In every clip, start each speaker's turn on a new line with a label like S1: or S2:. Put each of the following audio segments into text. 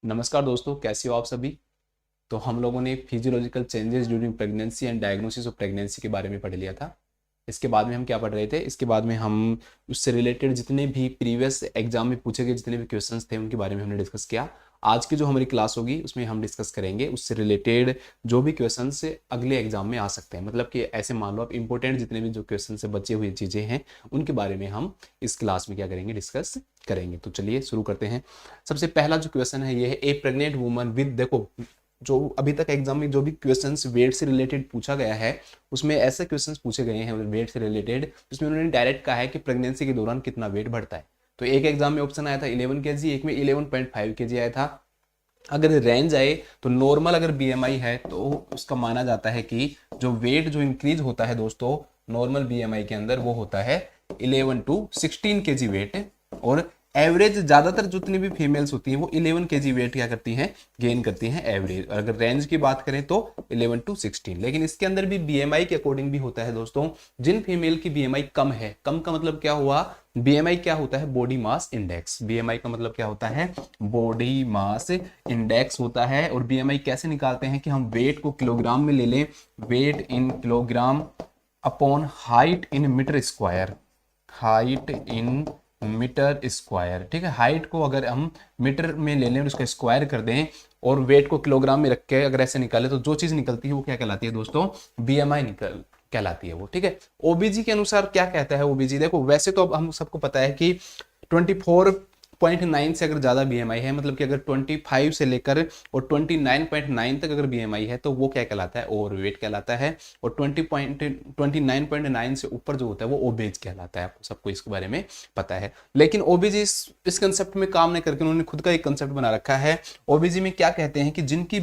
S1: नमस्कार दोस्तों, कैसे हो आप सभी। तो हम लोगों ने physiological changes during pregnancy and diagnosis of pregnancy के बारे में पढ़ लिया था। इसके बाद में हम क्या पढ़ रहे थे, इसके बाद में हम उससे रिलेटेड जितने भी प्रीवियस एग्जाम में पूछे गए जितने भी क्वेश्चंस थे उनके बारे में हमने डिस्कस किया। आज की जो हमारी क्लास होगी उसमें हम डिस्कस करेंगे उससे रिलेटेड जो भी क्वेश्चन से अगले एग्जाम में आ सकते हैं। मतलब कि ऐसे मान लो आप इंपॉर्टेंट जितने भी जो क्वेश्चन से बचे हुए चीज़ें हैं उनके बारे में हम इस क्लास में क्या करेंगे, डिस्कस करेंगे। तो चलिए शुरू करते हैं। सबसे पहला जो क्वेश्चन है ये है, ए प्रेग्नेंट वुमन विद, देखो जो अभी तक एग्जाम में जो भी क्वेश्चंस वेट से रिलेटेड पूछा गया है उसमें ऐसे क्वेश्चंस पूछे गए हैं वेट से रिलेटेड जिसमें उन्होंने डायरेक्ट कहा है कि प्रेगनेंसी के दौरान कितना वेट बढ़ता है। तो एक एग्जाम में ऑप्शन आया था 11 kg, एक में 11.5 kg आया था। अगर रेंज आए तो नॉर्मल अगर बीएमआई है तो उसका माना जाता है कि जो वेट जो इंक्रीज होता है दोस्तों नॉर्मल बीएमआई के अंदर वो होता है 11 to 16 kg वेट। और एवरेज ज्यादातर जितनी भी फीमेल्स होती हैं वो 11 kg वेट क्या करती हैं, गेन करती हैं एवरेज। अगर रेंज की बात करें तो 11 to 16। लेकिन इसके अंदर भी बीएमआई के अकॉर्डिंग भी होता है दोस्तों। जिन फीमेल की बीएमआई कम है, कम का मतलब क्या हुआ, बीएमआई क्या होता है, बॉडी मास इंडेक्स। बीएमआई का मतलब क्या होता है, बॉडी मास इंडेक्स होता है। और बीएमआई कैसे निकालते हैं कि हम वेट को किलोग्राम में ले लें, weight in kilogram upon height in metre square, height in metre square. ठीक है, हाइट को अगर हम मीटर में ले लें और उसका स्क्वायर कर दें और वेट को किलोग्राम में रख के अगर ऐसे निकाले तो जो चीज निकलती है वो क्या कहलाती है दोस्तों, बीएमआई निकल कहलाती है वो। ठीक है, ओबीजी के अनुसार क्या कहता है ओबीजी, देखो वैसे तो अब हम सबको पता है कि 24.9 से अगर ज्यादा बीएमआई है, मतलब कि अगर 25 से लेकर और 29.9 तक अगर बीएमआई है तो वो क्या कहलाता है, ओवरवेट कहलाता है। और 29.9 से ऊपर जो होता है वो ओबेज कहलाता है। आपको सबको इसके बारे में पता है। लेकिन ओबीजी इस कंसेप्ट में काम नहीं करके उन्होंने खुद का एक कंसेप्ट बना रखा है। ओबीजी में क्या कहते हैं कि जिनकी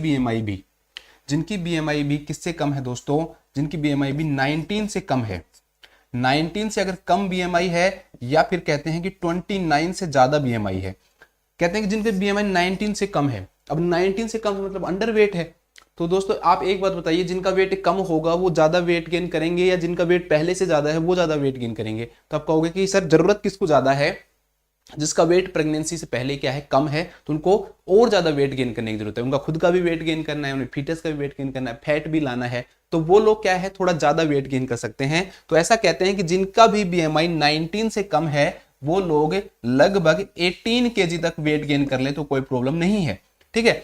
S1: बीएमआई भी किससे कम है दोस्तों, जिनकी बीएमआई भी 19 से कम है, 19 से अगर कम बीएमआई है, या फिर कहते हैं कि 29 से ज्यादा बीएमआई है। कहते हैं कि जिनके बीएमआई 19 से कम है, अब 19 से कम मतलब अंडर वेट है। तो दोस्तों आप एक बात बताइए, जिनका वेट कम होगा वो ज्यादा वेट गेन करेंगे या जिनका वेट पहले से ज्यादा है वो ज्यादा वेट गेन करेंगे। तो आप कहोगे कि सर जरूरत किसको ज्यादा है, जिसका वेट प्रेगनेंसी से पहले क्या है, कम है, तो उनको और ज्यादा वेट गेन करने की जरूरत है। उनका खुद का भी वेट गेन करना है, उन्हें फीटस का भी वेट गेन करना है, फैट भी लाना है, तो वो लोग क्या है थोड़ा ज्यादा वेट गेन कर सकते हैं। तो ऐसा कहते हैं कि जिनका भी बीएमआई 19 से कम है वो लोग लगभग 18 केजी तक वेट गेन कर ले तो कोई प्रॉब्लम नहीं है। ठीक है,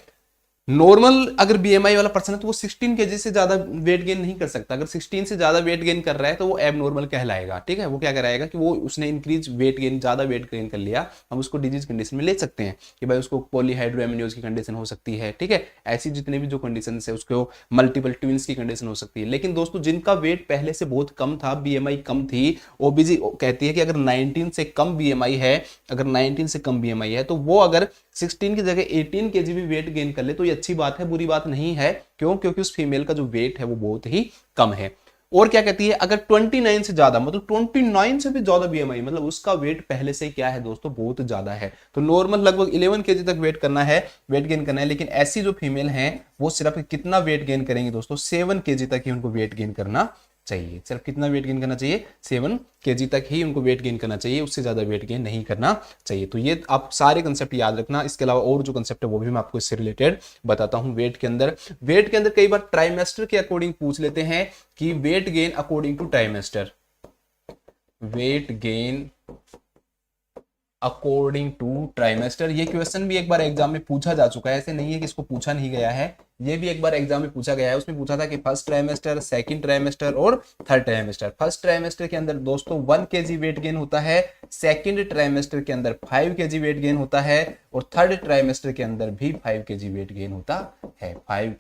S1: नॉर्मल अगर बीएमआई वाला पर्सन है तो वो 16 केजी से ज्यादा वेट गेन नहीं कर सकता। अगर 16 से ज्यादा वेट गेन कर रहा है तो वो एबनॉर्मल कहलाएगा। ठीक है, वो क्या कराएगा कि वो उसने इंक्रीज वेट गेन, ज्यादा वेट गेन कर लिया, हम उसको डिजीज कंडीशन में ले सकते हैं कि भाई उसको पॉलीहाइड्रोएमिनियोज की कंडीशन हो सकती है। ठीक है, ऐसी जितने भी जो कंडीशन है उसको मल्टीपल ट्विंस की कंडीशन हो सकती है। लेकिन दोस्तों जिनका वेट पहले से बहुत कम था, बीएमआई कम थी, ओबीजी कहती है कि अगर 19 से कम बीएमआई है, अगर 19 से कम बीएमआई है तो वो अगर 16 की जगह 18 केजी भी वेट गेन कर ले तो ये अच्छी बात है, बुरी बात नहीं है। क्यों, क्योंकि उस फीमेल का जो वेट है वो बहुत ही कम है। और क्या कहती है, अगर 29 से ज्यादा, मतलब 29 से भी ज्यादा बीएमआई, मतलब उसका वेट पहले से क्या है दोस्तों, बहुत ज्यादा है, तो नॉर्मल लगभग 11 केजी तक वेट करना है, वेट गेन करना है। लेकिन ऐसी जो फीमेल है वो सिर्फ कितना वेट गेन करेंगे दोस्तों, 7 केजी तक ही उनको वेट गेन करना चाहिए। सिर्फ कितना वेट गेन करना चाहिए, 7 केजी तक ही उनको वेट गेन करना चाहिए, उससे ज्यादा वेट गेन नहीं करना चाहिए। तो ये आप सारे कंसेप्ट याद रखना। इसके अलावा और जो कंसेप्ट है वो भी मैं आपको इससे रिलेटेड बताता हूं। वेट के अंदर कई बार ट्राइमेस्टर के अकॉर्डिंग पूछ लेते हैं कि weight gain according to trimester, weight gain according to trimester. ये क्वेश्चन भी एक बार एग्जाम में पूछा जा चुका है, ऐसे नहीं है कि इसको पूछा नहीं गया है, ये भी एक बार एग्जाम में पूछा गया है। उसमें पूछा था कि फर्स्ट ट्राइमेस्टर, सेकंड ट्राइमेस्टर और थर्ड ट्राइमेस्टर। फर्स्ट ट्राइमेस्टर के अंदर दोस्तों 1 केजी वेट गेन होता है, सेकंड ट्राइमेस्टर के अंदर 5 केजी वेट गेन होता है और थर्ड ट्राइमेस्टर के अंदर भी 5 केजी वेट गेन होता है, 5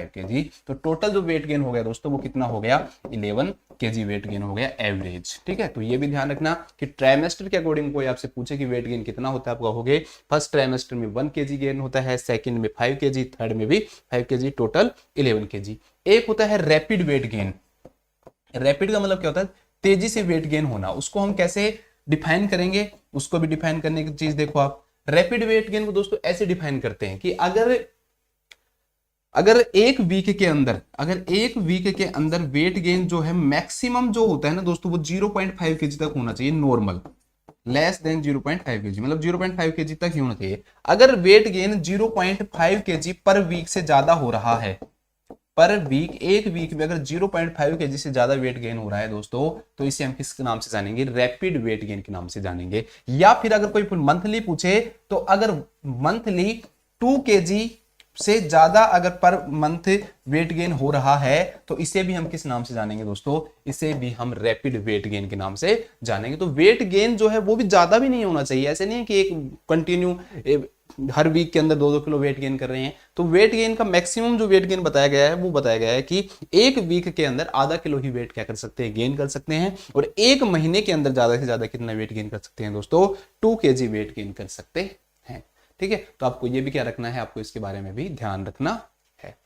S1: केजी। तो टोटल जो वेट गेन हो गया दोस्तों वो कितना हो गया, 11 केजी वेट गेन हो गया एवरेज। ठीक है, तो ये भी ध्यान रखना कि ट्राइमेस्टर के अकॉर्डिंग कोई आपसे पूछे कि वेट गेन कितना होता है, आप कहोगे फर्स्ट ट्राइमेस्टर में 1 केजी गेन होता है, सेकंड में 5 केजी, थर्ड में भी 5 केजी, टोटल 11 केजी। एक होता है रैपिड वेट गेन। रैपिड का मतलब क्या होता है, तेजी से वेट गेन होना। उसको हम कैसे डिफाइन करेंगे, उसको भी डिफाइन करने की चीज देखो आप। रैपिड वेट गेन को दोस्तों ऐसे डिफाइन करते हैं कि अगर एक वीक के अंदर वेट गेन जो है मैक्सिमम जो होता है ना दोस्तों वो 0.5 केजी तक होना चाहिए नॉर्मल। लेस देन 0.5 kg, मतलब 0.5 kg तक ही होना चाहिए। अगर weight gain 0.5 kg per week से ज्यादा हो रहा है, पर वीक, एक वीक में अगर 0.5 kg से ज्यादा वेट गेन हो रहा है दोस्तों, तो इसे हम किस नाम से जानेंगे? रैपिड वेट गेन के नाम से जानेंगे। या फिर अगर कोई मंथली पूछे, तो अगर मंथली 2 kg से ज्यादा अगर पर मंथ वेट गेन हो रहा है, तो इसे भी हम किस नाम से जानेंगे दोस्तों? इसे भी हम रैपिड वेट गेन के नाम से जानेंगे। तो वेट गेन जो है वो भी ज्यादा भी नहीं होना चाहिए, ऐसे नहीं है कि एक कंटिन्यू हर वीक के अंदर 2-2 किलो वेट गेन कर रहे हैं। तो वेट गेन का मैक्सिमम जो वेट गेन बताया गया है, वो बताया गया है कि एक वीक के अंदर आधा किलो ही वेट क्या कर सकते हैं? गेन कर सकते हैं। और एक महीने के अंदर ज्यादा से ज्यादा कितना वेट गेन कर सकते हैं दोस्तों? 2 kg वेट गेन कर सकते हैं। ठीक है, तो आपको ये भी क्या रखना है, आपको इसके बारे में भी ध्यान रखना है।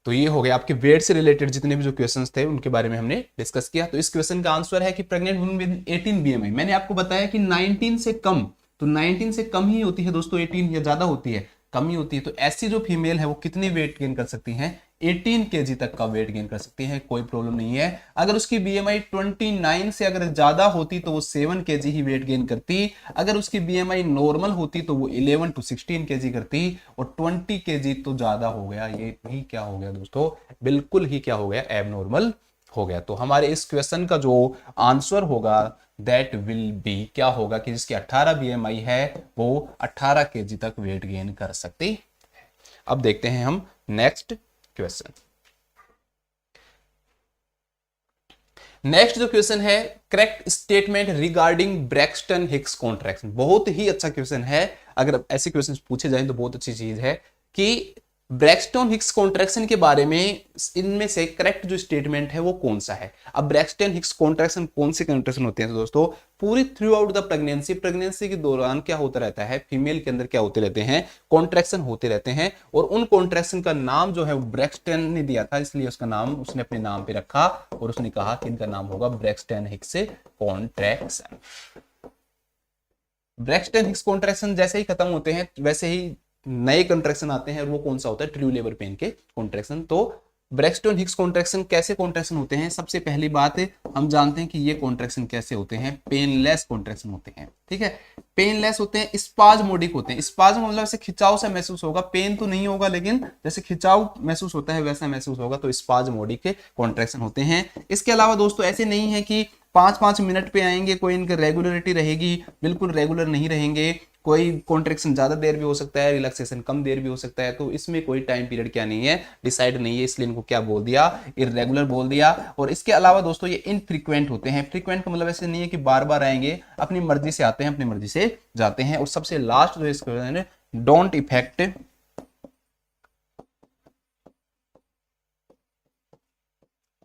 S1: तो ये हो गया आपके वेट से रिलेटेड जितने भी जो क्वेश्चंस थे उनके बारे में हमने डिस्कस किया। तो इस क्वेश्चन का आंसर है कि प्रेग्नेंट वुमन विद 18 बीएमआई, मैंने आपको बताया कि 19 से कम, तो 19 से कम ही होती है दोस्तों, 18 या ज्यादा होती है? कम ही होती है। तो ऐसी जो फीमेल है वो कितनी वेट गेन कर सकती हैं? 18 kg तक का वेट गेन कर सकती है, कोई प्रॉब्लम नहीं है। अगर उसकी बीएमआई 29 से अगर ज्यादा होती तो वो 7 kg ही वेट गेन करती। अगर उसकी बीएमआई नॉर्मल होती तो वो 11 to 16 kg करती। और 20 kg तो ज्यादा हो गया, ये भी क्या हो गया दोस्तों? बिल्कुल ही क्या हो गया? एबनॉर्मल हो गया। तो हमारे इस क्वेश्चन का जो आंसर होगा दैट विल बी, क्या होगा कि जिसकी 18 बीएमआई है वो 18 kg तक वेट गेन कर सकती है। अब देखते हैं हम नेक्स्ट क्वेश्चन। नेक्स्ट जो क्वेश्चन है, correct statement regarding Braxton Hicks contraction. बहुत ही अच्छा क्वेश्चन है, अगर ऐसे क्वेश्चन पूछे जाए तो बहुत अच्छी चीज है कि ब्रैक्सटन हिक्स कॉन्ट्रैक्शन के बारे में इनमें से करेक्ट जो स्टेटमेंट है वो कौन सा है। अब ब्रैक्सटन हिक्स कॉन्ट्रैक्शन कौन से कॉन्ट्रैक्शन होते हैं तो दोस्तों? पूरी through out the pregnancy, pregnancy के दौरान क्या होता रहता है? फीमेल के अंदर क्या होते रहते हैं? कॉन्ट्रैक्शन होते रहते हैं। और उन कॉन्ट्रैक्शन का नाम जो है वो ब्रैक्सटन ने दिया था, इसलिए उसका नाम उसने अपने नाम पे रखा और उसने कहा कि इनका नाम होगा Braxton Hicks contraction. Braxton Hicks contraction जैसे ही खत्म होते हैं वैसे ही नए कॉन्ट्रैक्शन आते हैं, और वो कौन सा होता है? ट्रू लेबर पेन के कॉन्ट्रैक्शन। तो ब्रैक्सटन हिक्स कॉन्ट्रैक्शन कैसे कॉन्ट्रैक्शन होते हैं? सबसे पहली बात हम जानते हैं कि ये कॉन्ट्रैक्शन कैसे होते हैं? पेनलेस कॉन्ट्रैक्शन होते हैं। ठीक है, पेनलेस होते हैं, स्पाज्मोडिक होते हैं। स्पाज्म मतलब ऐसे खिंचाव सा महसूस होगा, पेन तो नहीं होगा लेकिन जैसे खिंचाव महसूस होता है वैसा महसूस होगा, तो स्पाज्मोडिक के कॉन्ट्रैक्शन होते हैं। इसके अलावा दोस्तों ऐसे नहीं है कि 5-5 मिनट पे आएंगे, कोई इनकी रेगुलरिटी रहेगी, बिल्कुल रेगुलर नहीं रहेंगे। कोई कॉन्ट्रैक्शन ज्यादा देर भी हो सकता है, रिलैक्सेशन कम देर भी हो सकता है। तो इसमें कोई टाइम पीरियड क्या नहीं है, डिसाइड नहीं है, इसलिए इनको क्या बोल दिया? इररेगुलर बोल दिया। और इसके अलावा दोस्तों ये इनफ्रीक्वेंट होते हैं। फ्रीक्वेंट का मतलब ऐसे नहीं है कि बार बार आएंगे, अपनी मर्जी से आते हैं, अपनी मर्जी से जाते हैं। और सबसे लास्ट जो इसका don't effect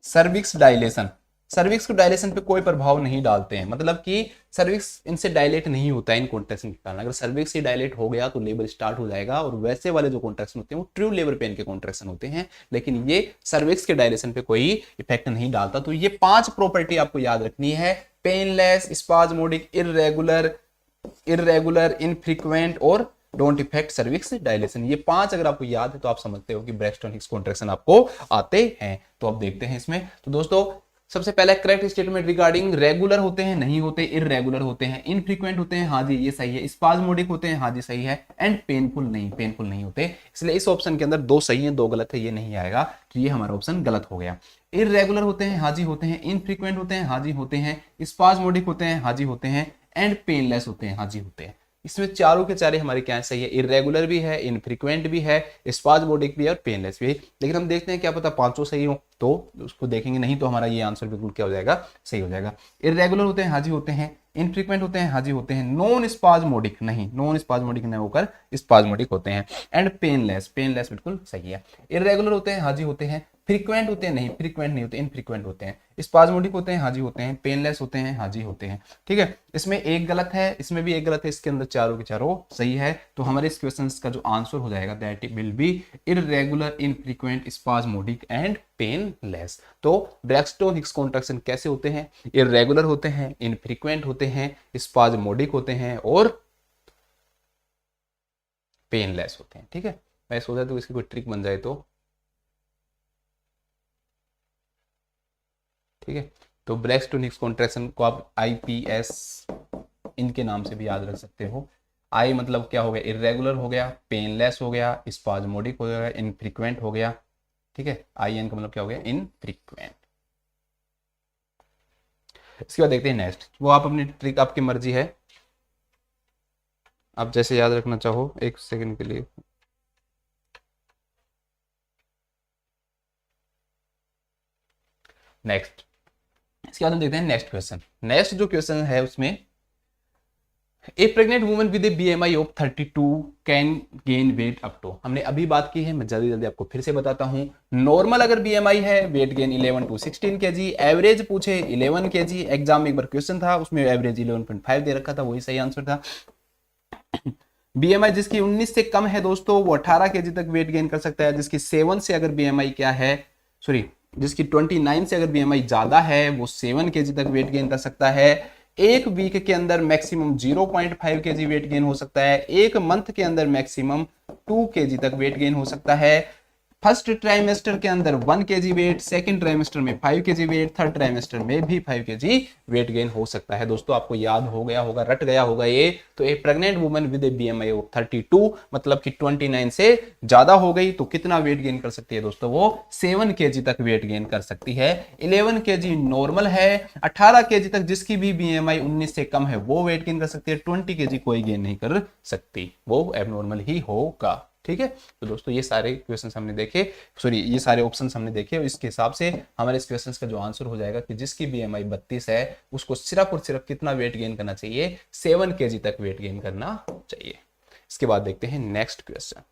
S1: cervix dilation. Cervix को डायलेशन पे कोई प्रभाव नहीं डालते हैं, मतलब कि सर्विक्स इनसे डायलेट नहीं होता है इन कॉन्ट्रैक्शन के कारण। अगर सर्विक्स ही डायलेट हो गया तो लेबर स्टार्ट हो जाएगा। और वैसे वाले जो कॉन्ट्रैक्शन होते हैं वो ट्रू लेबर पेन के कॉन्ट्रैक्शन होते हैं, लेकिन ये सर्विक्स के डायलेशन पे कोई इफेक्ट नहीं डालता। तो ये 5 प्रॉपर्टी आपको याद रखनी है: पेनलेस, स्पाज्मोडिक, इररेगुलर, इनफ्रीक्वेंट और डोंट इफेक्ट सर्विक्स डायलेशन। ये 5 अगर आपको याद है तो आप समझते हो कि ब्रैक्सटन हिक्स कॉन्ट्रैक्शन आपको आते हैं। तो अब देखते हैं इसमें। तो दोस्तों सबसे पहले करेक्ट स्टेटमेंट रिगार्डिंग रेगुलर होते हैं, नहीं होते, इररेगुलर होते हैं, इनफ्रीक्वेंट होते हैं, हाँ जी ये सही है, स्पाज्मोडिक होते हैं, हाँ जी सही है, एंड पेनफुल नहीं, पेनफुल नहीं होते। इसलिए इस ऑप्शन के अंदर 2 सही है 2 गलत है, ये नहीं आएगा, तो ये हमारा ऑप्शन गलत हो गया। इररेगुलर होते हैं, हाँ जी होते हैं, इनफ्रीक्वेंट होते हैं, हाँ जी होते हैं, स्पाज्मोडिक होते हैं, हाँ जी होते हैं, एंड पेनलेस होते हैं, हाँ जी होते हैं। इसमें चारों के चारे हमारे क्या सही है? इररेगुलर भी है, इनफ्रीक्वेंट भी है, स्पाज्मोडिक भी है और पेनलेस भी है। लेकिन हम देखते हैं क्या पता 5 सही हो, तो उसको देखेंगे, नहीं तो हमारा ये आंसर बिल्कुल क्या हो जाएगा? सही हो जाएगा। इररेगुलर होते हैं, हाँ जी होते हैं, इनफ्रीक्वेंट होते हैं, हाँ जी होते हैं, नॉन स्पाज्मोडिक नहीं, नॉन स्पाज्मोडिक नहीं होकर स्पाज्मोडिक होते हैं, एंड पेनलेस, पेनलेस बिल्कुल सही है। इररेगुलर होते हैं, हाँ जी होते हैं, फ्रीक्वेंट होते हैं नहीं, फ्रीक्वेंट नहीं होते, इनफ्रीक्वेंट होते हैं, स्पाज्मोडिक होते हैं, हाँ जी होते हैं, पेनलेस होते हैं, हाँ जी होते हैं। ठीक है, इसमें एक गलत है, इसमें भी एक गलत है, इसके अंदर चारों के चारों सही है। तो हमारे इस क्वेश्चन का जो आंसर हो जाएगा that will be irregular, infrequent, spasmodic and painless. तो ब्रैक्सटन हिक्स कॉन्ट्रैक्शन कैसे होते हैं? इररेगुलर होते हैं, इनफ्रीक्वेंट होते हैं, स्पाज्मोडिक होते हैं और पेनलेस होते हैं। ठीक है, मैं सोचा तो इसकी कोई ट्रिक बन जाए तो। ठीक है, तो ब्रैक्सटन हिक्स कॉन्ट्रैक्शन को आप IPS इनके नाम से भी याद रख सकते हो। आई मतलब क्या हो गया, इरेगुलर हो गया, पेनलेस हो गया, स्पाज्मोडिक हो गया, इनफ्रीक्वेंट हो गया। ठीक है, आई एन का मतलब क्या हो गया, इनफ्रीक्वेंट। इसके बाद देखते हैं नेक्स्ट, वो आप अपनी ट्रिक आपकी मर्जी है, आप जैसे याद रखना चाहो, एक सेकंड के लिए। नेक्स्ट, इसके बाद हम देखते हैं नेक्स्ट क्वेश्चन। नेक्स्ट जो क्वेश्चन है उसमें, a pregnant woman with a BMI of 32 can gain weight up to, हमने अभी बात की है, मैं जल्दी जल्दी आपको फिर से बताता हूं। नॉर्मल अगर बीएमआई है, weight gain 11 to 16 KG, average पूछे 11 केजी, एग्जाम में एक बार क्वेश्चन था उसमें एवरेज 11.5 दे रखा था, वही सही आंसर था। बीएमआई जिसकी 19 से कम है दोस्तों वो 18 केजी तक वेट गेन कर सकता है। जिसकी 7 से अगर बीएमआई क्या है, सॉरी जिसकी 29 से अगर बीएमआई ज्यादा है वो 7 केजी तक वेट गेन कर सकता है। एक वीक के अंदर मैक्सिमम 0.5 केजी वेट गेन हो सकता है। एक मंथ के अंदर मैक्सिमम 2 केजी तक वेट गेन हो सकता है। फर्स्ट ट्राइमेस्टर के अंदर 1 केजी वेट, सेकंड ट्राइमेस्टर में 5 केजी वेट, थर्ड ट्राइमेस्टर में भी 5 केजी वेट गेन हो सकता है। दोस्तों आपको याद हो गया होगा, रट गया होगा ये। तो एक pregnant woman with a BMI of 32 मतलब कि 29 से ज्यादा हो गई तो कितना वेट गेन कर सकती है दोस्तों, वो 7 केजी तक वेट गेन कर सकती है। 11 केजी नॉर्मल है। 18 केजी तक जिसकी भी बीएमआई 19 से कम है वो वेट गेन कर सकती है। 20 केजी कोई गेन नहीं कर सकती, वो एबनॉर्मल ही होगा। ठीक है, तो दोस्तों ये सारे क्वेश्चंस हमने देखे, सॉरी ये सारे ऑप्शंस हमने देखे और इसके हिसाब से हमारे इस क्वेश्चंस का जो आंसर हो जाएगा कि जिसकी बीएमआई 32 है उसको सिर्फ और सिर्फ कितना वेट गेन करना चाहिए, 7 केजी तक वेट गेन करना चाहिए। इसके बाद देखते हैं नेक्स्ट क्वेश्चन।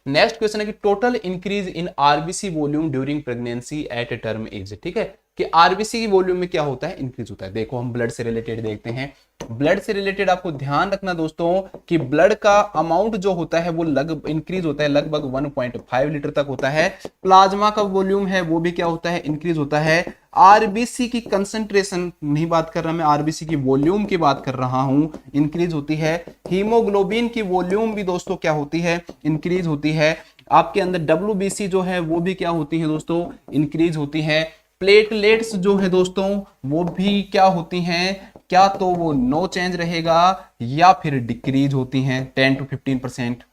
S1: नेक्स्ट क्वेश्चन है कि total increase in RBC volume during pregnancy at term as. ठीक है, कि आरबीसी की वॉल्यूम में क्या होता है, इंक्रीज होता है। देखो हम ब्लड से रिलेटेड देखते हैं। ब्लड से रिलेटेड आपको ध्यान रखना दोस्तों कि ब्लड का अमाउंट जो होता है वो लगभग इंक्रीज होता है, लगभग 1.5 लीटर तक होता है। प्लाज्मा का वॉल्यूम है वो भी क्या होता है, इंक्रीज होता है। आरबीसी की कंसंट्रेशन नहीं बात कर रहा मैं, आरबीसी की वॉल्यूम की बात कर रहा हूं, इंक्रीज होती है। हीमोग्लोबिन की वॉल्यूम भी दोस्तों क्या होती है, इंक्रीज होती है। आपके अंदर डब्ल्यूबीसी जो है वो भी क्या होती है दोस्तों, इंक्रीज होती है। प्लेटलेट्स जो है दोस्तों वो भी क्या होती हैं, क्या तो वो नो चेंज रहेगा या फिर डिक्रीज होती हैं 10 to 15%,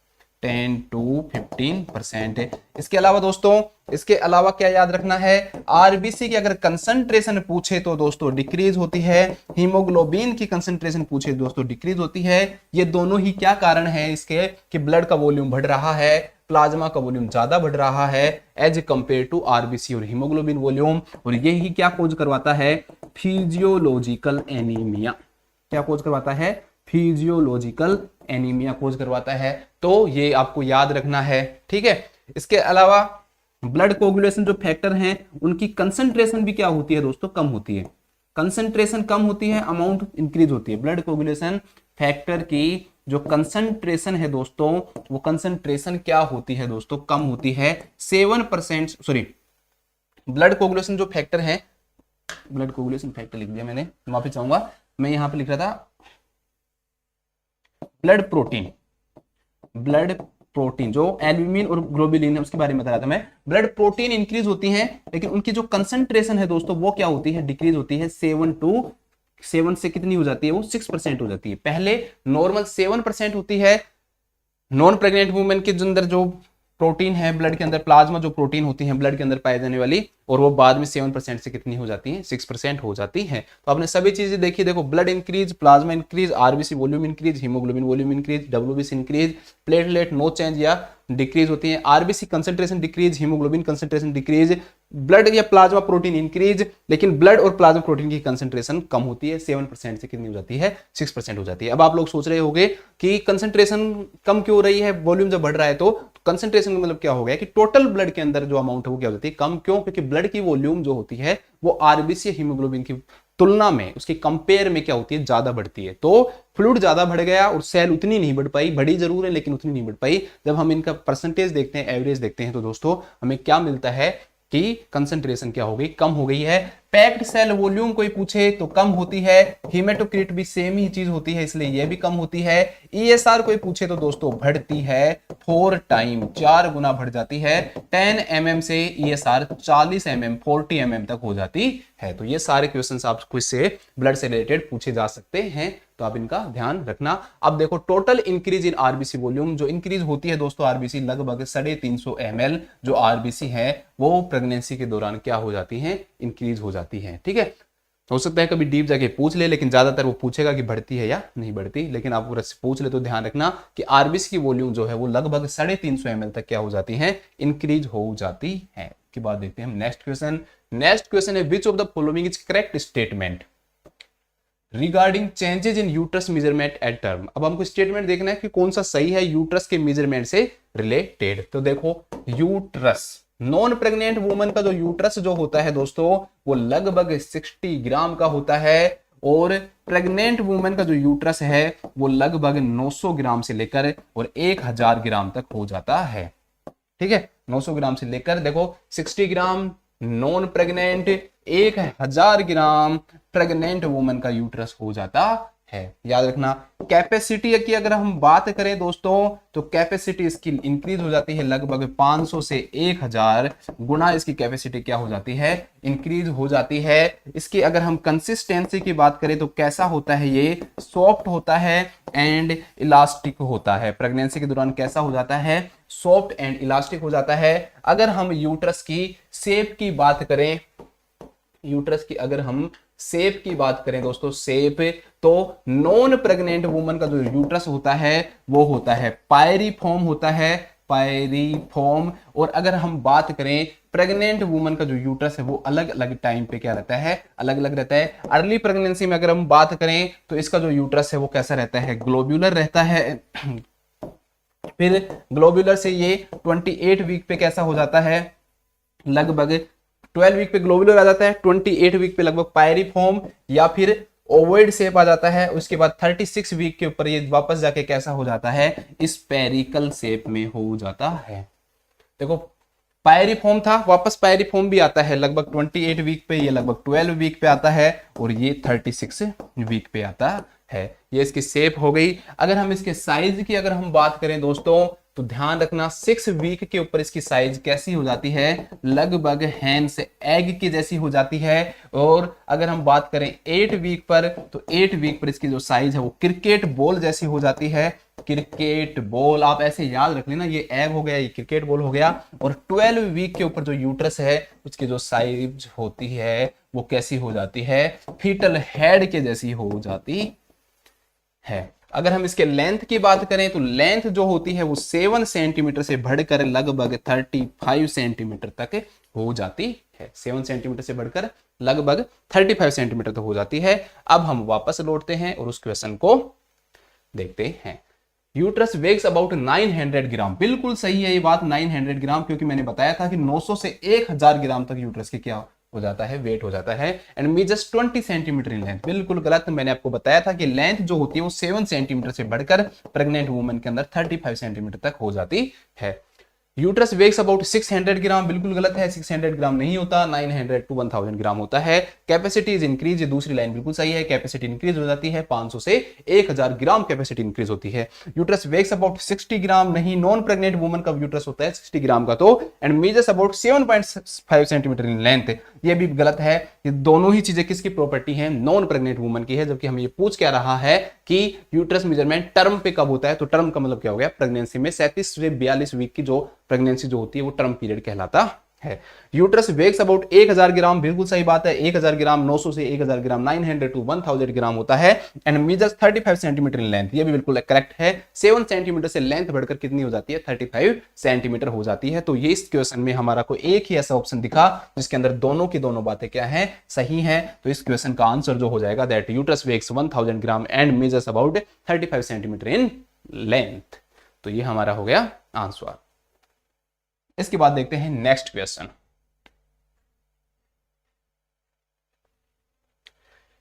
S1: 10 to 15%। इसके अलावा दोस्तों, इसके अलावा क्या याद रखना है, आरबीसी की अगर कंसंट्रेशन पूछे तो दोस्तों डिक्रीज होती है। हीमोग्लोबिन की कंसंट्रेशन पूछे दोस्तों डिक्रीज होती है। ये दोनों ही क्या कारण है इसके कि ब्लड का वॉल्यूम बढ़ रहा है, प्लाज्मा का वॉल्यूम ज्यादा बढ़ रहा है एज कंपेयर टू आरबीसी और हीमोग्लोबिन वॉल्यूम। और यही क्या कोज करवाता है, फिजियोलॉजिकल एनीमिया। क्या कोज करवाता है, फिजियोलॉजिकल एनीमिया कोज करवाता है। तो ये आपको याद रखना है। ठीक है, इसके अलावा ब्लड कोगुलेशन जो फैक्टर हैं उनकी कंसंट्रेशन भी क्या होती है दोस्तों, कम होती है। कंसंट्रेशन कम होती है, अमाउंट इंक्रीज होती है। ब्लड कोगुलेशन फैक्टर की जो कंसंट्रेशन है दोस्तों, वो कंसंट्रेशन क्या होती है दोस्तों, कम होती है 7%, सॉरी ब्लड कोगुलेशन जो फैक्टर है, ब्लड कोगुलेशन फैक्टर लिख दिया मैंने, माफी चाहूंगा, मैं यहां पे लिख रहा था ब्लड प्रोटीन। ब्लड प्रोटीन जो एल्ब्यूमिन और ग्लोबुलिन है उसके बारे में बता रहा था मैं। ब्लड प्रोटीन इंक्रीज होती है लेकिन उनकी जो कंसंट्रेशन है दोस्तों वो क्या होती है, डिक्रीज होती है। 7 से कितनी हो जाती है, वो 6% हो जाती है। पहले नॉर्मल 7% होती है नॉन प्रेग्नेंट वुमेन के अंदर जो प्रोटीन है ब्लड के अंदर, प्लाज्मा जो प्रोटीन होती है ब्लड के अंदर पाई जाने वाली, और वो बाद में 7% से कितनी हो जाती है, 6% हो जाती है। तो आपने सभी चीजें देखी, देखो blood increase, plasma increase, RBC volume increase, haemoglobin volume increase, WBC increase, platelet no change या डिक्रीज होती है। RBC concentration decrease, haemoglobin concentration decrease, blood या प्लाज्मा प्रोटीन इंक्रीज, लेकिन ब्लड और प्लाज्मा प्रोटीन की कंसंट्रेशन कम होती है, 7% से कितनी हो जाती है, 6% हो जाती है। अब आप लोग सोच रहे होंगे कि कंसंट्रेशन कम क्यों हो रही है, वॉल्यूम जब बढ़ रहा है, तो कंसंट्रेशन का मतलब क्या हो गया कि टोटल ब्लड के अंदर जो अमाउंट है वो क्या हो जाती है, कम। क्यों, क्योंकि ब्लड की वॉल्यूम जो होती है वो आरबीसी हीमोग्लोबिन की तुलना में, उसकी कंपेयर में क्या होती है, ज्यादा बढ़ती है। तो फ्लूइड ज्यादा बढ़ गया और सेल उतनी नहीं बढ़ पाई, बड़ी जरूर है लेकिन उतनी नहीं बढ़ पाई। जब हम इनका परसेंटेज देखते हैं, एवरेज देखते हैं, तो दोस्तों हमें क्या मिलता है कि कंसंट्रेशन क्या हो गई, कम हो गई है। पैक्ड सेल वॉल्यूम कोई पूछे तो कम होती है, हीमेटोक्रिट भी सेम ही चीज होती है इसलिए ये भी कम होती है। ईएसआर कोई पूछे तो दोस्तों बढ़ती है 4 टाइम, 4 गुना बढ़ जाती है। 10 mm से ईएसआर 40 mm 40 mm तक हो जाती है। तो ये सारे क्वेश्चंस आप क्विज से ब्लड से रिलेटेड पूछे जा सकते हैं, तो आप इनका ध्यान रखना। अब देखो total increase in RBC volume, जो इंक्रीज होती है दोस्तों आरबीसी लगभग 350 ml जो आरबीसी है वो प्रेगनेंसी के दौरान क्या हो जाती है, इंक्रीज हो जाती है। ठीक है, हो सकता है कभी डीप जाके पूछ ले, लेकिन ज्यादातर वो पूछेगा कि बढ़ती है या नहीं बढ़ती, लेकिन आप पूरा पूछ ले तो ध्यान रखना कि आरबीसी की वॉल्यूम जो है वो लगभग 350 ml तक क्या हो जाती है, इंक्रीज हो जाती है। के बाद देखते हैं हम नेक्स्ट क्वेश्चन। नेक्स्ट क्वेश्चन है which of the following is correct statement regarding changes in uterus measurement at term. अब हमको स्टेटमेंट देखना है कि कौन सा सही है यूट्रस के मेजरमेंट से रिलेटेड। तो देखो यूट्रस, नॉन प्रेग्नेंट वुमन का जो यूट्रस जो होता है दोस्तों वो लगभग 60 ग्राम का होता है, और प्रेग्नेंट वुमन का जो यूट्रस है वो लगभग 900 ग्राम से लेकर और 1000 ग्राम तक हो जाता है। ठीक है, 900 ग्राम से लेकर देखो 60 ग्राम नॉन प्रेग्नेंट, 1000 ग्राम प्रेग्नेंट वुमन का यूट्रस हो जाता है। याद रखना कैपेसिटी की अगर हम बात करें दोस्तों तो कैपेसिटी इसकी इंक्रीज हो जाती है लगभग 500 से 1000 गुना इसकी कैपेसिटी क्या हो जाती है, इंक्रीज हो जाती है। इसकी अगर हम कंसिस्टेंसी की बात करें तो कैसा होता है, ये सॉफ्ट होता है एंड इलास्टिक होता है। प्रेगनेंसी के दौरान कैसा हो जाता है, सॉफ्ट एंड इलास्टिक हो जाता है। अगर हम यूट्रस की शेप की बात करें, यूट्रस की अगर हम शेप की बात करें दोस्तों, शेप तो नॉन प्रेग्नेंट वुमन का जो यूट्रस होता है वो होता है पायरीफॉर्म होता है, पायरीफॉर्म। और अगर हम बात करें प्रेग्नेंट वुमन का जो यूट्रस है वो अलग अलग टाइम पे क्या रहता है, अलग अलग रहता है। अर्ली प्रेगनेंसी में अगर हम बात करें तो इसका जो यूट्रस है वो कैसा रहता है, ग्लोब्यूलर रहता है। फिर ग्लोब्यूलर से ये 28 वीक पे कैसा हो जाता है, लगभग 12 वीक पे ग्लोब्यूलर आ जाता है, 28 वीक पे लगभग पायरीफॉर्म या फिर ओवॉइड शेप आ जाता है। उसके बाद 36 वीक के ऊपर ये वापस जाके कैसा हो जाता है, स्पेरिकल शेप में हो जाता है। देखो पायरीफॉर्म था, वापस पायरीफॉर्म भी आता है लगभग 28 वीक पे, ये लगभग 12 वीक पे आता है और ये 36 वीक पे आता है। ये इसकी शेप हो गई। अगर हम इसके साइज की अगर हम बात करें दोस्तों तो ध्यान रखना 6 वीक के ऊपर इसकी साइज कैसी हो जाती है, लगभग हैंड्स एग की जैसी हो जाती है। और अगर हम बात करें 8 वीक पर तो 8 वीक पर इसकी जो साइज है वो क्रिकेट बॉल जैसी हो जाती है, क्रिकेट बॉल। आप ऐसे याद रख लेना, ये एग हो गया, ये क्रिकेट बॉल हो गया। और 12 वीक के ऊपर जो यूट्रस है उसकी जो साइज होती है वो कैसी हो जाती है, फीटल हेड के जैसी हो जाती है। अगर हम इसके लेंथ की बात करें तो लेंथ जो होती है वो 7 सेंटीमीटर से बढ़कर लगभग 35 सेंटीमीटर तक हो जाती है। 7 सेंटीमीटर से बढ़कर लगभग 35 सेंटीमीटर तक हो जाती है। अब हम वापस लौटते हैं और उस क्वेश्चन को देखते हैं। यूट्रस वेग्स अबाउट 900 ग्राम, बिल्कुल सही है ये बात, 900 ग्राम, क्योंकि मैंने बताया था कि 900 से 1000 ग्राम तक यूट्रस के क्या हो जाता है, वेट हो जाता है। And measures 20 centimetre in length, बिल्कुल गलत। मैंने आपको बताया था कि लेंथ जो होती है वो 7 सेंटीमीटर से बढ़कर प्रेग्नेंट वुमन के अंदर 35 सेंटीमीटर तक हो जाती है। यूट्रस वेग्स अबाउट 600 ग्राम, बिल्कुल गलत है, 600 ग्राम नहीं होता, 900 to 1000 ग्राम होता है। कैपेसिटी इज इंक्रीज, ये दूसरी लाइन बिल्कुल सही है, कैपेसिटी इंक्रीज हो जाती है, 500 से 1000 ग्राम कैपेसिटी इंक्रीज होती है। यूट्रस वेग्स अबाउट 60 ग्राम नहीं, नॉन प्रेग्नेंट वुमन का यूट्रस होता है 60 ग्राम का तो। And measures about 7.5 centimetre in length, ये भी गलत है। ये दोनों ही चीजें किसकी प्रॉपर्टी है, नॉन प्रेग्नेंट वुमन की है। जबकि हम ये पूछ क्या रहा है कि यूट्रस मेजरमेंट टर्म पे कब होता है, तो टर्म का मतलब क्या हो गया, प्रेगनेंसी में 37 से 42 वीक की जो प्रेगनेंसी जो होती है वो टर्म पीरियड कहलाता है। यूट्रस वेग्स अबाउट 1000 ग्राम, बिल्कुल सही बात है, 1000 ग्राम, 900 से 1000 ग्राम, 900 to 1000 ग्राम होता है। And measures 35 centimetre in length, ये भी बिल्कुल करेक्ट है। 7 सेंटीमीटर से लेंथ बढ़कर कितनी हो जाती है, 35 सेंटीमीटर हो जाती है। तो ये इस क्वेश्चन में हमारा कोई एक ही ऐसा ऑप्शन दिखा जिसके अंदर दोनों की दोनों बातें क्या है, सही है। तो इस क्वेश्चन का आंसर जो हो जाएगा that uterus weighs 1000 gram and measures about 35 centimetre in length. तो ये हमारा हो गया आंसर। इसके बाद देखते हैं next question.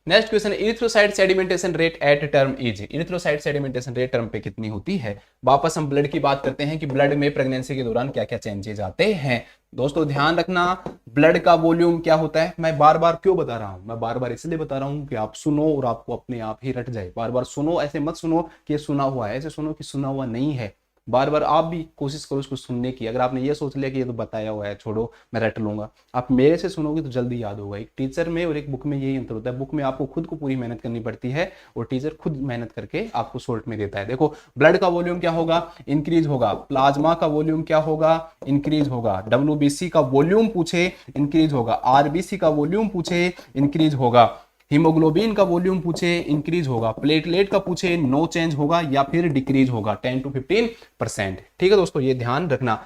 S1: Next question, erythrocyte sedimentation rate at term is, erythrocyte sedimentation rate term पे कितनी होती है। वापस हम ब्लड की बात करते हैं कि ब्लड में प्रेगनेंसी के दौरान क्या क्या चेंजेस आते हैं। दोस्तों ध्यान रखना, ब्लड का वॉल्यूम क्या होता है, मैं बार बार क्यों बता रहा हूं, मैं बार बार इसलिए बता रहा हूं कि आप सुनो और आपको अपने आप ही रट जाए। बार बार सुनो, ऐसे मत सुनो कि सुना हुआ है, ऐसे सुनो कि सुना हुआ नहीं है। बार बार आप भी कोशिश करो उसको सुनने की। अगर आपने ये सोच लिया कि ये तो बताया हुआ है, छोड़ो मैं रट लूंगा, आप मेरे से सुनोगे तो जल्दी याद होगा। एक टीचर में और एक बुक में यही अंतर होता है, बुक में आपको खुद को पूरी मेहनत करनी पड़ती है और टीचर खुद मेहनत करके आपको शॉर्ट में देता है। देखो ब्लड का वॉल्यूम क्या होगा, इंक्रीज होगा। प्लाज्मा का वॉल्यूम क्या होगा, इंक्रीज होगा। डब्ल्यूबीसी का वॉल्यूम पूछे, इंक्रीज होगा। आरबीसी का वॉल्यूम पूछे, इंक्रीज होगा। हीमोग्लोबिन का वॉल्यूम पूछे, इंक्रीज होगा। प्लेटलेट का पूछे, नो चेंज होगा या फिर डिक्रीज होगा 10 to 15%। ठीक है दोस्तों, ये ध्यान रखना।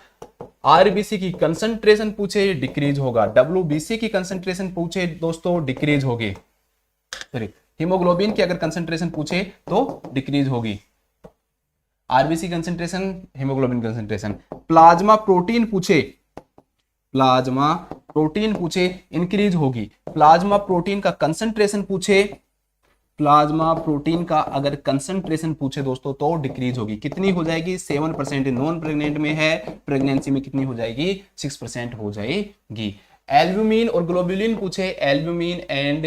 S1: आरबीसी की कंसंट्रेशन पूछे, डिक्रीज होगा। डब्ल्यूबीसी की कंसंट्रेशन पूछे दोस्तों, डिक्रीज होगी। सॉरी, हीमोग्लोबिन की अगर कंसंट्रेशन पूछे तो डिक्रीज होगी। RBC concentration, haemoglobin concentration. Plasma protein पूछे, प्लाज्मा प्रोटीन पूछे, इंक्रीज होगी। प्लाज्मा प्रोटीन का कंसंट्रेशन पूछे, प्लाज्मा प्रोटीन का अगर कंसंट्रेशन पूछे दोस्तों तो डिक्रीज होगी। कितनी हो जाएगी, 7%। नॉन प्रेग्नेंट में है, प्रेगनेंसी में कितनी हो जाएगी, 6% हो जाएगी। एल्ब्यूमिन और ग्लोब्यूलिन पूछे, एल्ब्यूमिन एंड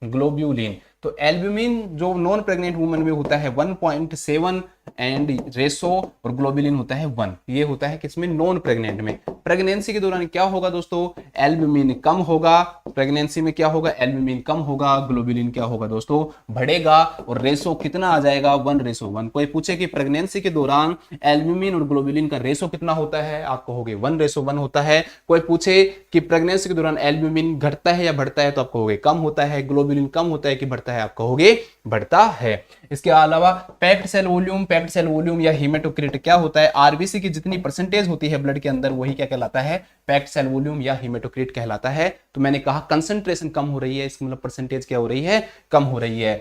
S1: ग्लोब्यूलिन, तो एल्ब्यूमिन जो नॉन प्रेग्नेंट वुमेन में होता है 1.7 एंड रेसो, और ग्लोब्यूलिन होता है 1। ये होता है किसमें, नॉन प्रेग्नेंट में। प्रेगनेंसी के दौरान क्या होगा दोस्तों, एल्ब्यूमिन कम होगा। प्रेगनेंसी में क्या होगा, एल्ब्यूमिन कम होगा। ग्लोब्यूलिन क्या होगा दोस्तों, बढ़ेगा। और रेसो कितना आ जाएगा, 1:1। कोई पूछे कि प्रेगनेंसी के दौरान एल्ब्यूमिन और ग्लोब्यूलिन का रेसो कितना होता है, आप कहोगे 1:1 होता है। कोई पूछे कि प्रेगनेंसी के दौरान एल्ब्यूमिन घटता है या बढ़ता है, तो आप कहोगे कम होता है। ग्लोब्यूलिन कम होता है कि बढ़ता है, आप कहोगे बढ़ता है। इसके अलावा packed cell volume, packed cell volume या हीमेटोक्रिट क्या होता है, आरबीसी की जितनी परसेंटेज होती है ब्लड के अंदर वही क्या कहलाता है, पैक्ड सेल वॉल्यूम या हीमेटोक्रिट कहलाता है। तो मैंने कहा कंसंट्रेशन कम हो रही है, इसका मतलब परसेंटेज क्या हो रही है, कम हो रही है।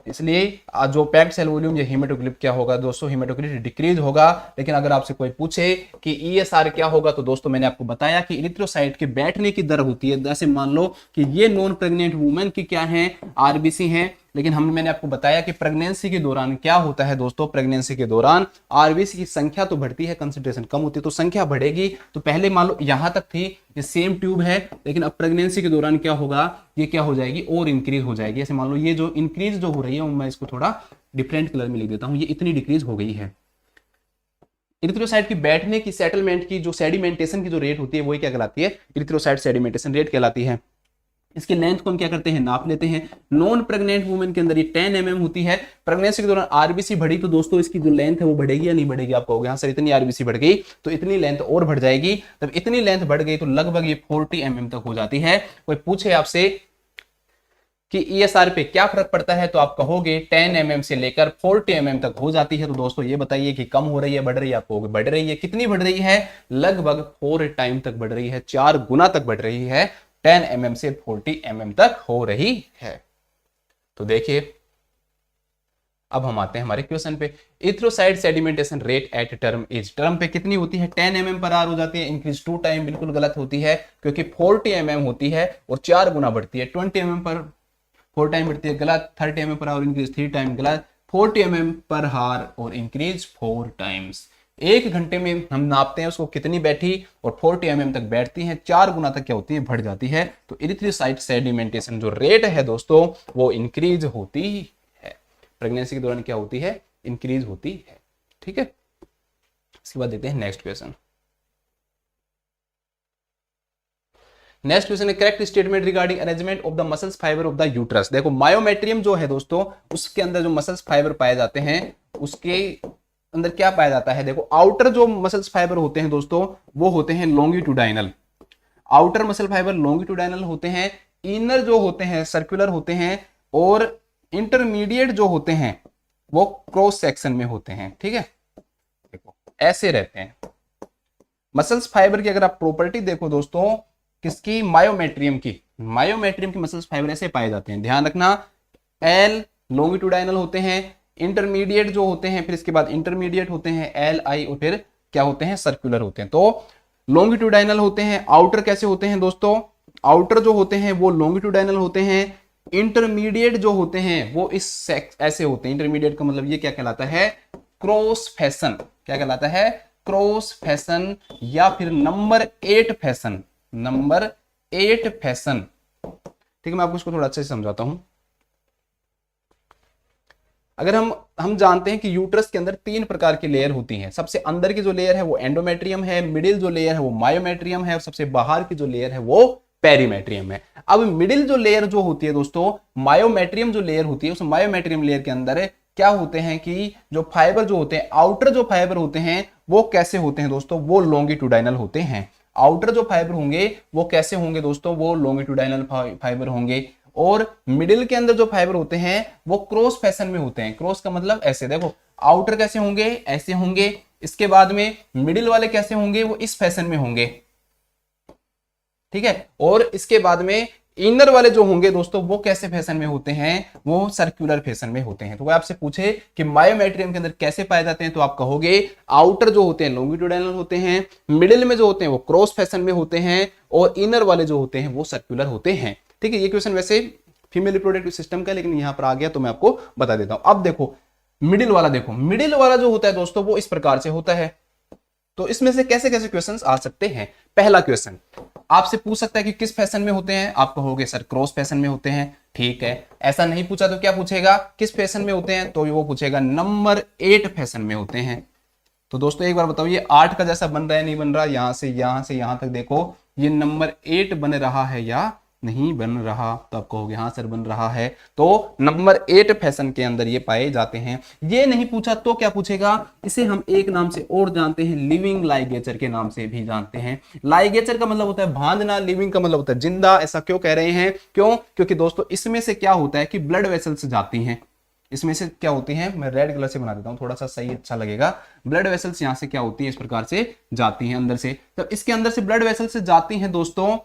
S1: इसलिए जो पैक्ड सेल वॉल्यूम या हीमेटोक्रिट क्या होगा दोस्तों, हीमेटोक्रिट डिक्रीज होगा। लेकिन अगर आपसे कोई पूछे कि ईएसआर क्या होगा, तो दोस्तों मैंने आपको बताया कि इरिथ्रोसाइट के बैठने की दर होती है। जैसे मान लो कि ये नॉन प्रेग्नेंट वुमेन की क्या है, आरबीसी है, लेकिन मैंने आपको बताया कि प्रेगनेंसी के दौरान क्या होता है दोस्तों, प्रेगनेंसी के दौरान आरबीसी की संख्या तो बढ़ती है, कंसंट्रेशन कम होती है, तो संख्या बढ़ेगी। तो पहले मान लो यहां तक थी, ये सेम ट्यूब है, लेकिन अब प्रेगनेंसी के दौरान क्या होगा, ये क्या हो जाएगी, और इंक्रीज हो जाएगी। ऐसे मान लो ये जो इंक्रीज जो हो रही है, मैं इसको थोड़ा डिफरेंट कलर में लिख देता हूं, ये इतनी डिक्रीज हो गई है। इरिथ्रोसाइट की बैठने की, सेटलमेंट की, जो सेडिमेंटेशन की जो रेट होती है, वही क्या कहलाती है, इरिथ्रोसाइट सेडिमेंटेशन रेट कहलाती है। इसकी लेंथ को हम क्या करते हैं, नाप लेते हैं। नॉन प्रेग्नेंट वुमेन के अंदर ये 10 mm होती है। प्रेगनेंसी के दौरान आरबीसी बढ़ी तो दोस्तों इसकी जो लेंथ है वो बढ़ेगी या नहीं बढ़ेगी, आप कहोगे हाँ सर इतनी आरबीसी बढ़ गई तो इतनी लेंथ और बढ़ जाएगी। तब इतनी लेंथ बढ़ गई तो लगभग ये 40 mm तक हो जाती है। कोई पूछे आपसे कि ईएसआर पे क्या फर्क पड़ता है, तो आप कहोगे 10 mm से लेकर 40 mm तक हो जाती है। तो दोस्तों ये बताइए कि कम हो रही है, बढ़ रही है, आप कहोगे बढ़ रही है। कितनी बढ़ रही है, लगभग 4 टाइम तक बढ़ रही है, 4 गुना तक बढ़ रही है। 10 mm से 40 mm तक हो रही है। तो देखिए अब हम आते हैं हमारे क्वेश्चन पे। Erythrocyte sedimentation rate at term is, term पे कितनी होती है, 10 mm पर आर हो जाती है। इंक्रीज 2 टाइम बिल्कुल गलत होती है, क्योंकि 40 mm होती है और 4 गुना बढ़ती है। 20 mm पर 4 टाइम बढ़ती है, गलत। 30 mm पर आर और इंक्रीज 3 टाइम, गलत। 40 mm पर हार और इंक्रीज 4 टाइम्स। 1 घंटे में हम नापते हैं उसको कितनी बैठी, और 40 mm तक बैठती है, 4 गुना तक क्या होती है, बढ़ जाती है। तो इरिथ्रोसाइट सेडिमेंटेशन जो रेट है दोस्तों वो इंक्रीज होती है। प्रेगनेंसी के दौरान क्या होती है, इंक्रीज होती है। ठीक है, इसके बाद देखते हैं नेक्स्ट क्वेश्चन। नेक्स्ट क्वेश्चन है correct statement regarding arrangement of the muscles fibre of the uterus. देखो मायोमेट्रियम जो है दोस्तों, उसके अंदर जो मसल्स फाइबर पाए जाते हैं उसके अंदर क्या पाया जाता है, देखो आउटर जो मसल्स फाइबर होते हैं दोस्तों वो होते हैं लॉन्गिट्यूडाइनल। आउटर मसल फाइबर लॉन्गिट्यूडाइनल होते हैं, इनर जो होते हैं सर्कुलर होते हैं, और इंटरमीडिएट जो होते हैं वो क्रॉस सेक्शन में होते हैं। ठीक है, देखो ऐसे रहते हैं मसल्स फाइबर की। अगर आप प्रॉपर्टी देखो दोस्तों किसकी, मायोमेट्रियम की, मायोमेट्रियम की मसल्स फाइबर ऐसे पाए जाते हैं। ध्यान रखना, एल लॉन्गिट्यूडाइनल होते हैं, इंटरमीडिएट जो होते हैं, फिर इसके बाद इंटरमीडिएट होते हैं एल आई, और फिर क्या होते हैं, सर्कुलर होते हैं। तो लॉन्गिट्यूडाइनल होते हैं। आउटर कैसे होते हैं दोस्तों, आउटर जो होते हैं वो लॉन्गिट्यूडाइनल होते हैं, इंटरमीडिएट जो होते हैं वो इस ऐसे होते हैं। इंटरमीडिएट का मतलब ये क्या कहलाता है, क्रॉस फैशन। क्या कहलाता है, क्रॉस फैशन या फिर नंबर 8 फैशन, नंबर 8 फैशन। ठीक है, मैं आपको इसको थोड़ा अच्छे से समझाता हूं। अगर हम जानते हैं कि यूट्रस के अंदर 3 प्रकार की लेयर होती हैं। सबसे अंदर की जो लेयर है वो एंडोमेट्रियम है, मिडिल जो लेयर है वो मायोमेट्रियम है, और सबसे बाहर की जो लेयर है वो पेरीमेट्रियम है। अब मिडिल जो लेयर जो होती है दोस्तों, मायोमेट्रियम जो लेयर होती है, उस मायोमेट्रियम लेयर के अंदर क्या होते हैं कि जो फाइबर जो होते हैं, आउटर जो फाइबर होते हैं वो कैसे होते हैं दोस्तों, वो लॉन्गिट्यूडाइनल होते हैं। आउटर जो फाइबर होंगे वो कैसे होंगे दोस्तों, वो लॉन्गिट्यूडाइनल फाइबर होंगे। और मिडिल के अंदर जो फाइबर होते हैं वो क्रॉस फैशन में होते हैं। क्रॉस का मतलब ऐसे देखो, आउटर कैसे होंगे, ऐसे होंगे। इसके बाद में मिडिल वाले कैसे होंगे, वो इस फैशन में होंगे। ठीक है, और इसके बाद में इनर वाले जो होंगे दोस्तों वो कैसे फैशन में होते हैं, वो सर्कुलर फैशन में होते हैं। तो आपसे पूछे कि मायोमेट्रियम के अंदर कैसे पाए जाते हैं, तो आप कहोगे आउटर जो होते हैं लॉन्गिट्यूडाइनल होते हैं, मिडिल में जो होते हैं वो क्रॉस फैशन में होते हैं, और इनर वाले जो होते हैं वो सर्कुलर होते हैं। ठीक है, ये क्वेश्चन वैसे फीमेल रिप्रोडक्टिव सिस्टम का, लेकिन यहां पर आ गया तो मैं आपको बता देता हूं। अब देखो मिडिल वाला, देखो मिडिल वाला जो होता है दोस्तों वो इस प्रकार से होता है। तो इसमें से कैसे कैसे क्वेश्चंस आ सकते हैं। पहला क्वेश्चन आपसे पूछ सकता है कि किस फैशन में होते हैं, आप कहोगे सर क्रॉस फैशन में होते हैं। ठीक है, ऐसा नहीं पूछा तो क्या पूछेगा, किस फैशन में होते हैं, तो वो पूछेगा नंबर 8 फैशन में होते हैं। तो दोस्तों एक बार बताओ, ये 8 का जैसा बन रहा है नहीं बन रहा, यहां से यहां तक देखो, ये नंबर 8 बन रहा है या नहीं बन रहा, तो आप कहोगे हाँ सर बन रहा है। तो नंबर 8 फैशन के अंदर ये पाए जाते हैं। ये नहीं पूछा तो क्या पूछेगा, इसे हम एक नाम से और जानते हैं, लिविंग लाइगेचर के नाम से भी जानते हैं। लाइगेचर का मतलब होता है बांधना, लिविंग का मतलब होता है जिंदा। ऐसा क्यों कह रहे हैं, क्यों, क्योंकि दोस्तों इसमें से क्या होता है कि ब्लड वेसल्स जाती हैं। इसमें से क्या होती हैं, मैं रेड कलर से बना देता हूं, थोड़ा सा सही अच्छा लगेगा। ब्लड वेसल्स यहां से क्या होती है, इस प्रकार से जाती हैं अंदर से। तब इसके अंदर से ब्लड वेसल्स जाती हैं दोस्तों,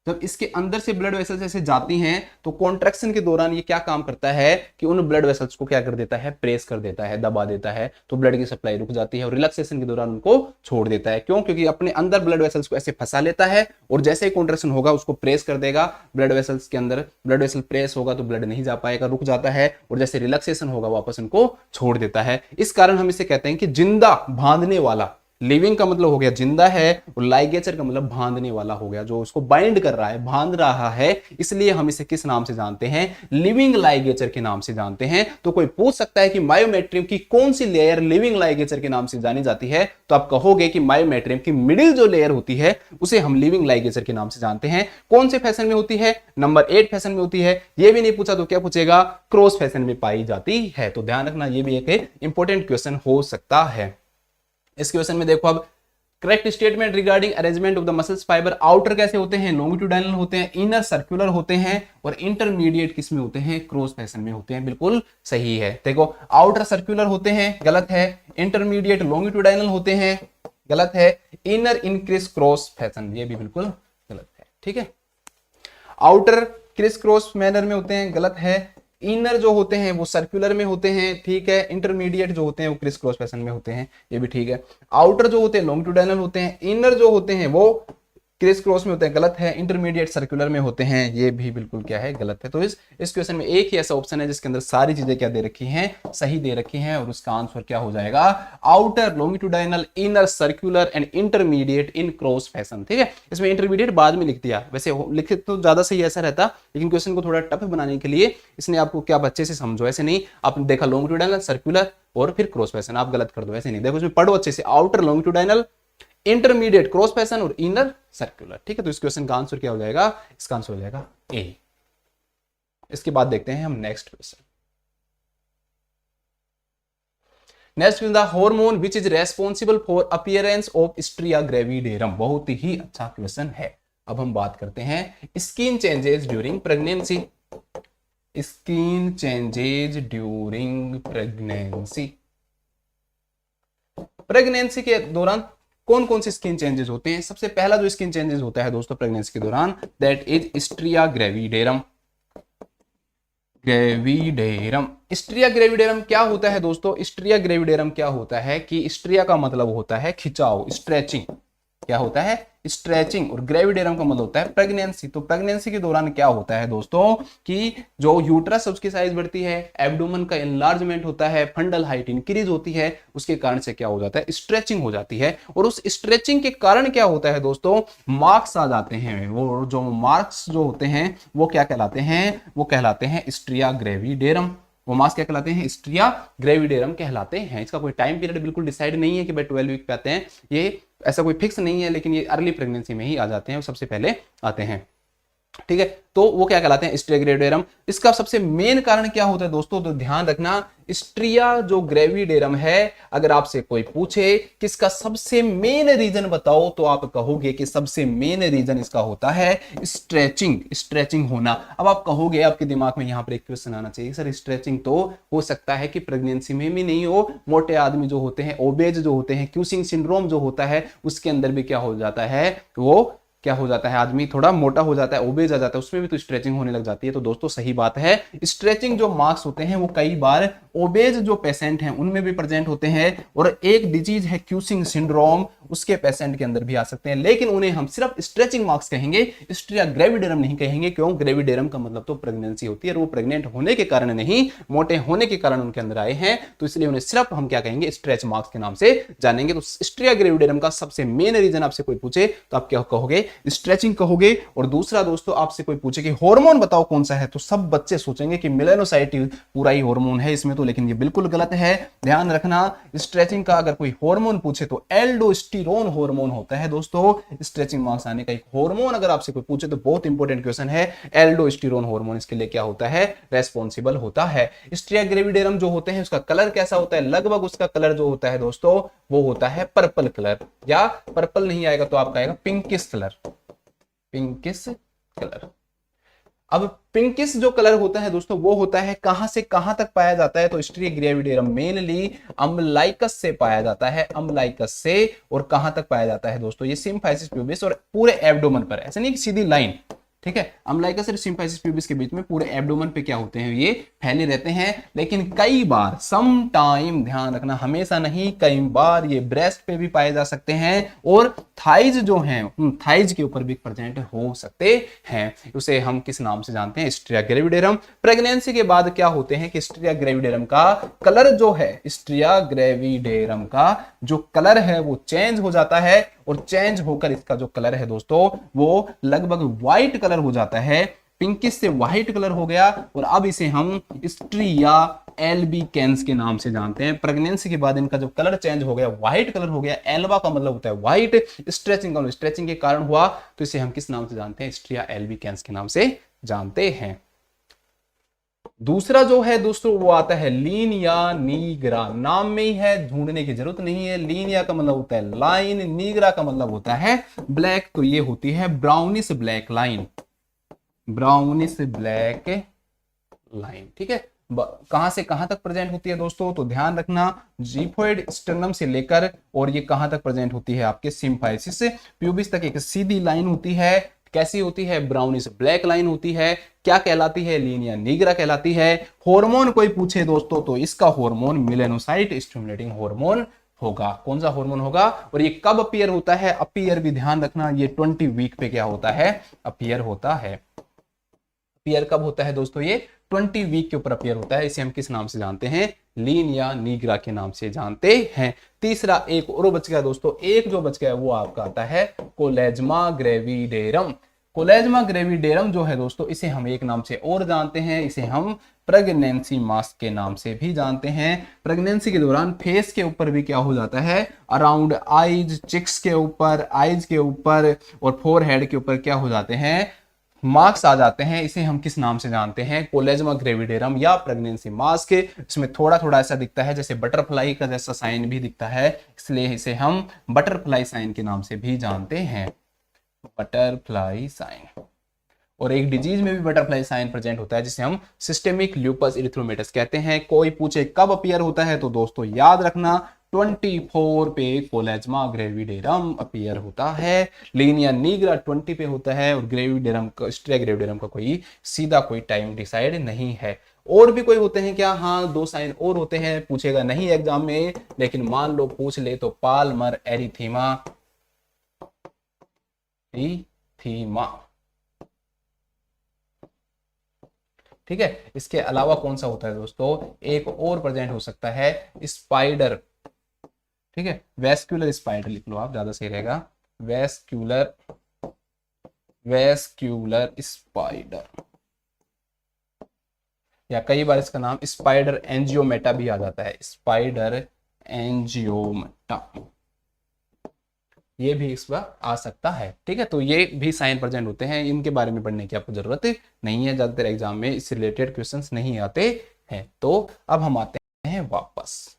S1: जब इसके अंदर से ब्लड वेसल्स ऐसे जाती हैं तो कॉन्ट्रैक्शन के दौरान ये क्या काम करता है कि उन ब्लड वेसल्स को क्या कर देता है, प्रेस कर देता है, दबा देता है, तो ब्लड की सप्लाई रुक जाती है, और रिलैक्सेशन के दौरान उनको छोड़ देता है। क्यों, क्योंकि अपने अंदर ब्लड वेसल्स को ऐसे फंसा लेता है, और जैसे ही कॉन्ट्रैक्शन होगा उसको प्रेस कर देगा, ब्लड वेसल्स के अंदर ब्लड वेसल प्रेस होगा तो ब्लड नहीं जा पाएगा, रुक जाता है, और जैसे रिलैक्सेशन होगा वापस उनको छोड़ देता है। इस कारण हम इसे कहते हैं कि जिंदा, बांधने वाला। लिविंग का मतलब हो गया जिंदा है, और लाइगेचर का मतलब बांधने वाला हो गया, जो उसको बाइंड कर रहा है, बांध रहा है। इसलिए हम इसे किस नाम से जानते हैं, लिविंग लाइगेचर के नाम से जानते हैं। तो कोई पूछ सकता है कि मायोमेट्रियम की कौन सी लेयर लिविंग लाइगेचर के नाम से जानी जाती है, तो आप कहोगे कि मायोमेट्रियम की मिडिल जो लेयर होती है उसे हम लिविंग लाइगेचर के नाम से जानते हैं। कौन से फैशन में होती है, नंबर 8 फैशन में होती है। यह भी नहीं पूछा तो क्या पूछेगा, क्रॉस फैशन में पाई जाती है। तो ध्यान रखना, यह भी एक इंपॉर्टेंट क्वेश्चन हो सकता है। इस क्वेश्चन में देखो, अब correct statement regarding arrangement of the muscles fibre. Outer कैसे होते हैं, लॉन्गिट्यूडाइनल होते हैं, इनर सर्कुलर होते हैं, और इंटरमीडिएट किस में होते हैं, क्रॉस फैशन में होते हैं। बिल्कुल सही है। देखो आउटर सर्कुलर होते हैं, गलत है। इंटरमीडिएट लॉन्गिट्यूडाइनल होते हैं, गलत है। इनर इनक्रिस क्रॉस फैशन, ये भी बिल्कुल गलत है। ठीक है, आउटर क्रिस क्रॉस मैनर में होते हैं, गलत है। इनर जो होते हैं वो सर्कुलर में होते हैं, ठीक है। इंटरमीडिएट जो होते हैं वो क्रिस क्रॉस फैशन में होते हैं, ये भी ठीक है। आउटर जो होते हैं लॉन्गिट्यूडाइनल होते हैं, इनर जो होते हैं वो क्रिस क्रॉस में होते हैं, गलत है। इंटरमीडिएट सर्कुलर में होते हैं, ये भी बिल्कुल क्या है, गलत है। तो इस क्वेश्चन में एक ही ऐसा ऑप्शन है जिसके अंदर सारी चीजें क्या दे रखी हैं, सही दे रखी हैं, और उसका आंसर क्या हो जाएगा, outer longitudinal, inner circular and intermediate in cross fashion. ठीक है, इसमें इंटरमीडिएट बाद में लिख दिया, वैसे लिखे तो ज्यादा सही ऐसा रहता, लेकिन क्वेश्चन को थोड़ा टफ बनाने के लिए इसने आपको क्या अच्छे से समझो, ऐसे नहीं आपने देखा लॉन्गिट्यूडाइनल, सर्कुलर और फिर क्रॉस फैशन, आप गलत कर दो, ऐसे नहीं। देखो इसमें पढ़ो अच्छे से, आउटर लॉन्गिट्यूडाइनल, इंटरमीडिएट क्रॉस फैशन और इनर सर्कुलर। ठीक है, तो इस क्वेश्चन का आंसर क्या हो जाएगा, इसका आंसर हो जाएगा ए। इसके बाद देखते हैं हम next question. Next the hormone which is responsible for appearance of striae gravidarum. बहुत ही अच्छा क्वेश्चन है। अब हम बात करते हैं skin changes during pregnancy. Skin changes during pregnancy, pregnancy के दौरान कौन कौन से स्किन चेंजेस होते हैं। सबसे पहला जो स्किन चेंजेस होता है दोस्तों प्रेगनेंसी के दौरान, that is striae gravidarum. Gravidarum, striae gravidarum क्या होता है दोस्तों, स्ट्रिया ग्रेविडेरम क्या होता है कि स्ट्रिया का मतलब होता है खिंचाव, स्ट्रेचिंग। क्या होता है स्ट्रेचिंग, और ग्रेविडेरम का मतलब होता है प्रेगनेंसी। तो प्रेगनेंसी के दौरान क्या होता है दोस्तों कि जो यूट्रस है उसकी साइज बढ़ती है, एब्डोमेन का एनलार्जमेंट होता है, फंडल हाइट इंक्रीज होती है, उसके कारण से क्या हो जाता है स्ट्रेचिंग हो जाती है। और उस स्ट्रेचिंग के कारण क्या होता है दोस्तों मार्क्स आ जाते हैं, वो जो मार्क्स जो होते हैं वो क्या कहलाते हैं, वो कहलाते हैं स्ट्रिया ग्रेविडेरम। वो मास क्या कहलाते हैं स्ट्रिया ग्रेविडेरम कहलाते हैं। इसका कोई टाइम पीरियड बिल्कुल डिसाइड नहीं है कि भाई 12 वीक पे आते हैं, ये ऐसा कोई फिक्स नहीं है, लेकिन ये अर्ली प्रेगनेंसी में ही आ जाते हैं, सबसे पहले आते हैं। ठीक है, तो वो क्या कहलाते हैं स्ट्रिया ग्रेविडेरम। इसका सबसे मेन कारण क्या होता है दोस्तों, तो ध्यान रखना स्ट्रिया जो ग्रेविडेरम है, अगर आपसे कोई पूछे कि इसका सबसे मेन रीजन बताओ तो आप कहोगे कि सबसे मेन रीजन इसका होता है स्ट्रेचिंग, स्ट्रेचिंग होना। अब आप कहोगे, आपके दिमाग में यहां पर एक क्वेश्चन आना चाहिए, सर स्ट्रेचिंग तो हो सकता है कि प्रेगनेंसी में भी नहीं हो, मोटे आदमी जो होते हैं, ओबेज जो होते हैं, क्यूसिंग सिंड्रोम जो होता है उसके अंदर भी क्या हो जाता है, वो क्या हो जाता है आदमी थोड़ा मोटा हो जाता है, ओबेज आ जाता है, उसमें भी तो स्ट्रेचिंग होने लग जाती है। तो दोस्तों सही बात है, स्ट्रेचिंग जो मार्क्स होते हैं वो कई बार ओबेज जो पेशेंट हैं उनमें भी प्रेजेंट होते हैं, और एक डिजीज है क्यूसिंग सिंड्रोम, उसके पेशेंट के अंदर भी आ सकते हैं, लेकिन उन्हें हम सिर्फ स्ट्रेचिंग मार्क्स कहेंगे, स्ट्रिया ग्रेविडेरम नहीं कहेंगे। क्यों? ग्रेविडेरम का मतलब तो प्रेगनेंसी होती है, और वो प्रेग्नेंट होने के कारण नहीं, मोटे होने के कारण उनके अंदर आए हैं, तो इसलिए उन्हें सिर्फ हम क्या कहेंगे स्ट्रेच मार्क्स के नाम से जानेंगे। तो स्ट्रिया ग्रेविडेरम का सबसे मेन रीजन आपसे कोई पूछे तो आप क्या कहोगे स्ट्रेचिंग कहोगे। और दूसरा दोस्तों आपसे कोई पूछे कि हार्मोन बताओ कौन सा है, तो सब बच्चे सोचेंगे कि मेलानोसाइट पूरा ही हार्मोन है इसमें, तो लेकिन ये बिल्कुल गलत है। ध्यान रखना स्ट्रेचिंग का अगर कोई हार्मोन पूछे तो एल्डोस्टेरोन हार्मोन होता है दोस्तों। स्ट्रेचिंग मार्क्स आने का एक हार्मोन अगर आपसे कोई पूछे तो बहुत इंपॉर्टेंट क्वेश्चन है, एल्डोस्टेरोन हार्मोन इसके लिए क्या होता है रेस्पॉन्सिबल होता है। स्ट्रिया ग्रेविडेरम जो होते हैं उसका कलर कैसा होता है, लगभग उसका कलर जो होता है दोस्तों वो होता है पर्पल कलर, या पर्पल नहीं आएगा तो आपका आएगा पिंकिश कलर, पिंकिश कलर। अब पिंकिश जो कलर होता है दोस्तों वो होता है कहां से कहां तक पाया जाता है, तो स्ट्रिया ग्रेविडेरम मेनली अम्लाइकस से पाया जाता है, अम्लाइकस से। और कहां तक पाया जाता है दोस्तों, ये सिम्फाइसिस प्यूबिस और पूरे एब्डोमेन पर, ऐसा नहीं कि सीधी लाइन, ठीक है, अम्लाइकस और सिम्फाइसिस प्यूबिस के बीच में पूरे एब्डोमेन पे क्या होते हैं ये फैले रहते हैं। लेकिन कई बार सम टाइम, ध्यान रखना हमेशा नहीं, कई बार ये ब्रेस्ट पे भी पाए जा सकते हैं, और थाइज जो हैं थाइज के ऊपर भी प्रेजेंट हो सकते हैं। उसे हम किस नाम से जानते हैं स्ट्रिया ग्रेविडेरम। प्रेगनेंसी के बाद क्या होते हैं कि स्ट्रिया ग्रेविडेरम का कलर जो है, स्ट्रिया ग्रेविडेरम का जो कलर है वो चेंज हो जाता है, और चेंज होकर इसका जो कलर है दोस्तों वो लगभग व्हाइट कलर हो जाता है, पिंकिश से व्हाइट कलर हो गया, और अब इसे हम स्ट्रिया एल्बिकेंस के नाम से जानते हैं। प्रेगनेंसी के बाद इनका जो कलर चेंज हो गया, व्हाइट कलर हो गया, एल्बा का मतलब होता है व्हाइट, स्ट्रेचिंग का स्ट्रेचिंग के कारण हुआ, तो इसे हम किस नाम से जानते हैं स्ट्रिया एल्बिकेंस के नाम से जानते हैं। दूसरा जो है दोस्तों वो आता है लीनिया नीग्रा, नाम में ही है, ढूंढने की जरूरत नहीं है। लीनिया का मतलब होता है लाइन, नीग्रा का मतलब होता है ब्लैक, तो ये होती है brownish black line, brownish black line, ठीक है। कहां से कहां तक प्रेजेंट होती है दोस्तों, तो ध्यान रखना जीफोइड स्टर्नम से लेकर और ये कहां तक प्रेजेंट होती है आपके सिम्फाइसिस प्यूबिस तक एक सीधी लाइन होती है। कैसी होती है, ब्राउनिश ब्लैक लाइन होती है। क्या कहलाती है, लीनिया नीग्रा कहलाती है। हार्मोन कोई पूछे दोस्तों तो इसका हार्मोन मेलानोसाइट स्टिमुलेटिंग हार्मोन होगा। कौन सा हार्मोन होगा, और ये कब अपीयर होता है, अपीयर भी ध्यान रखना ये 20 वीक पे क्या होता है अपीयर होता है। अपीयर कब होता है दोस्तों, ये 20 वीक के ऊपर अपीयर होता है। इसे हम किस नाम से जानते हैं, लीनिया नीग्रा के नाम से जानते हैं। तीसरा एक और बच गया दोस्तों, एक जो बच गया वो आपका आता है कोलेजमा ग्रेविडेरम। कोलेजमा ग्रेविडेरम जो है दोस्तों इसे हम एक नाम से और जानते हैं, इसे हम प्रेगनेंसी मास्क के नाम से भी जानते हैं। प्रेगनेंसी के दौरान फेस के ऊपर भी क्या हो जाता है, अराउंड आईज, चिक्स के ऊपर, आईज के ऊपर और फोरहेड के ऊपर क्या हो जाते हैं मार्क्स आ जाते हैं। इसे हम किस नाम से जानते हैं, कोलेजमा ग्रेविडेरम या प्रेगनेंसी मास्क। इसमें थोड़ा थोड़ा ऐसा दिखता है जैसे बटरफ्लाई का जैसा साइन भी दिखता है, इसलिए इसे हम बटरफ्लाई साइन के नाम से भी जानते हैं, बटरफ्लाई साइन। और एक डिजीज में भी बटरफ्लाई साइन प्रेजेंट होता है जिसे हम सिस्टेमिक ल्यूपस इरिथ्रोमेटस कहते हैं। कोई पूछे कब अपीयर होता है तो दोस्तों याद रखना 24 पे कोलेजमा ग्रेविडेरम अपीयर होता है। लीनिया नीग्रा 20 पे होता है, और ग्रेविडेरम का, स्ट्रिया ग्रेविडेरम का कोई सीधा कोई टाइम डिसाइड नहीं है। और भी कोई होते हैं क्या, हाँ 2 साइन और होते हैं, पूछेगा नहीं एग्जाम में, लेकिन मान लो पूछ ले तो पाल्मर एरिथीमा, एरिथीमा। ठीक है, इसके अलावा कौन सा होता है दोस्तों, एक और प्रेजेंट हो सकता है स्पाइडर। ठीक है, वेस्क्यूलर स्पाइडर लिख लो आप, ज्यादा सही रहेगा, वेस्क्यूलर, वेस्क्यूलर स्पाइडर, या कई बार इसका नाम स्पाइडर एंजियोमेटा भी आ जाता है, स्पाइडर एंजियोमेटा, ये भी इस बार आ सकता है। ठीक है, तो ये भी साइन प्रेजेंट होते हैं, इनके बारे में पढ़ने की आपको जरूरत नहीं है, ज्यादातर एग्जाम में इससे रिलेटेड क्वेश्चंस नहीं आते हैं। तो अब हम आते हैं वापस,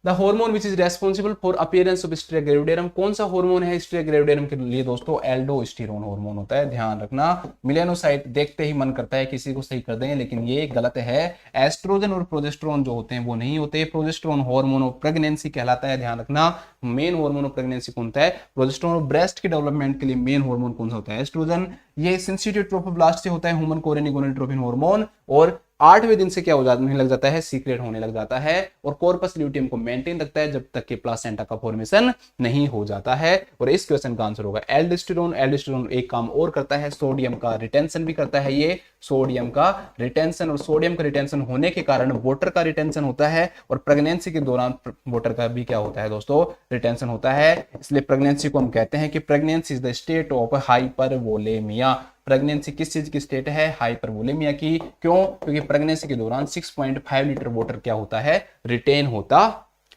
S1: the hormone which is responsible for appearance of stress gravidarum. कौन सा हार्मोन है स्ट्रेस ग्रेविडेरम के लिए दोस्तों, एल्डोस्टेरोन हार्मोन होता है, ध्यान रखना। मिलेनोसाइट देखते ही मन करता है किसी को सही कर दें, लेकिन ये गलत है। एस्ट्रोजन और प्रोजेस्टेरोन जो होते हैं वो नहीं होते। प्रोजेस्टेरोन हार्मोन ऑफ प्रेगनेंसी कहलाता है, ध्यान रखना। मेन हार्मोन ऑफ प्रेगनेंसी कौन सा है, प्रोजेस्टेरोन। ब्रेस्ट के डेवलपमेंट के लिए मेन हार्मोन कौन सा होता है, एस्ट्रोजन। ये सेंसिटिव ट्रोफोब्लास्ट से होता है, ह्यूमन कोरियन गोनाडोट्रोपिन हार्मोन, और 8वें दिन से क्या हो जाने लग जाता है, सीक्रेट होने लग जाता है, और कॉर्पस ल्यूटियम को मेंटेन रखता है जब तक कि प्लासेंटा का फॉर्मेशन नहीं हो जाता है। और इस क्वेश्चन का आंसर होगा एल्डोस्टेरोन। एल्डोस्टेरोन एक काम और करता है, सोडियम का रिटेंशन भी करता है, ये सोडियम का रिटेंशन, और सोडियम का रिटेंशन होने के कारण वाटर का रिटेंशन होता है, और प्रेगनेंसी के दौरान वाटर का भी क्या होता है दोस्तों, रिटेंशन होता है। इसलिए प्रेगनेंसी को हम कहते हैं कि pregnancy is the state of hypervolaemia. Pregnancy किस चीज की स्टेट है, हाइपरवोलेमिया की। क्यों, क्योंकि प्रेगनेंसी के दौरान 6.5 लीटर वाटर क्या होता है, रिटेन होता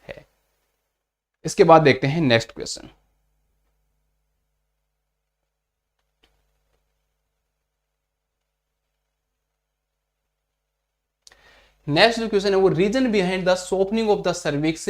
S1: है। इसके बाद देखते हैं नेक्स्ट क्वेश्चन। नेक्स्ट जो क्वेश्चन है वो reason behind the softening of the cervix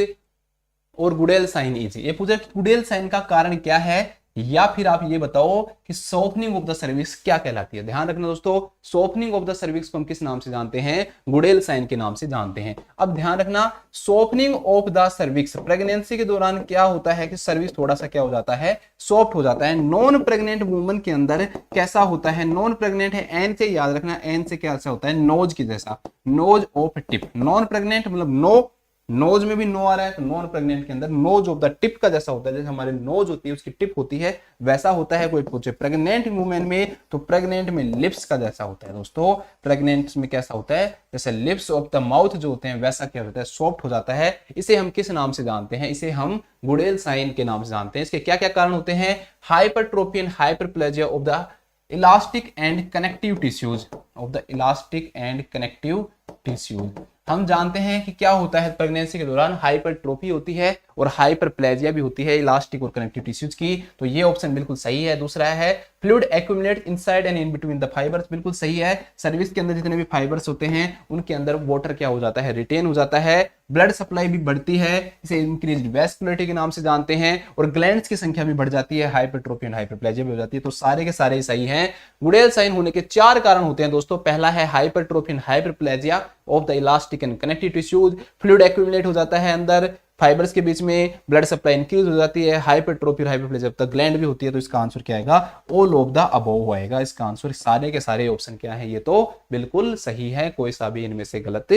S1: और गुडेल साइन इज। ये पूछा कि गुडेल साइन का कारण क्या है, या फिर आप ये बताओ कि सोपनिंग ऑफ द सर्विक्स क्या कहलाती है। ध्यान रखना दोस्तों, सोपनिंग ऑफ द सर्विक्स को हम किस नाम से जानते हैं, गुडेल साइन के नाम से जानते हैं। अब ध्यान रखना, सोपनिंग ऑफ द सर्विक्स, प्रेगनेंसी के दौरान क्या होता है कि सर्विक्स थोड़ा सा क्या हो जाता है, सॉफ्ट हो जाता है। नॉन प्रेग्नेंट वुमन के अंदर कैसा होता है, नॉन प्रेग्नेंट है, एन से याद रखना, एन से क्या होता है, नोज की जैसा, nose of tip. Non pregnant मतलब नो, नोज में भी नो आ रहा है, तो नॉन प्रेग्नेंट के अंदर नोज ऑफ द टिप का जैसा होता है, जैसे हमारे नोज होती है उसकी टिप होती है वैसा होता है। कोई पूछे प्रेग्नेंट वुमेन में, तो प्रेग्नेंट में लिप्स का जैसा होता है दोस्तों, प्रेग्नेंट में कैसा होता है, जैसे लिप्स ऑफ द माउथ जो होते हैं वैसा क्या होता है, सॉफ्ट हो जाता है। इसे हम किस नाम से जानते हैं, इसे हम गुडेल साइन के नाम से जानते हैं। इसके क्या क्या कारण होते हैं, hypertrophy and hyperplasia of the elastic and connective tissues, of the elastic and connective tissues. हम जानते हैं कि क्या होता है प्रेगनेंसी के दौरान, हाइपरट्रोफी होती है और हाइपरप्लेजिया भी होती है इलास्टिक और कनेक्टिव टिश्यूज की। तो ये ऑप्शन बिल्कुल सही है। दूसरा है fluid accumulate inside and in between the fibres, बिल्कुल सही है। सर्विस के अंदर जितने भी फाइबर्स होते हैं उनके अंदर वाटर क्या हो जाता है, रिटेन हो जाता है। ब्लड सप्लाई भी बढ़ती है, इसे इंक्रीज्ड वेस्कुलरिटी के नाम से जानते हैं। और ग्लैंड्स की संख्या भी बढ़ जाती है, हाइपरट्रोफी एंड हाइपरप्लेजिया भी हो जाती है। तो सारे के सारे सही हैं। गुडेल साइन होने के 4 कारण होते हैं दोस्तों। पहला है hypertrophy and hyperplasia of the elastic and connective tissues, fluid accumulate हो जाता है अंदर फाइबर्स के बीच में, ब्लड सप्लाई इंक्रीज हो जाती है, हाइपरट्रोफी और हाइपरप्लेजिया जब तक ग्लैंड भी होती है। तो इसका आंसर क्या आएगा, ऑल ऑफ द अबव आएगा। इसका आंसर सारे के सारे ऑप्शन क्या है, ये तो बिल्कुल सही है, कोई सा भी इनमें से गलत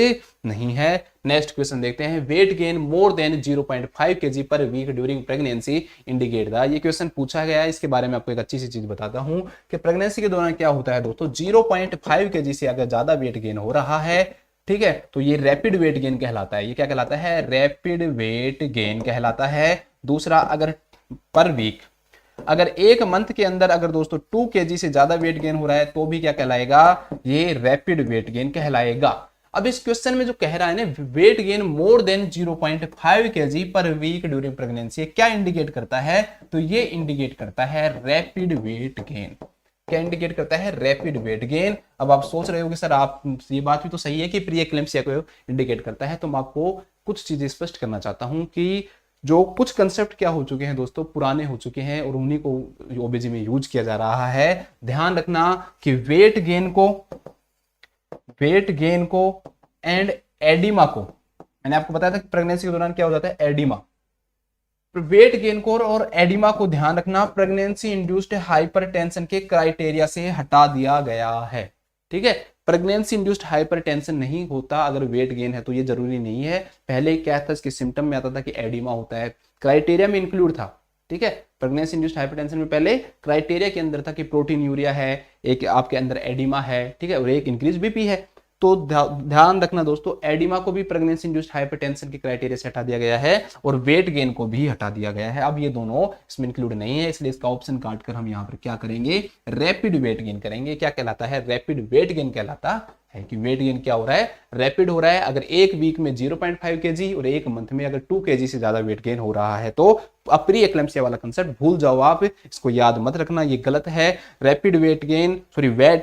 S1: नहीं है। नेक्स्ट क्वेश्चन देखते हैं, weight gain more than 0.5 kg per week during pregnancy indicate the. ये क्वेश्चन पूछा गया है, इसके बारे में आपको एक अच्छी सी चीज बताता हूं कि प्रेगनेंसी के दौरान क्या होता है दोस्तों, 0.5 kg से अगर ज्यादा वेट गेन हो रहा है, ठीक है, तो ये रैपिड वेट गेन कहलाता है। ये क्या कहलाता है, रैपिड वेट गेन कहलाता है। दूसरा, अगर पर वीक, अगर एक मंथ के अंदर अगर दोस्तों 2 kg से ज्यादा वेट गेन हो रहा है तो भी क्या कहलाएगा, ये रैपिड वेट गेन कहलाएगा। अब इस क्वेश्चन में जो कह रहा है ना, weight gain more than 0.5 kg per week during pregnancy, क्या इंडिकेट करता है, तो ये इंडिकेट करता है रैपिड वेट गेन। क्या इंडिकेट करता है, रैपिड वेट गेन। अब आप सोच रहे हो कि सर आप, ये बात भी तो सही है कि प्री एक्लेम्सिया को इंडिकेट करता है, तो मैं आपको कुछ चीजें स्पष्ट करना चाहता हूं कि जो कुछ कंसेप्ट क्या हो चुके हैं दोस्तों, पुराने हो चुके हैं और उन्हीं को ओबीजी में यूज किया जा रहा है। ध्यान रखना कि वेट गेन को एंड एडिमा को, मैंने आपको बताया था कि प्रेगनेंसी के दौरान क्या हो जाता है, एडिमा। वेट गेन को और एडिमा को ध्यान रखना प्रेगनेंसी इंड्यूस्ड हाइपरटेंशन के क्राइटेरिया से हटा दिया गया है। ठीक है, प्रेगनेंसी इंड्यूस्ड हाइपरटेंशन नहीं होता अगर वेट गेन है, तो ये जरूरी नहीं है। पहले क्या था, इसके सिम्टम में आता था कि एडिमा होता है, क्राइटेरिया में इंक्लूड था, ठीक है। प्रेगनेंसी इंड्यूस्ड हाइपरटेंशन में पहले क्राइटेरिया के अंदर था कि प्रोटीन यूरिया है, एक आपके अंदर एडिमा है, ठीक है, और एक इंक्रीज बीपी है। तो ध्यान रखना दोस्तों, एडिमा को भी प्रेगनेंसी इंड्यूस्ड हाइपरटेंशन के क्राइटेरिया से हटा दिया गया है और वेट गेन को भी हटा दिया गया है। अब ये दोनों इसमें इंक्लूड नहीं है, इसलिए इसका ऑप्शन काट कर हम यहाँ पर क्या करेंगे, रैपिड वेट गेन करेंगे। क्या कहलाता है, रैपिड वेट गेन कहलाता है कि वेट गेन क्या हो रहा है, रैपिड हो रहा है। अगर एक वीक में 0.5 kg और एक मंथ में अगर 2 kg से ज्यादा वेट गेन हो रहा है तो प्री एक्लेम्पसिया वाला कंसेप्ट भूल जाओ, आप इसको याद मत रखना, ये गलत है। रैपिड वेट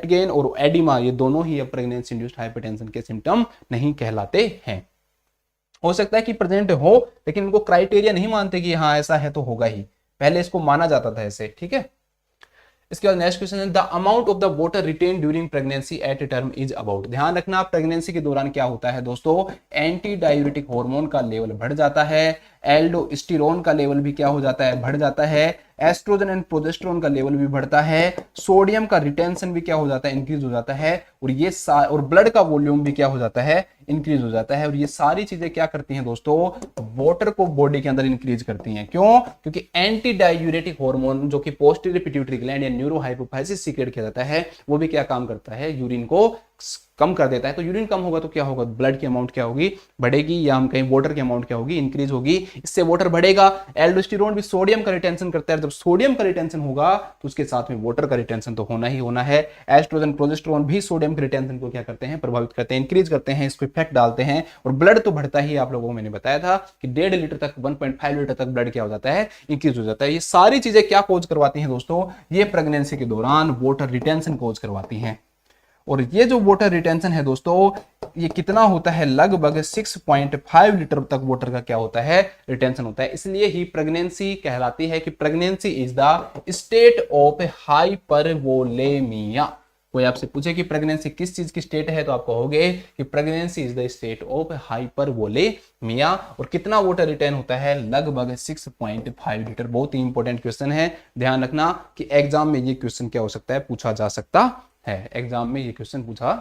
S1: गेन और एडिमा ये दोनों ही प्रेगनेंसी इंड्यूस्ड हाइपरटेंशन के सिम्टम नहीं कहलाते हैं। हो सकता है कि प्रेजेंट हो लेकिन इनको क्राइटेरिया नहीं मानते कि हाँ ऐसा है तो होगा ही, पहले इसको माना जाता था ऐसे, ठीक है। इसके बाद नेक्स्ट क्वेश्चन है, the amount of the water retained during pregnancy at term is about. ध्यान रखना, प्रेगनेंसी के दौरान क्या होता है दोस्तों, एंटी डायूरेटिक हार्मोन का लेवल बढ़ जाता है, एल्डोस्टेरोन का लेवल भी क्या हो जाता है, बढ़ जाता है, एस्ट्रोजन एंड प्रोजेस्टेरोन का लेवल भी बढ़ता है, सोडियम का रिटेंशन भी क्या हो जाता है, इंक्रीज हो जाता है, और ब्लड का वॉल्यूम भी क्या हो जाता है, इंक्रीज हो जाता है। और ये सारी चीजें क्या करती हैं दोस्तों, वाटर को बॉडी के अंदर इंक्रीज करती हैं। क्यों, क्योंकि एंटी डायूरेटिक हार्मोन जो कि पोस्टीरियर पिट्यूटरी ग्लैंड या न्यूरो हाइपोफाइसिस सीक्रेट किया जाता है, वो भी क्या काम करता है, यूरिन को कम कर देता है। तो यूरिन कम होगा तो क्या होगा, ब्लड की अमाउंट क्या होगी, बढ़ेगी, या हम कहीं वाटर की अमाउंट क्या होगी, इंक्रीज होगी, इससे वाटर बढ़ेगा। एल्डोस्टेरोन भी सोडियम का रिटेंशन करता है, जब सोडियम का रिटेंशन होगा तो उसके साथ में वाटर का रिटेंशन तो होना ही होना है। एस्ट्रोजन प्रोजेस्टेरोन भी सोडियम के रिटेंशन को क्या करते हैं, प्रभावित करते हैं, इंक्रीज करते हैं, इसको इफेक्ट डालते हैं। और ब्लड तो बढ़ता ही, आप लोगों को मैंने बताया था कि 1.5 लीटर तक 1.5 लीटर तक ब्लड क्या हो जाता है, इंक्रीज हो जाता है। ये सारी चीजें क्या कोज करवाती हैं दोस्तों, ये प्रेगनेंसी के दौरान वाटर रिटेंशन कोज करवाती हैं। और ये जो वाटर रिटेंशन है दोस्तों, ये कितना होता है, लगभग 6.5 लीटर तक वाटर का क्या होता है, रिटेंशन होता है। इसलिए ही प्रेगनेंसी कहलाती है कि pregnancy is the state of hypervolaemia. कोई आपसे पूछे कि प्रेगनेंसी किस चीज की स्टेट है तो आप कहोगे कि pregnancy is the state of hypervolaemia. और कितना वाटर रिटेन होता है, लगभग 6.5 लीटर। बहुत ही इंपॉर्टेंट क्वेश्चन है, ध्यान रखना कि एग्जाम में ये क्वेश्चन क्या हो सकता है, पूछा जा सकता है, एग्जाम में ये क्वेश्चन पूछा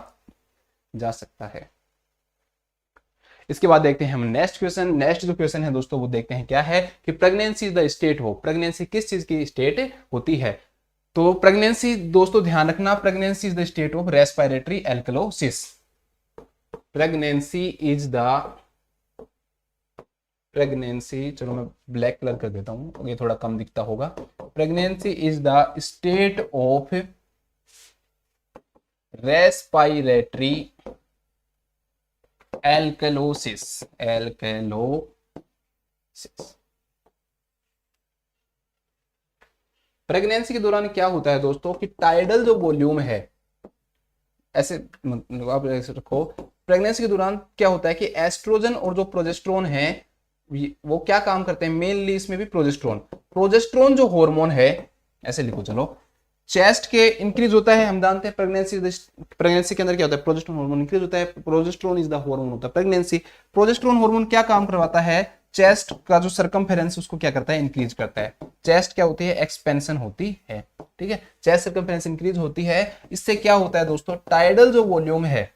S1: जा सकता है। इसके बाद देखते हैं हम नेक्स्ट क्वेश्चन। नेक्स्ट जो क्वेश्चन है दोस्तों वो देखते हैं क्या है कि प्रेगनेंसी इज द स्टेट हो, प्रेगनेंसी किस चीज की स्टेट होती है। तो प्रेगनेंसी दोस्तों ध्यान रखना, pregnancy is the state of respiratory alkalosis. Pregnancy चलो मैं ब्लैक कलर कर देता हूं, ये थोड़ा कम दिखता होगा। Pregnancy is the state of respiratory alkalosis. Pregnancy के दौरान क्या होता है दोस्तों कि टाइडल जो वॉल्यूम है, ऐसे मतलब आप ऐसे रखो, प्रेगनेंसी के दौरान क्या होता है कि एस्ट्रोजन और जो प्रोजेस्टेरोन है वो क्या काम करते हैं, मेनली इसमें भी प्रोजेस्टेरोन जो हार्मोन है, ऐसे लिखो चलो, चेस्ट के इंक्रीज होता है। हम जानते हैं प्रेगनेंसी के अंदर क्या होता है, प्रोजेस्टेरोन हार्मोन इंक्रीज होता है। प्रोजेस्टेरोन इज द हार्मोन होता है प्रेगनेंसी। प्रोजेस्टेरोन हार्मोन क्या काम करवाता है, चेस्ट का जो सरकमफेरेंस उसको क्या करता है, इंक्रीज करता है। चेस्ट क्या होती है, एक्सपेंशन होती है, ठीक है, चेस्ट सरकमफेरेंस इंक्रीज होती है। इससे क्या होता है दोस्तों, टाइडल जो वॉल्यूम है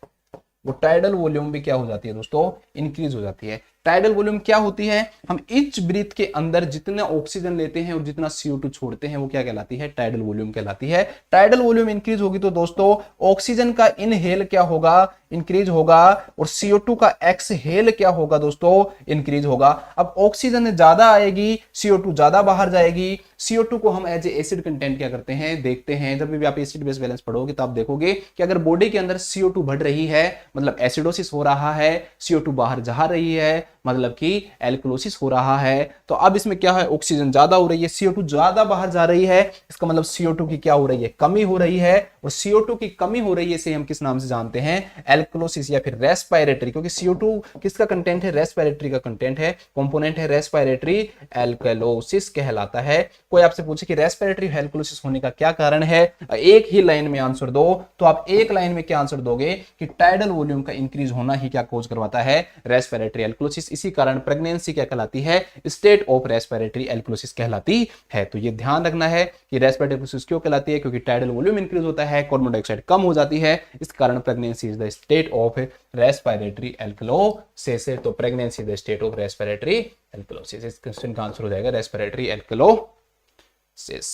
S1: वो टाइडल वॉल्यूम भी क्या हो जाती है दोस्तों, इंक्रीज हो जाती है। टाइडल वॉल्यूम क्या होती है, हम ईच ब्रीथ के अंदर जितना ऑक्सीजन लेते हैं और जितना CO2 छोड़ते हैं वो क्या कहलाती है, टाइडल वॉल्यूम कहलाती है। टाइडल वॉल्यूम इंक्रीज होगी तो दोस्तों ऑक्सीजन का इनहेल क्या होगा, इंक्रीज होगा, और CO2 का एक्सहेल क्या होगा दोस्तों, इंक्रीज होगा। अब ऑक्सीजन ज्यादा आएगी, CO2 ज्यादा बाहर जाएगी। CO2 को हम एज ए एसिड कंटेंट क्या करते हैं, देखते हैं। जब भी आप एसिड बेस बैलेंस पढ़ोगे तो आप देखोगे कि अगर बॉडी के अंदर CO2 बढ़ रही है मतलब एसिडोसिस हो रहा है, CO2 बाहर जा रही है मतलब कि एल्कलोसिस हो रहा है। तो अब इसमें क्या है, ऑक्सीजन ज्यादा हो रही है, CO2 ज्यादा बाहर जा रही है, इसका मतलब CO2 की क्या हो रही है, कमी हो रही है। और CO2 की कमी हो रही है, इसे हम किस नाम से जानते हैं, एल्कोलोसिस या फिर रेस्पिरेटरी, क्योंकि CO2 किसका कंटेंट है, रेस्पिरेटरी का कंटेंट है, कंपोनेंट है, रेस्पिरेटरी एल्कोलोसिस कहलाता है। कोई आपसे पूछे कि रेस्पिरेटरी एल्कोलोसिस होने का क्या कारण है, एक ही लाइन में आंसर दो, तो आप एक लाइन में क्या आंसर दोगे कि टाइडल वॉल्यूम का इंक्रीज होना ही क्या कोज करवाता है, रेस्पिरेटरी एल्कोलोसिस। इसी कारण प्रेगनेंसी क्या कहलाती है, स्टेट ऑफ रेस्पिरेटरी एल्कोलोसिस कहलाती है। तो ये ध्यान रखना है कि रेस्पिरेटरी एल्कोलोसिस क्यों कहलाती है, क्योंकि टाइडल वॉल्यूम इंक्रीज होता है, कार्बन डाइऑक्साइड कम हो जाती है, इस कारण pregnancy is the state of respiratory alkalosis. तो pregnancy is the state of respiratory alkalosis. इस क्वेश्चन का आंसर हो जाएगा रेस्पिरेटरी एल्कोलोसिस।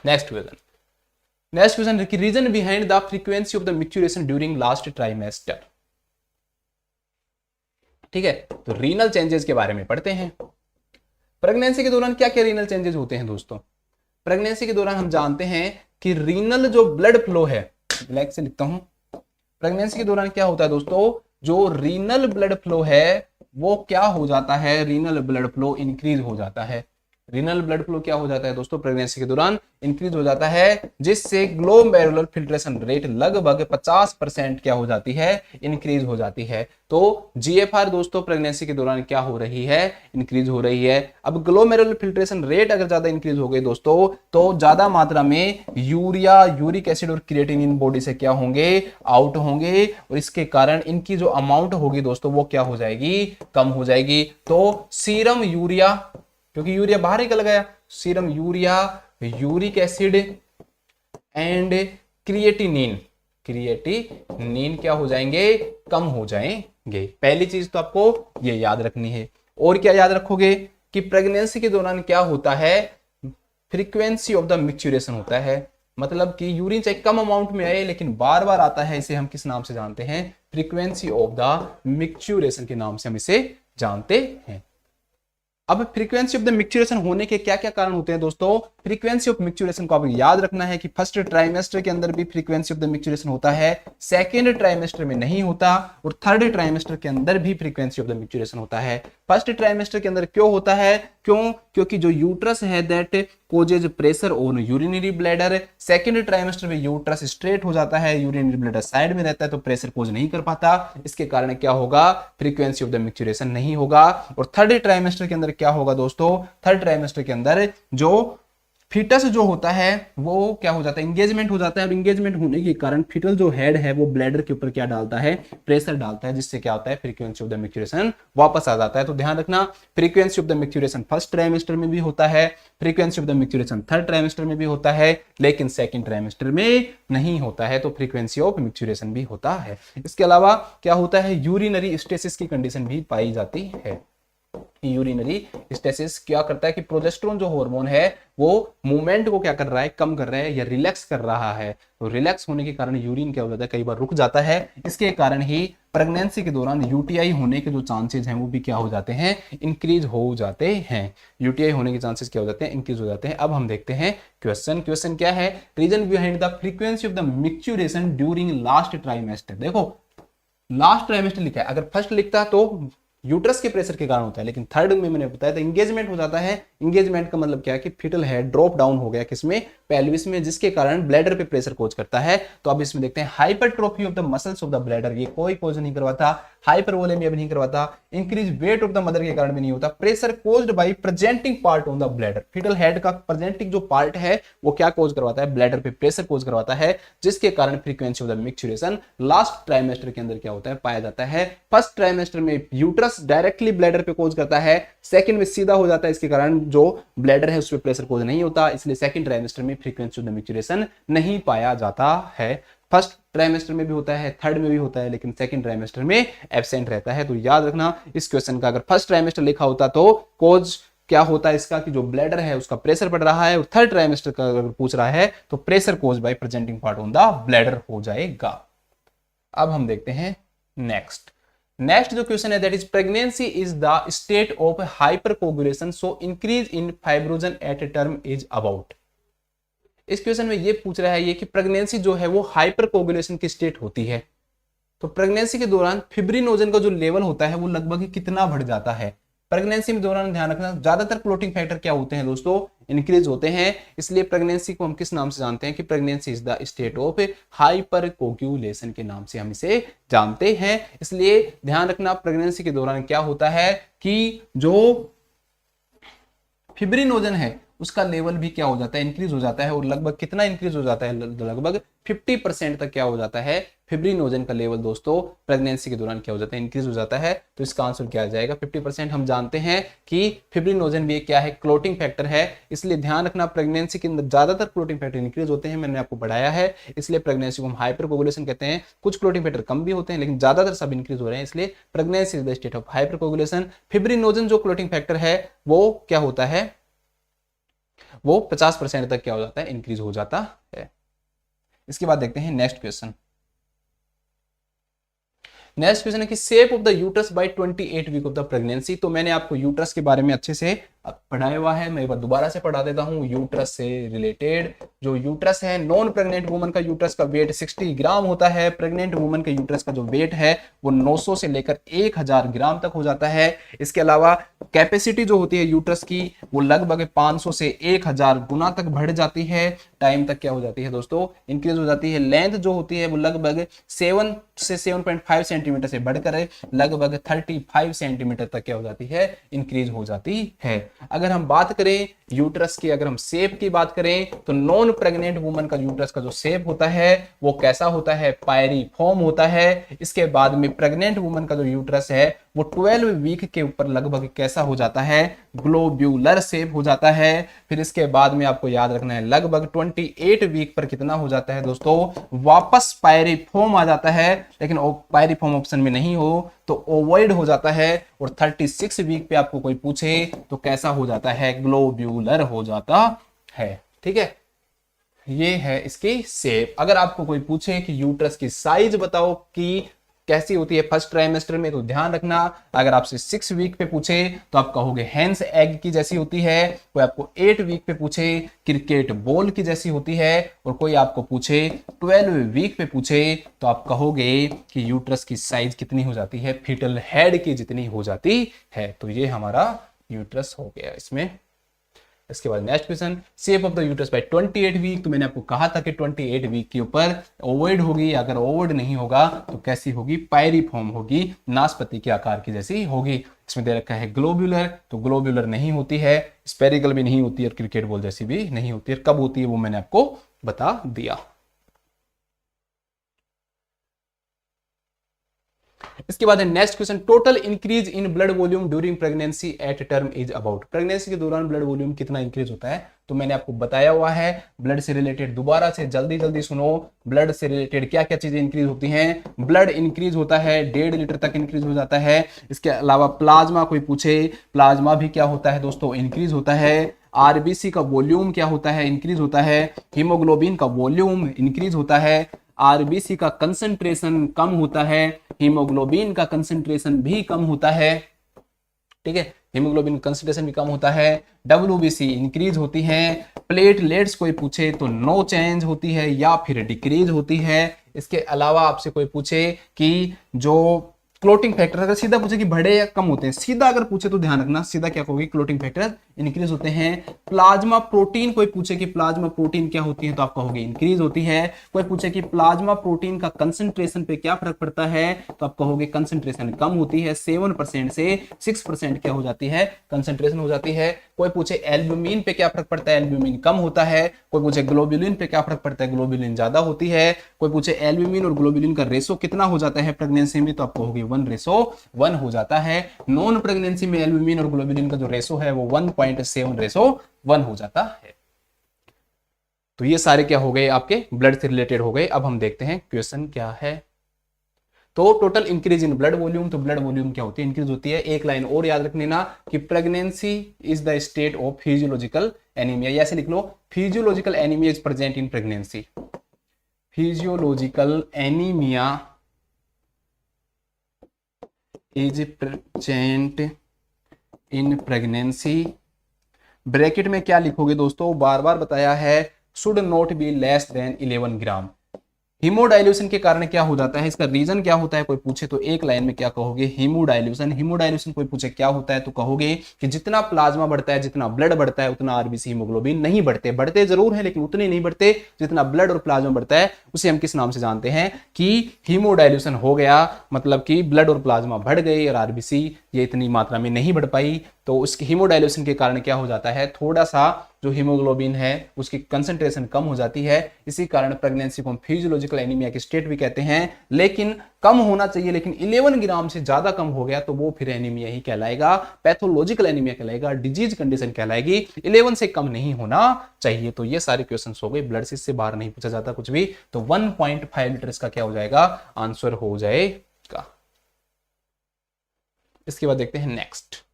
S1: नेक्स्ट क्वेश्चन कि reason behind the frequency of the micturition during last trimester. ठीक है, तो रीनल चेंजेस के बारे में पढ़ते हैं। प्रेगनेंसी के दौरान क्या क्या रीनल चेंजेस होते हैं दोस्तों। प्रेगनेंसी के दौरान हम जानते हैं कि रीनल जो ब्लड फ्लो है, ब्लैक से लिखता हूं, प्रेगनेंसी के दौरान क्या होता है दोस्तों, जो रीनल ब्लड फ्लो है वो क्या हो जाता है, रीनल ब्लड फ्लो इंक्रीज हो जाता है। रीनल ब्लड फ्लो क्या हो जाता है दोस्तों, प्रेगनेंसी के दौरान इंक्रीज हो जाता है, जिससे ग्लोमेरुलर फिल्ट्रेशन रेट लगभग 50% क्या हो जाती है, इंक्रीज हो जाती है। तो GFR दोस्तों प्रेगनेंसी के दौरान क्या हो रही है, इंक्रीज हो रही है। अब ग्लोमेरुलर फिल्ट्रेशन रेट अगर ज्यादा इंक्रीज हो गई दोस्तों, तो ज्यादा मात्रा में यूरिया, यूरिक एसिड और क्रिएटिनिन बॉडी से क्या होंगे, आउट होंगे, और इसके कारण इनकी जो अमाउंट होगी दोस्तों वो क्या हो जाएगी, कम हो जाएगी। तो सीरम यूरिया, क्योंकि यूरिया बाहर निकल गया, serum urea, uric acid and creatinine क्या हो जाएंगे, कम हो जाएंगे। पहली चीज तो आपको ये याद रखनी है। और क्या याद रखोगे कि प्रेगनेंसी के दौरान क्या होता है, फ्रीक्वेंसी ऑफ द मैच्योरेशन होता है। मतलब कि यूरिन चाहे कम अमाउंट में आए लेकिन बार बार आता है, इसे हम किस नाम से जानते हैं, फ्रीक्वेंसी ऑफ द मैच्योरेशन के नाम से हम इसे जानते हैं। अब फ्रीक्वेंसी ऑफ द मैच्योरेशन होने के क्या क्या कारण होते हैं दोस्तों। फ्रीक्वेंसी ऑफ मैच्योरेशन को आपको याद रखना है कि फर्स्ट ट्राइमेस्टर के अंदर भी फ्रीक्वेंसी ऑफ द मैच्योरेशन होता है, सेकेंड ट्राइमेस्टर में नहीं होता, और थर्ड ट्राइमेस्टर के अंदर भी फ्रीक्वेंसी ऑफ द मैच्योरेशन होता है। फर्स्ट ट्राइमेस्टर के अंदर क्यों होता है, क्योंकि जो यूट्रस है that causes pressure on urinary bladder. Second trimester में यूट्रस स्ट्रेट हो जाता है, यूरिनरी ब्लैडर साइड में रहता है, तो प्रेशर कोज नहीं कर पाता, इसके कारण क्या होगा, फ्रीक्वेंसी ऑफ द मैच्योरेशन नहीं होगा। और थर्ड ट्राइमेस्टर के अंदर क्या होगा दोस्तों, थर्ड ट्राइमेस्टर के अंदर जो फीटस जो होता है वो क्या हो जाता है, इंगेजमेंट हो जाता है, और इंगेजमेंट होने के कारण फीटल जो हेड है वो ब्लैडर के ऊपर क्या डालता है, प्रेशर डालता है, जिससे क्या होता है, फ्रीक्वेंसी ऑफ द मैच्योरेशन वापस आ जाता है। तो ध्यान रखना, frequency of the maturation first trimester में भी होता है, frequency of the maturation third trimester में भी होता है, लेकिन सेकंड ट्राइमेस्टर में नहीं होता है, तो फ्रीक्वेंसी ऑफ मैच्योरेशन भी होता है। इसके अलावा क्या होता है, यूरिनरी स्टेसिस की कंडीशन भी पाई जाती है। यूरिनरी स्टेसिस क्या करता है कि प्रोजेस्टेरोन जो हार्मोन है वो मूवमेंट को क्या कर रहा है, कम कर रहा है या रिलैक्स कर रहा है। तो रिलैक्स होने के कारण यूरिन क्या हो जाता है, कई बार रुक जाता है। इसके कारण ही प्रेगनेंसी के दौरान यूटीआई होने के जो चांसेस हैं वो भी क्या हो जाते हैं, इंक्रीज हो जाते हैं। यूटीआई होने के चांसेस क्या हो जाते हैं, इंक्रीज हो जाते हैं। अब हम देखते हैं क्वेश्चन क्या है, reason behind the frequency of the micturition during last trimester. देखो लास्ट ट्राइमेस्टर लिखा है, अगर फर्स्ट लिखता तो यूट्रस के प्रेशर के कारण होता है, लेकिन थर्ड में मैंने बताया था इंगेजमेंट हो जाता है। इंगेजमेंट का मतलब क्या है कि फीटल हेड ड्रॉप डाउन हो गया किसमें, पेल्विस में, जिसके कारण ब्लैडर पे प्रेशर कोज करता है। तो अब इसमें देखते हैं hypertrophy of the muscles of the bladder, ये कोई कोज नहीं करवाता, हाइपरवोलेमिया भी नहीं करवाता, increase weight of the mother के कारण भी नहीं होता, pressure caused by presenting part on the bladder. Fetal head का प्रेजेंटिंग जो पार्ट है वो क्या कोज करवाता है, ब्लैडर पे प्रेशर कोज करवाता है, जिसके कारण frequency of the maturation last trimester के अंदर क्या होता है, पाया जाता है। फर्स्ट ट्राइमेस्टर में यूट्रस डायरेक्टली ब्लैडर पे कोज करता है, सेकंड में सीधा हो जाता है, इसके कारण जो ब्लैडर है उस पर प्रेशर कोज नहीं होता, इसलिए सेकंड ट्राइमेस्टर में फ्रीक्वेंसी ऑफ द मैच्योरेशन नहीं पाया जाता है। फर्स्ट ट्राइमेस्टर में भी होता है, थर्ड में भी होता है, लेकिन सेकंड ट्राइमेस्टर में एब्सेंट रहता है। तो याद रखना इस क्वेश्चन का, अगर फर्स्ट ट्राइमेस्टर लिखा होता तो कोज क्या होता है इसका कि जो ब्लैडर है उसका प्रेशर पड़ रहा है, और थर्ड ट्राइमेस्टर का अगर पूछ रहा है तो pressure cause by presenting part on the bladder हो जाएगा। अब हम देखते हैं नेक्स्ट जो क्वेश्चन है, that is pregnancy is the state of hypercoagulation, so increase in fibrinogen at term is about. इस क्वेश्चन में ये पूछ रहा है ये कि प्रेगनेंसी जो है वो हाइपरकोगुलेशन की स्टेट होती है, तो प्रेगनेंसी के दौरान फिब्रिनोजन का जो लेवल होता है वो लगभग कितना बढ़ जाता है। प्रेगनेंसी में दौरान ध्यान रखना, ज्यादातर क्लोटिंग फैक्टर क्या होते हैं दोस्तों, इंक्रीज होते हैं। इसलिए प्रेगनेंसी को हम किस नाम से जानते हैं कि pregnancy is the state of hyper coagulation के नाम से हम इसे जानते हैं। इसलिए ध्यान रखना प्रेगनेंसी के दौरान क्या होता है कि जो फिब्रिनोजन है उसका लेवल भी क्या हो जाता है, इंक्रीज हो जाता है। और लगभग कितना इंक्रीज हो जाता है, लगभग 50% तक क्या हो जाता है, फिब्रिनोजन का लेवल दोस्तों प्रेगनेंसी के दौरान क्या हो जाता है, इंक्रीज हो जाता है। तो इसका आंसर क्या आ जाएगा, 50%। हम जानते हैं कि फिब्रिनोजन भी क्या है, क्लोटिंग फैक्टर है। इसलिए ध्यान रखना प्रेगनेंसी के अंदर ज्यादातर क्लोटिंग फैक्टर इंक्रीज होते हैं, मैंने आपको बढ़ाया है। इसलिए प्रेगनेंसी को हम हाइपर कोगुलेशन कहते हैं। कुछ क्लोटिंग फैक्टर कम भी होते हैं लेकिन ज्यादातर सब इंक्रीज हो रहे हैं, इसलिए pregnancy is the state of hyper coagulation. Fibrinogen जो क्लोटिंग फैक्टर है वो क्या होता है, वो 50% तक क्या हो जाता है, इंक्रीज हो जाता है। इसके बाद देखते हैं नेक्स्ट क्वेश्चन। नेक्स्ट क्वेश्चन है कि shape of the uterus by 28 week of the pregnancy. तो मैंने आपको यूट्रस के बारे में अच्छे से पढ़ाया हुआ है, मैं एक बार दोबारा से पढ़ा देता हूं। यूट्रस से रिलेटेड जो यूट्रस है, नॉन प्रेग्नेंट वुमन का यूट्रस का वेट 60 ग्राम होता है। प्रेग्नेंट वुमन के यूट्रस का जो वेट है वो 900 से लेकर 1000 ग्राम तक हो जाता है। इसके अलावा कैपेसिटी जो होती है यूट्रस की वो लगभग 500 से 1000 गुना तक बढ़ जाती है। टाइम तक क्या हो जाती है दोस्तों, इंक्रीज हो जाती है। लेंथ जो होती है वो लगभग 7 से 7.5 सेंटीमीटर से बढ़कर लगभग 35 सेंटीमीटर तक क्या हो जाती है, इंक्रीज हो जाती है। अगर हम बात करें यूट्रस की, अगर हम शेप की बात करें तो नॉन प्रेग्नेंट वुमन का यूट्रस का जो शेप होता है वो कैसा होता है, पायरीफॉर्म होता है। इसके बाद में प्रेग्नेंट वुमन का जो यूट्रस है वो 12 वीक के ऊपर लगभग कैसा हो जाता है, ग्लोब्यूलर शेप हो जाता है। फिर इसके बाद में आपको याद रखना है लगभग 28 वीक पर कितना हो जाता है दोस्तों, वापस पायरीफॉर्म आ जाता है। लेकिन पायरीफॉर्म ऑप्शन में नहीं हो तो ओवॉइड हो जाता है। और 36 वीक पे आपको कोई पूछे तो कैसा हो जाता है, ग्लोब्यूलर हो जाता है। ठीक है, ये है इसकी शेप। अगर आपको कोई पूछे कि यूट्रस की साइज बताओ कि कैसी होती है फर्स्ट ट्राइमेस्टर में, तो ध्यान रखना अगर आपसे 6 वीक पे पूछे तो आप कहोगे हैंस एग की जैसी होती है। कोई आपको 8 वीक पे पूछे क्रिकेट बॉल की जैसी होती है। और कोई आपको पूछे 12 वीक पे पूछे तो आप कहोगे कि यूट्रस की साइज कितनी हो जाती है, फीटल हेड की जितनी हो जाती है। तो ये हमारा यूट्रस हो गया इसमें। इसके बाद next question, shape of the uterus by 28 week. तो मैंने आपको कहा था कि 28 वीक के ऊपर ओवॉइड होगी। अगर ओवॉइड नहीं होगा तो कैसी होगी, पायरीफॉर्म होगी, नाशपाती के आकार की जैसी होगी। इसमें दे रखा है ग्लोब्यूलर, तो ग्लोब्यूलर नहीं होती है, स्पेरिकल भी नहीं होती है और क्रिकेट बॉल जैसी भी नहीं होती है। कब होती है वो मैंने आपको बता दिया। इसके बाद है next question, total increase in blood volume during pregnancy at term is about. Pregnancy के दौरान ब्लड वॉल्यूम कितना इंक्रीज होता है, तो मैंने आपको बताया हुआ है। ब्लड से रिलेटेड दोबारा से जल्दी जल्दी सुनो, ब्लड से रिलेटेड क्या क्या चीजें इंक्रीज होती हैं। ब्लड इंक्रीज होता है 1.5 लीटर तक इंक्रीज हो जाता है। इसके अलावा प्लाज्मा, कोई पूछे प्लाज्मा भी क्या होता है दोस्तों, इंक्रीज होता है। आरबीसी का वॉल्यूम क्या होता है, इंक्रीज होता है। हीमोग्लोबिन का वॉल्यूम इंक्रीज होता है। आरबीसी का कंसंट्रेशन कम होता है, हीमोग्लोबिन का कंसंट्रेशन भी कम होता है। ठीक है, हीमोग्लोबिन कंसंट्रेशन भी कम होता है। डब्ल्यूबीसी इंक्रीज होती है। प्लेटलेट्स कोई पूछे तो नो चेंज होती है या फिर डिक्रीज होती है। इसके अलावा आपसे कोई पूछे कि जो क्लोटिंग फैक्टर, अगर सीधा पूछे कि बढ़े या कम होते हैं, सीधा अगर पूछे तो ध्यान रखना सीधा क्या कहोगे, क्लोटिंग फैक्टर इंक्रीज होते हैं। प्लाज्मा प्रोटीन, कोई पूछे कि प्लाज्मा प्रोटीन क्या होती है तो आप कहोगे इंक्रीज होती है। कोई पूछे कि प्लाज्मा प्रोटीन का कंसंट्रेशन पे क्या फर्क पड़ता है तो आप कहोगे कंसंट्रेशन कम होती है। 7% से 6% क्या हो जाती है, कंसंट्रेशन हो जाती है। कोई पूछे एल्ब्यूमिन पे क्या फर्क पड़ता है, एल्ब्यूमिन कम होता है। कोई पूछे ग्लोबुलिन पे क्या फर्क पड़ता है, ग्लोबुलिन ज्यादा होती है। कोई पूछे एल्ब्यूमिन और ग्लोबुलिन का रेशो कितना हो जाता है प्रेगनेंसी में, तो आप कहोगे 1:1 हो जाता है। नॉन प्रेगनेंसी में एल्ब्यूमिन और ग्लोबुलिन का जो रेशो है वो 1.7:1 हो जाता है। तो ये सारे क्या हो गए, आपके ब्लड से रिलेटेड हो गए। अब हम देखते हैं क्वेश्चन क्या है। तो total increase in blood volume, तो ब्लड वॉल्यूम क्या होती है, इंक्रीज होती है। एक लाइन और याद रख लेना कि pregnancy is the state of physiological anaemia, या ऐसे लिख लो physiological anaemia is present in pregnancy. Physiological anaemia is present in pregnancy. Bracket में क्या लिखोगे दोस्तों, बार बार बताया है, should not be less than 11 gram. Haemodilution के कारण क्या हो जाता है, इसका रीजन क्या होता है, कोई पूछे तो एक लाइन में क्या कहोगे, हीमोडाइल्यूशन। हीमोडाइल्यूशन कोई पूछे क्या होता है तो कहोगे कि जितना प्लाज्मा बढ़ता है, जितना ब्लड बढ़ता है, उतना आरबीसी हीमोग्लोबिन नहीं बढ़ते, बढ़ते जरूर है लेकिन उतने नहीं बढ़ते जितना ब्लड और प्लाज्मा बढ़ता है। उसे हम किस नाम से जानते हैं कि हीमोडाइल्यूशन हो गया, मतलब कि ब्लड और प्लाज्मा बढ़ गए और आरबीसी ये इतनी मात्रा में नहीं बढ़ पाई। तो उसके हीमोडाइल्यूशन के कारण क्या हो जाता है, थोड़ा सा जो हीमोग्लोबिन है उसकी कंसंट्रेशन कम हो जाती है। इसी कारण प्रेगनेंसी को हम फिजियोलॉजिकल एनीमिया की स्टेट भी कहते हैं। लेकिन कम होना चाहिए, लेकिन 11 ग्राम से ज्यादा कम हो गया तो वो फिर एनीमिया ही कहलाएगा, पैथोलॉजिकल एनीमिया कहलाएगा, डिजीज कंडीशन कहलाएगी। 11 से कम नहीं होना चाहिए। तो ये सारे क्वेश्चन हो गए, ब्लड से बाहर नहीं पूछा जाता कुछ भी। तो 1.5 लीटर इसका क्या हो जाएगा, आंसर हो जाएगा। इसके बाद देखते हैं next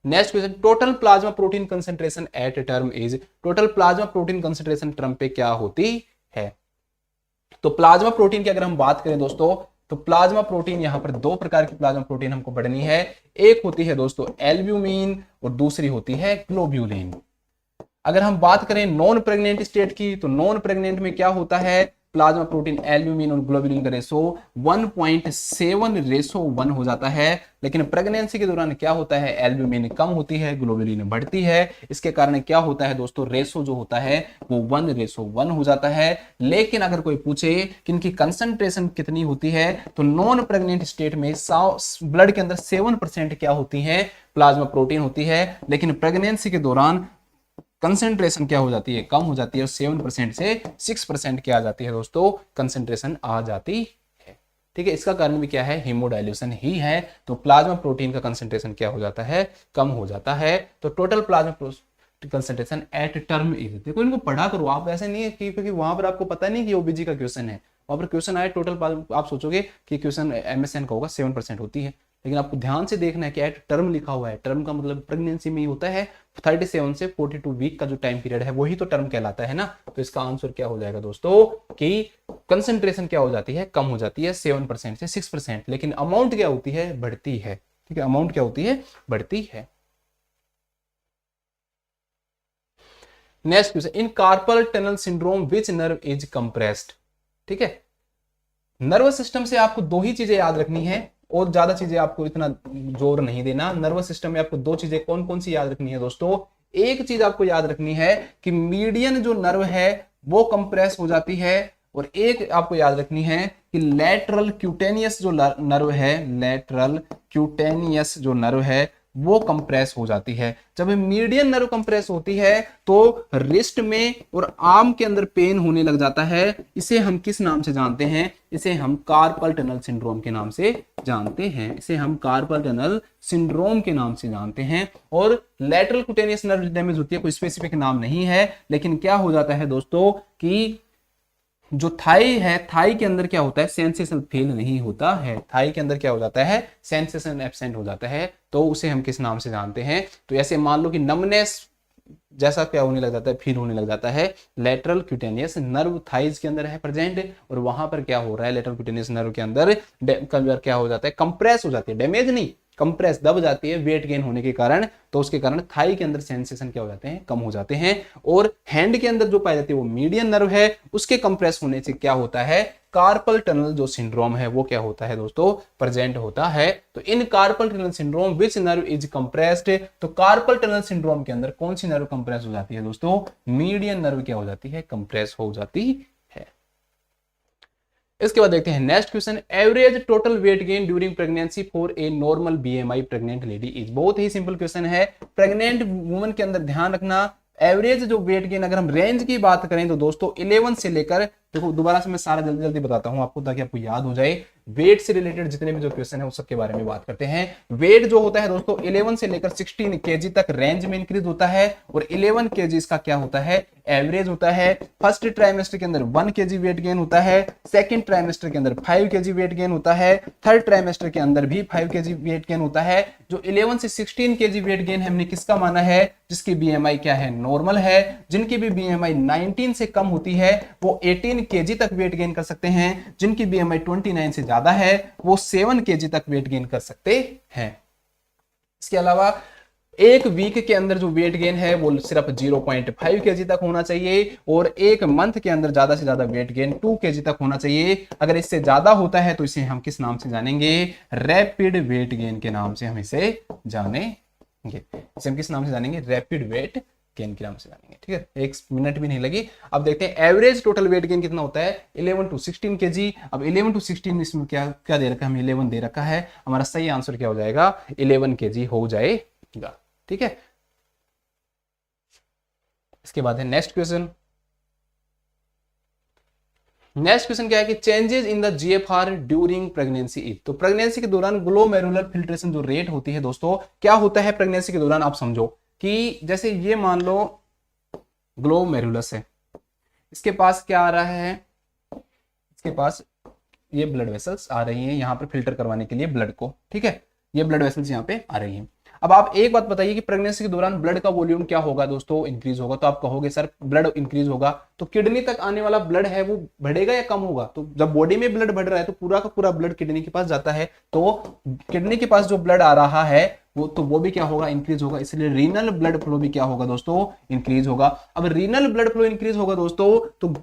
S1: question, total plasma protein concentration at term is. Total plasma protein concentration term पे क्या होती है। तो प्लाज्मा प्रोटीन की अगर हम बात करें दोस्तों, तो प्लाज्मा प्रोटीन यहां पर दो प्रकार की प्लाज्मा प्रोटीन हमको पढ़नी है। एक होती है दोस्तों एल्ब्यूमिन और दूसरी होती है ग्लोब्यूलिन। अगर हम बात करें नॉन प्रेग्नेंट स्टेट की, तो नॉन प्रेग्नेंट में क्या होता है, प्लाज्मा प्रोटीन एल्ब्यूमिन और ग्लोब्यूलिन का रेशो 1.7:1 हो जाता है। लेकिन प्रेगनेंसी के दौरान क्या होता है, एल्ब्यूमिन कम होती है, ग्लोब्यूलिन बढ़ती है। इसके कारण क्या होता है दोस्तों, रेशो जो होता है वो 1:1 हो जाता है। लेकिन अगर कोई पूछे कि इनकी कंसंट्रेशन कितनी होती है, तो नॉन प्रेग्नेंट स्टेट में ब्लड के अंदर 7% क्या होती है, प्लाज्मा प्रोटीन होती है। लेकिन प्रेगनेंसी के दौरान कंसेंट्रेशन क्या हो जाती है, कम हो जाती है, और 7% से 6% क्या आ जाती है दोस्तों, कंसेंट्रेशन आ जाती है। ठीक है, इसका कारण भी क्या है, हीमोडाइल्यूशन ही है। तो प्लाज्मा प्रोटीन का कंसेंट्रेशन क्या हो जाता है, कम हो जाता है। तो total plasma concentration at term is, देखो इनको पढ़ा करो आप, ऐसे नहीं है कि क्योंकि वहां पर आपको पता नहीं कि ओबीजी का क्वेश्चन है, वहां पर क्वेश्चन आए टोटल, आप सोचोगे कि क्वेश्चन एमएसएन का होगा 7% होती है, लेकिन आपको ध्यान से देखना है कि एट टर्म लिखा हुआ है। टर्म का मतलब प्रेगनेंसी में ही होता है, 37 से 42 वीक का जो टाइम पीरियड है वही तो टर्म कहलाता है ना। तो इसका आंसर क्या हो जाएगा दोस्तों कि कंसंट्रेशन क्या हो जाती है, कम हो जाती है 7% से 6%, लेकिन अमाउंट क्या होती है, बढ़ती है। ठीक है, अमाउंट क्या होती है, बढ़ती है। Next question, in carpal tunnel syndrome which nerve is compressed. ठीक है, नर्वस सिस्टम से आपको दो ही चीजें याद रखनी है और ज्यादा चीजें आपको इतना जोर नहीं देना। नर्वस सिस्टम में आपको दो चीजें कौन कौन सी याद रखनी है दोस्तों, एक चीज आपको याद रखनी है कि मीडियन जो नर्व है वो कंप्रेस हो जाती है, और एक आपको याद रखनी है कि लेटरल क्यूटेनियस जो नर्व है, लेटरल क्यूटेनियस जो नर्व है वो कंप्रेस हो जाती है। जब मीडियन नर्व कंप्रेस होती है तो रिस्ट में और आर्म के अंदर पेन होने लग जाता है। इसे हम किस नाम से जानते हैं, इसे हम कार्पल टनल सिंड्रोम के नाम से जानते हैं। इसे हम कार्पल टनल सिंड्रोम के नाम से जानते हैं। और लेटरल क्यूटेनियस नर्व डैमेज होती है, कोई स्पेसिफिक नाम नहीं है, लेकिन क्या हो जाता है दोस्तों कि जो थाई है, थाई के अंदर क्या होता है, सेंसेशन फील नहीं होता है। थाई के अंदर क्या हो जाता है, सेंसेशन एब्सेंट हो जाता है। तो उसे हम किस नाम से जानते हैं, तो ऐसे मान लो कि नमनेस जैसा क्या होने लग जाता है, फील होने लग जाता है। लेटरल क्यूटेनियस नर्व थाइज के अंदर है प्रेजेंट, और वहां पर क्या हो रहा है, लेटरल क्यूटेनियस नर्व के अंदर क्या हो जाता है, कंप्रेस हो जाती है, डैमेज नहीं, कंप्रेस दब जाती है वेट गेन होने के कारण। तो उसके कारण थाई के अंदर सेंसेशन क्या हो जाते हैं, कम हो जाते हैं। और हैंड के अंदर जो पाई जाती है वो मीडियन नर्व है, उसके कंप्रेस होने से क्या होता है, कार्पल टनल जो सिंड्रोम है वो क्या होता है दोस्तों, प्रेजेंट होता है। तो in carpal tunnel syndrome which nerve is compressed, तो कार्पल टनल सिंड्रोम के अंदर कौन सी नर्व कंप्रेस हो जाती है दोस्तों, मीडियन नर्व क्या हो जाती है, कंप्रेस हो जाती है। इसके बाद देखते हैं next question, average total weight gain during pregnancy for a normal BMI pregnant lady is. बहुत ही सिंपल क्वेश्चन है। प्रेग्नेंट वुमन के अंदर ध्यान रखना, एवरेज जो वेट गेन, अगर हम रेंज की बात करें तो दोस्तों 11 से लेकर, देखो दोबारा से मैं सारा जल्दी जल्दी बताता हूं आपको ताकि आपको याद हो जाए। वेट से रिलेटेड जितने भी जो क्वेश्चन है उस सब के बारे में बात करते हैं। वेट जो होता है दोस्तों 11 से लेकर 16 केजी तक रेंज में इंक्रीज होता है, और 11 केजी का क्या होता है, एवरेज होता है। फर्स्ट ट्राइमेस्टर के अंदर 1 केजी वेट गेन होता है, सेकंड ट्राइमेस्टर के अंदर 5 केजी वेट गेन होता है, थर्ड ट्राइमेस्टर के अंदर भी 5 केजी वेट गेन होता है। जो 11 से 16 केजी वेट गेन हमने किसका माना है, जिसकी बीएमआई क्या है, नॉर्मल है। जिनकी भी बीएमआई 19 से कम होती है वो 18 केजी तक वेट गेन कर सकते हैं। जिनकी बीएमआई 29 से ज्यादा है वो 7 केजी तक वेट गेन कर सकते हैं। इसके अलावा एक वीक के अंदर जो वेट गेन है वो सिर्फ 0.5 केजी तक होना चाहिए, और एक मंथ के अंदर ज्यादा से ज्यादा वेट गेन 2 केजी तक होना चाहिए। अगर इससे ज्यादा होता है तो इसे हम किस नाम से जानेंगे? रैपिड वेट गेन के नाम से हम इसे जानेंगे। इसे हम किस नाम से जानेंगे? रैपिड वेट गेन के नाम से जानेंगे। ठीक है, 1 मिनट भी नहीं लगी। अब देखते हैं एवरेज टोटल वेट गेन कितना होता है, 11 to 16 केजी। अब 11 to 16 इसमें क्या क्या दे रखा है? हमें 11 दे रखा है। हमारा सही आंसर क्या हो जाएगा? 11 केजी हो जाएगा। ठीक है, इसके बाद है नेक्स्ट क्वेश्चन। नेक्स्ट क्वेश्चन क्या है कि changes in the GFR during pregnancy is. तो प्रेगनेंसी के दौरान ग्लोमेरुलर फिल्ट्रेशन जो रेट होती है दोस्तों, क्या होता है प्रेगनेंसी के दौरान? आप समझो कि जैसे ये मान लो ग्लोमेरुलस है, इसके पास क्या आ रहा है? इसके पास ये ब्लड वेसल्स आ रही हैं यहाँ पर फिल्टर करवाने के लिए ब्लड को। ठीक है, ये ब्लड वेसल्स यहाँ पे आ रही हैं। अब आप एक बात बताइए कि प्रेगनेंसी के दौरान ब्लड का वॉल्यूम क्या होगा दोस्तों? इंक्रीज होगा। तो आप कहोगे सर ब्लड इंक्रीज होगा तो किडनी तक आने वाला ब्लड है वो बढ़ेगा या कम होगा? तो जब बॉडी में ब्लड बढ़ रहा है तो पूरा का पूरा ब्लड किडनी के पास जाता है, तो किडनी के पास जो ब्लड आ रहा है वो भी क्या होगा? इंक्रीज होगा। इसलिए रीनल ब्लड फ्लो भी क्या होगा दोस्तों? इंक्रीज होगा। अब रीनल ब्लड फ्लो इंक्रीज होगा दोस्तों, तो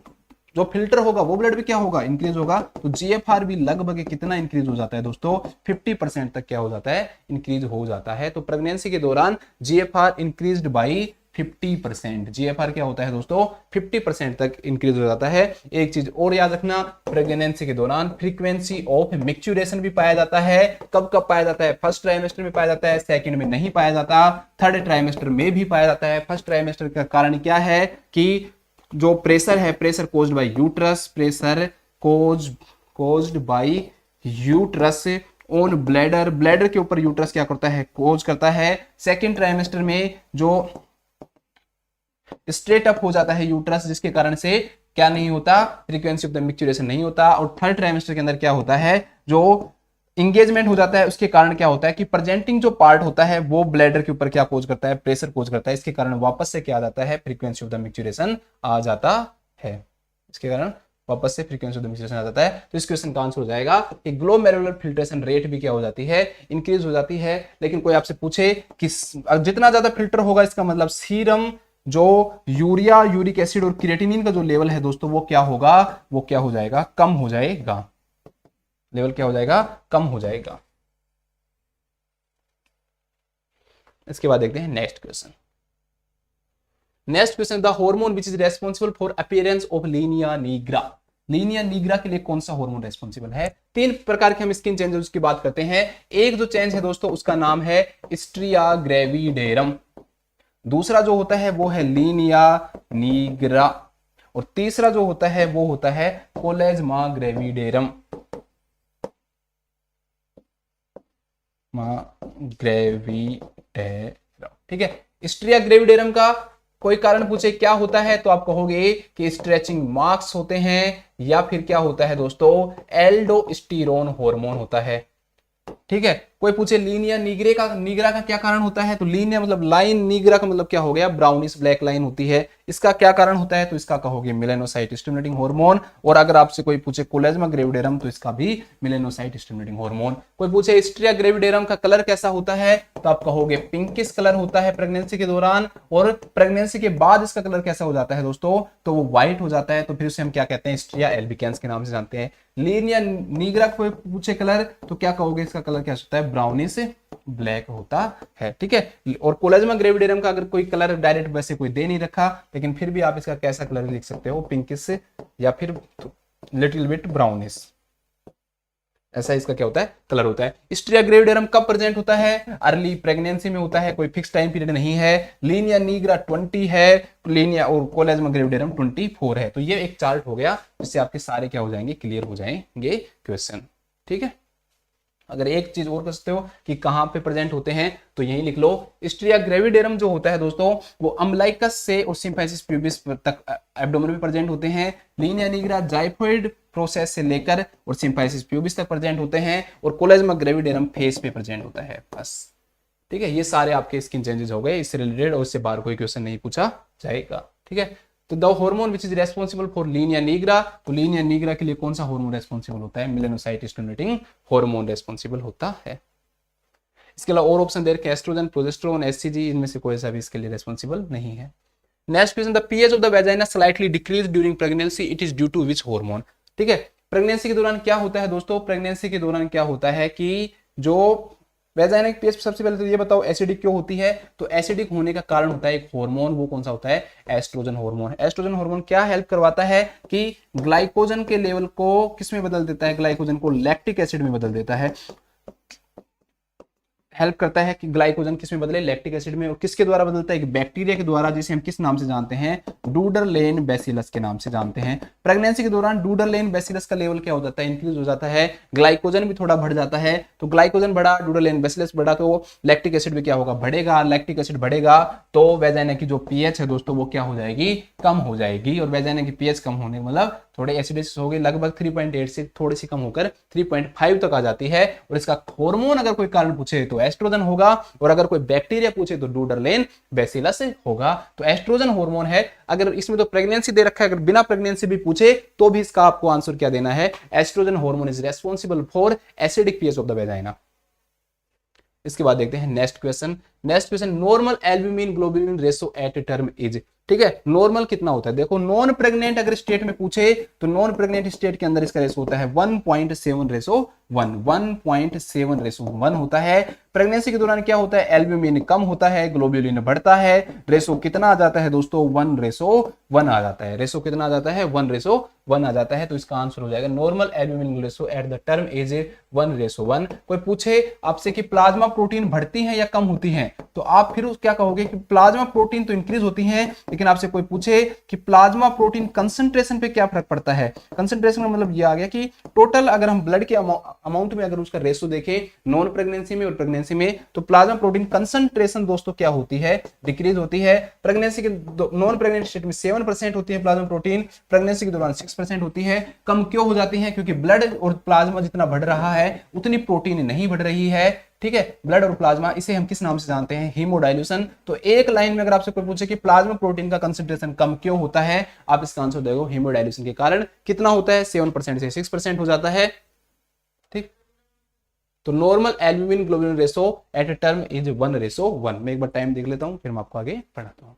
S1: जो फिल्टर होगा वो ब्लड भी क्या होगा? इंक्रीज होगा। तो जीएफआर भी लगभग कितना इंक्रीज हो जाता है दोस्तों? 50% तक क्या हो जाता है? इंक्रीज हो जाता है। तो प्रेगनेंसी के दौरान जीएफआर इंक्रीज्ड बाई 50%। जीएफआर क्या होता है दोस्तों? 50% तक इंक्रीज हो जाता है। एक चीज और याद रखना, प्रेगनेंसी के दौरान फ्रीक्वेंसी ऑफ मैच्योरेशन भी पाया जाता है। कब कब पाया जाता है? फर्स्ट ट्राइमेस्टर में पाया जाता है, सेकंड में नहीं पाया जाता, थर्ड ट्राइमेस्टर में भी पाया जाता है। फर्स्ट ट्राइमेस्टर का कारण क्या है कि जो प्रेशर है, pressure caused bye uterus, pressure caused bye uterus on bladder, bladder के ऊपर यूट्रस क्या करता है? कोज करता है। सेकंड ट्राइमेस्टर में जो स्ट्रेट अप हो जाता है यूट्रस, जिसके कारण से क्या नहीं होता? फ्रीक्वेंसी ऑफ द मैच्योरेशन नहीं होता। और थर्ड ट्राइमेस्टर के अंदर क्या होता है? जो इंगेजमेंट हो जाता है, उसके कारण क्या होता है कि प्रेजेंटिंग जो पार्ट होता है वो ब्लैडर के ऊपर क्या कोज करता है? प्रेशर कोज करता है। इसके कारण वापस से क्या आ जाता है? फ्रीक्वेंसी ऑफ द मैच्योरेशन आ जाता है। इसके कारण वापस से फ्रीक्वेंसी ऑफ द मैच्योरेशन आ जाता है। तो इस क्वेश्चन का आंसर हो जाएगा कि ग्लोमेरुलर फिल्ट्रेशन रेट भी क्या हो जाती है? इंक्रीज हो जाती है। लेकिन कोई आपसे पूछे कि जितना ज्यादा फिल्टर होगा, इसका मतलब सीरम जो यूरिया, यूरिक एसिड और क्रिएटिनिन का जो लेवल है दोस्तों, वो क्या होगा? वो क्या हो जाएगा? कम हो जाएगा। लेवल क्या हो जाएगा? कम हो जाएगा। इसके बाद देखते हैं next question. Next question, the hormone which is responsible for appearance of Linnaea nigra. Linnaea nigra के लिए कौन सा हार्मोन रेस्पॉन्सिबल है? 3 प्रकार के हम स्किन चेंजेस की बात करते हैं। एक जो चेंज है दोस्तों उसका नाम है स्ट्रिया ग्रेविडेरम, दूसरा जो होता है वो है लीनिया निग्रा, और तीसरा जो होता है वो होता है कोलेजमा ग्रेविडेरम। ग्रेविडेरम, ठीक है। स्ट्रिया ग्रेविडेरम का कोई कारण पूछे क्या होता है तो आप कहोगे कि स्ट्रेचिंग मार्क्स होते हैं, या फिर क्या होता है दोस्तों? एल्डोस्टेरोन हार्मोन होता है। ठीक है, कोई पूछे लीनिया निग्रा का क्या कारण होता है, तो लीनिया मतलब लाइन, निग्रा का मतलब क्या हो गया? ब्राउनिश ब्लैक लाइन होती है। इसका क्या कारण होता है? तो इसका कहोगे मेलानोसाइट स्टिमुलेटिंग हार्मोन। और अगर आपसे कोई पूछे कोलेजमा ग्रेविडेरम तो इसका भी मेलानोसाइट स्टिमुलेटिंग हार्मोन। कोई पूछे स्ट्रिया ग्रेविडेरम का कलर कैसा होता है, तो आप कहोगे पिंकिश कलर होता है प्रेगनेंसी के दौरान, और प्रेगनेंसी के बाद इसका कलर कैसा हो जाता है दोस्तों? तो वो व्हाइट हो जाता है। तो फिर उसे हम क्या कहते हैं? स्ट्रिया एल्बिकेंस के नाम से जानते हैं। लीनिया निग्रा कोई पूछे कलर तो क्या कहोगे? इसका कलर क्या होता है? ब्राउनिश ब्लैक होता है। ठीक है, और कोलेजमा ग्रेविडेरम का अगर कोई कलर डायरेक्ट वैसे कोई दे नहीं रखा, लेकिन फिर भी आप इसका कैसा कलर लिख सकते हो? पिंकिश या फिर लिटिल बिट ब्राउनिश, ऐसा इसका क्या होता है? कलर होता है। स्ट्रिया ग्रेविडेरम कब प्रेजेंट होता है? अर्ली प्रेगनेंसी में होता है, कोई फिक्स टाइम पीरियड नहीं है। लीनिया निग्रा 20 है, लीनिया और कोलेजमा ग्रेविडेरम 24 है। तो ये एक चार्ट हो गया जिससे आपके सारे क्या हो जाएंगे? क्लियर हो जाएंगे क्वेश्चन। ठीक है, अगर एक चीज और कर सकते हो कि कहां पे प्रेजेंट होते हैं तो यही लिख लो। स्ट्रिया ग्रेविडेरम जो होता है दोस्तों वो अम्बलाइकस से और सिम्फाइसिस प्यूबिस तक एब्डोमेन में प्रेजेंट होते हैं। लीनिया निग्रा जाइफोइड प्रोसेस से लेकर और सिम्फाइसिस प्यूबिस तक प्रेजेंट होते हैं, और कोलेजमा ग्रेविडेरम फेस पे प्रेजेंट होता है। बस, ठीक है, ये सारे आपके स्किन चेंजेस हो गए इससे रिलेटेड, और इससे बाहर कोई क्वेश्चन नहीं पूछा जाएगा। ठीक है, तो the hormone which is responsible for Linnaea nigra, तो लीनिया निग्रा के लिए कौन सा हार्मोन रेस्पॉन्सिबल होता है? मेलानोसाइट स्टिमुलेटिंग हार्मोन रेस्पॉन्सिबल होता है। इसके अलावा और ऑप्शन दे रखे एस्ट्रोजन, प्रोजेस्टेरोन, एचसीजी, इनमें से कोई सा भी इसके लिए रेस्पॉन्सिबल नहीं है। Next question, the pH of the vagina slightly decrease during pregnancy, it is due to which hormone. ठीक है, प्रेगनेंसी के दौरान क्या होता है दोस्तों, प्रेगनेंसी के दौरान क्या होता है कि जो वेजाइना की पीएच, सबसे पहले तो ये बताओ एसिडिक क्यों होती है, तो एसिडिक होने का कारण होता है एक हार्मोन, वो कौन सा होता है, एस्ट्रोजन हार्मोन। एस्ट्रोजन हार्मोन क्या हेल्प करवाता है कि ग्लाइकोजन के लेवल को किस में बदल देता है, ग्लाइकोजन को लैक्टिक एसिड में बदल देता है, हेल्प करता है कि ग्लाइकोजन किस में बदले, लैक्टिक एसिड में। और किसके द्वारा बदलता है, एक बैक्टीरिया के द्वारा, जिसे हम किस नाम से जानते हैं, डूडरलेन बैसिलस के नाम से जानते हैं। प्रेगनेंसी के दौरान डूडरलेन बैसिलस का लेवल क्या हो जाता है, इंक्रीज हो जाता है, ग्लाइकोजन भी थोड़ा बढ़ जाता है। तो ग्लाइकोजन बढ़ा, डूडरलेन बैसिलस बढ़ा, तो लैक्टिक एसिड भी क्या होगा, बढ़ेगा। लैक्टिक एसिड बढ़ेगा तो वेजाइना की जो पीएच है दोस्तों वो क्या हो जाएगी, कम हो जाएगी। और वेजाइना की पीएच कम होने मतलब थोड़े एसिडिस हो गई, लगभग 3.8 से थोड़ी सी कम होकर 3.5 तक आ जाती है। और इसका हार्मोन अगर कोई कारण पूछे तो एस्ट्रोजन होगा, और अगर कोई बैक्टीरिया पूछे तो डूडरलेन बैसिलस होगा। तो एस्ट्रोजन हार्मोन है। अगर इसमें तो प्रेगनेंसी दे रखा है, अगर बिना प्रेगनेंसी भी पूछे तो भी इसका आपको आंसर क्या देना है, oestrogen hormone is responsible for acidic pH of the vagina. इसके बाद देखते हैं next question. Next question, normal albumin globulin ratio at term is. ठीक है, नॉर्मल कितना होता है, देखो नॉन प्रेग्नेंट अगर स्टेट में पूछे तो नॉन प्रेग्नेंट स्टेट के अंदर इसका रेशो होता है 1.7 रेशो 1, 1.7 रेशो 1 होता है। प्रेगनेंसी के दौरान क्या होता है, एल्ब्यूमिन कम होता है, ग्लोबुलिन बढ़ता है, रेशो कितना आ जाता है दोस्तों, 1:1 आ जाता है। रेशो कितना आ जाता है, 1:1 आ जाता है। तो इसका आंसर हो जाएगा normal albumin ratio at the term as 1:1। कोई पूछे आपसे कि प्लाज्मा प्रोटीन बढ़ती है या कम होती है, तो आप फिर क्या कहोगे कि प्लाज्मा प्रोटीन तो इंक्रीज होती है, लेकिन आपसे कोई पूछे कि प्लाज्मा प्रोटीन कंसंट्रेशन पे क्या फर्क पड़ता है, कंसंट्रेशन का मतलब ये आ गया कि टोटल अगर हम ब्लड के अमाउंट में अगर उसका रेशो देखें नॉन प्रेगनेंसी में और प्रेगनेंसी में, तो प्लाज्मा प्रोटीन कंसंट्रेशन दोस्तों क्या होती है, डिक्रीज होती है। प्रेगनेंसी के नॉन प्रेगनेंट स्टेट में 7% होती है प्लाज्मा प्रोटीन, प्रेगनेंसी के दौरान 6% होती है। कम क्यों हो जाती है, क्योंकि ब्लड और प्लाज्मा जितना बढ़ रहा है उतनी प्रोटीन नहीं बढ़ रही है। ठीक है, ब्लड और प्लाज्मा, इसे हम किस नाम से जानते हैं, हीमोडाइल्यूशन। तो एक लाइन में अगर आपसे कोई पूछे कि प्लाज्मा प्रोटीन का कंसंट्रेशन कम क्यों होता है, आप इसका आंसर देखो हीमोडाइल्यूशन के कारण। कितना होता है, 7% से 6% हो जाता है। ठीक, तो normal albumin globulin ratio at a term is 1:1। मैं एक बार टाइम देख लेता हूं, फिर मैं आपको आगे पढ़ाता हूं।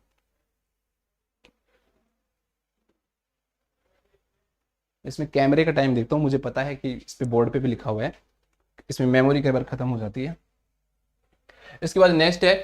S1: इसमें कैमरे का टाइम देखता हूं, मुझे पता है कि इस पे बोर्ड पे भी लिखा हुआ है, इसमें मेमोरी कई बार खत्म हो जाती है। इसके बाद नेक्स्ट है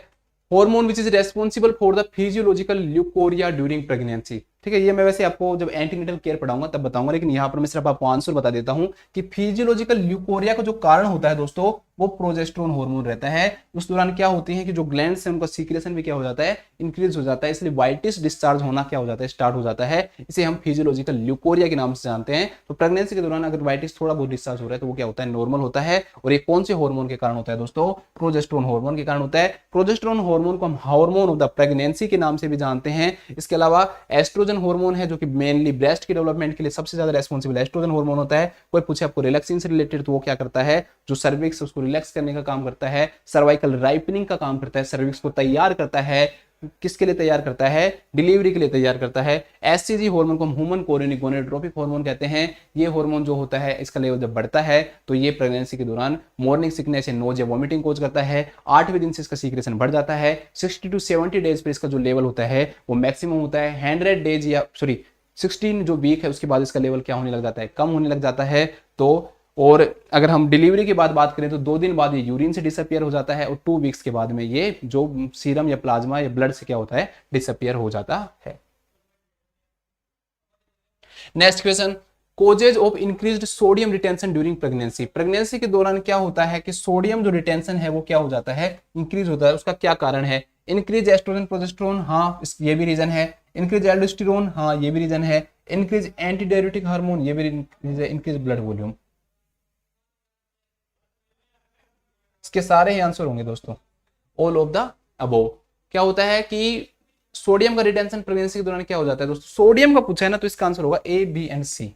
S1: hormone which is responsible for the physiological leucorrhoea during pregnancy. ठीक है, ये मैं वैसे आपको जब एंटीनेटल केयर पढ़ाऊंगा तब बताऊंगा, लेकिन यहाँ पर मैं सिर्फ आपको आंसर बता देता हूं कि फिजियोलॉजिकल ल्यूकोरिया का जो कारण होता है दोस्तों वो प्रोजेस्टेरोन हार्मोन रहता है। उस दौरान क्या होती है कि जो ग्लैंड्स हैं उनका सीक्रेशन भी क्या हो जाता है, इंक्रीज हो जाता है, इसलिए वाइटिस डिस्चार्ज होना क्या हो जाता है, स्टार्ट हो जाता है। इसे हम फिजियोलॉजिकल ल्यूकोरिया के नाम से जानते हैं। तो प्रेगनेंसी के दौरान अगर वाइटिस थोड़ा बहुत डिस्चार्ज हो रहा है तो वो क्या होता है, नॉर्मल होता है। और ये कौन से हार्मोन के कारण होता है दोस्तों, प्रोजेस्टेरोन हार्मोन के कारण होता है। प्रोजेस्टेरोन हार्मोन को हम हार्मोन ऑफ द प्रेगनेंसी के नाम से भी जानते हैं। इसके अलावा एस्ट्रोजन हार्मोन है जो कि मेनली ब्रेस्ट के डेवलपमेंट के लिए सबसे ज्यादा रेस्पॉन्सिबल एस्ट्रोजन हार्मोन होता है। कोई पूछे आपको रिलैक्सिंग से रिलेटेड तो वो क्या करता है, जो सर्विक्स उसको रिलैक्स करने का काम करता है, सर्वाइकल राइपनिंग का काम करता है, सर्विक्स को तैयार करता है। किसके लिए तैयार करता है, डिलीवरी के लिए तैयार करता है। एससीजी हार्मोन को हम ह्यूमन कोरियोनिक गोनेडोट्रोपिक हार्मोन कहते हैं। ये हार्मोन जो होता है इसका लेवल जब बढ़ता है तो ये प्रेगनेंसी के दौरान मॉर्निंग सिकनेस या नोज या वॉमिटिंग कोज करता है। 8वें दिन से इसका सीक्रेशन बढ़ जाता है। 60 to 70 डेज पर इसका जो लेवल होता है वो मैक्सिमम होता है। 100 डेज या 16 जो वीक है उसके बाद इसका लेवल क्या होने लग जाता है, कम होने लग जाता है। तो और अगर हम डिलीवरी के बाद बात करें तो 2 दिन बाद ये यूरिन से डिसअपियर हो जाता है, और 2 वीक्स के बाद में ये जो सीरम या प्लाज्मा या ब्लड से क्या होता है, डिसअपियर हो जाता है। Next question, causes of increased sodium retention during pregnancy. Pregnancy के दौरान क्या होता है कि सोडियम जो रिटेंशन है वो क्या हो जाता है, इंक्रीज होता है। उसका क्या कारण है, इंक्रीज एस्ट्रोजन प्रोजेस्टेरोन, हाँ ये भी रीजन है। इंक्रीज एल्डोस्टेरोन, हाँ ये भी रीजन है। इंक्रीज एंटीडायरेटिक हार्मोन, ये भी रीजन है। इंक्रीज ब्लड वॉल्यूम, इसके सारे ही आंसर होंगे दोस्तों, ऑल ऑफ द अबोव। क्या होता है कि सोडियम का रिटेंशन प्रेगनेंसी के दौरान क्या हो जाता है दोस्तों, सोडियम का पूछा है ना तो इसका आंसर होगा ए बी एंड सी।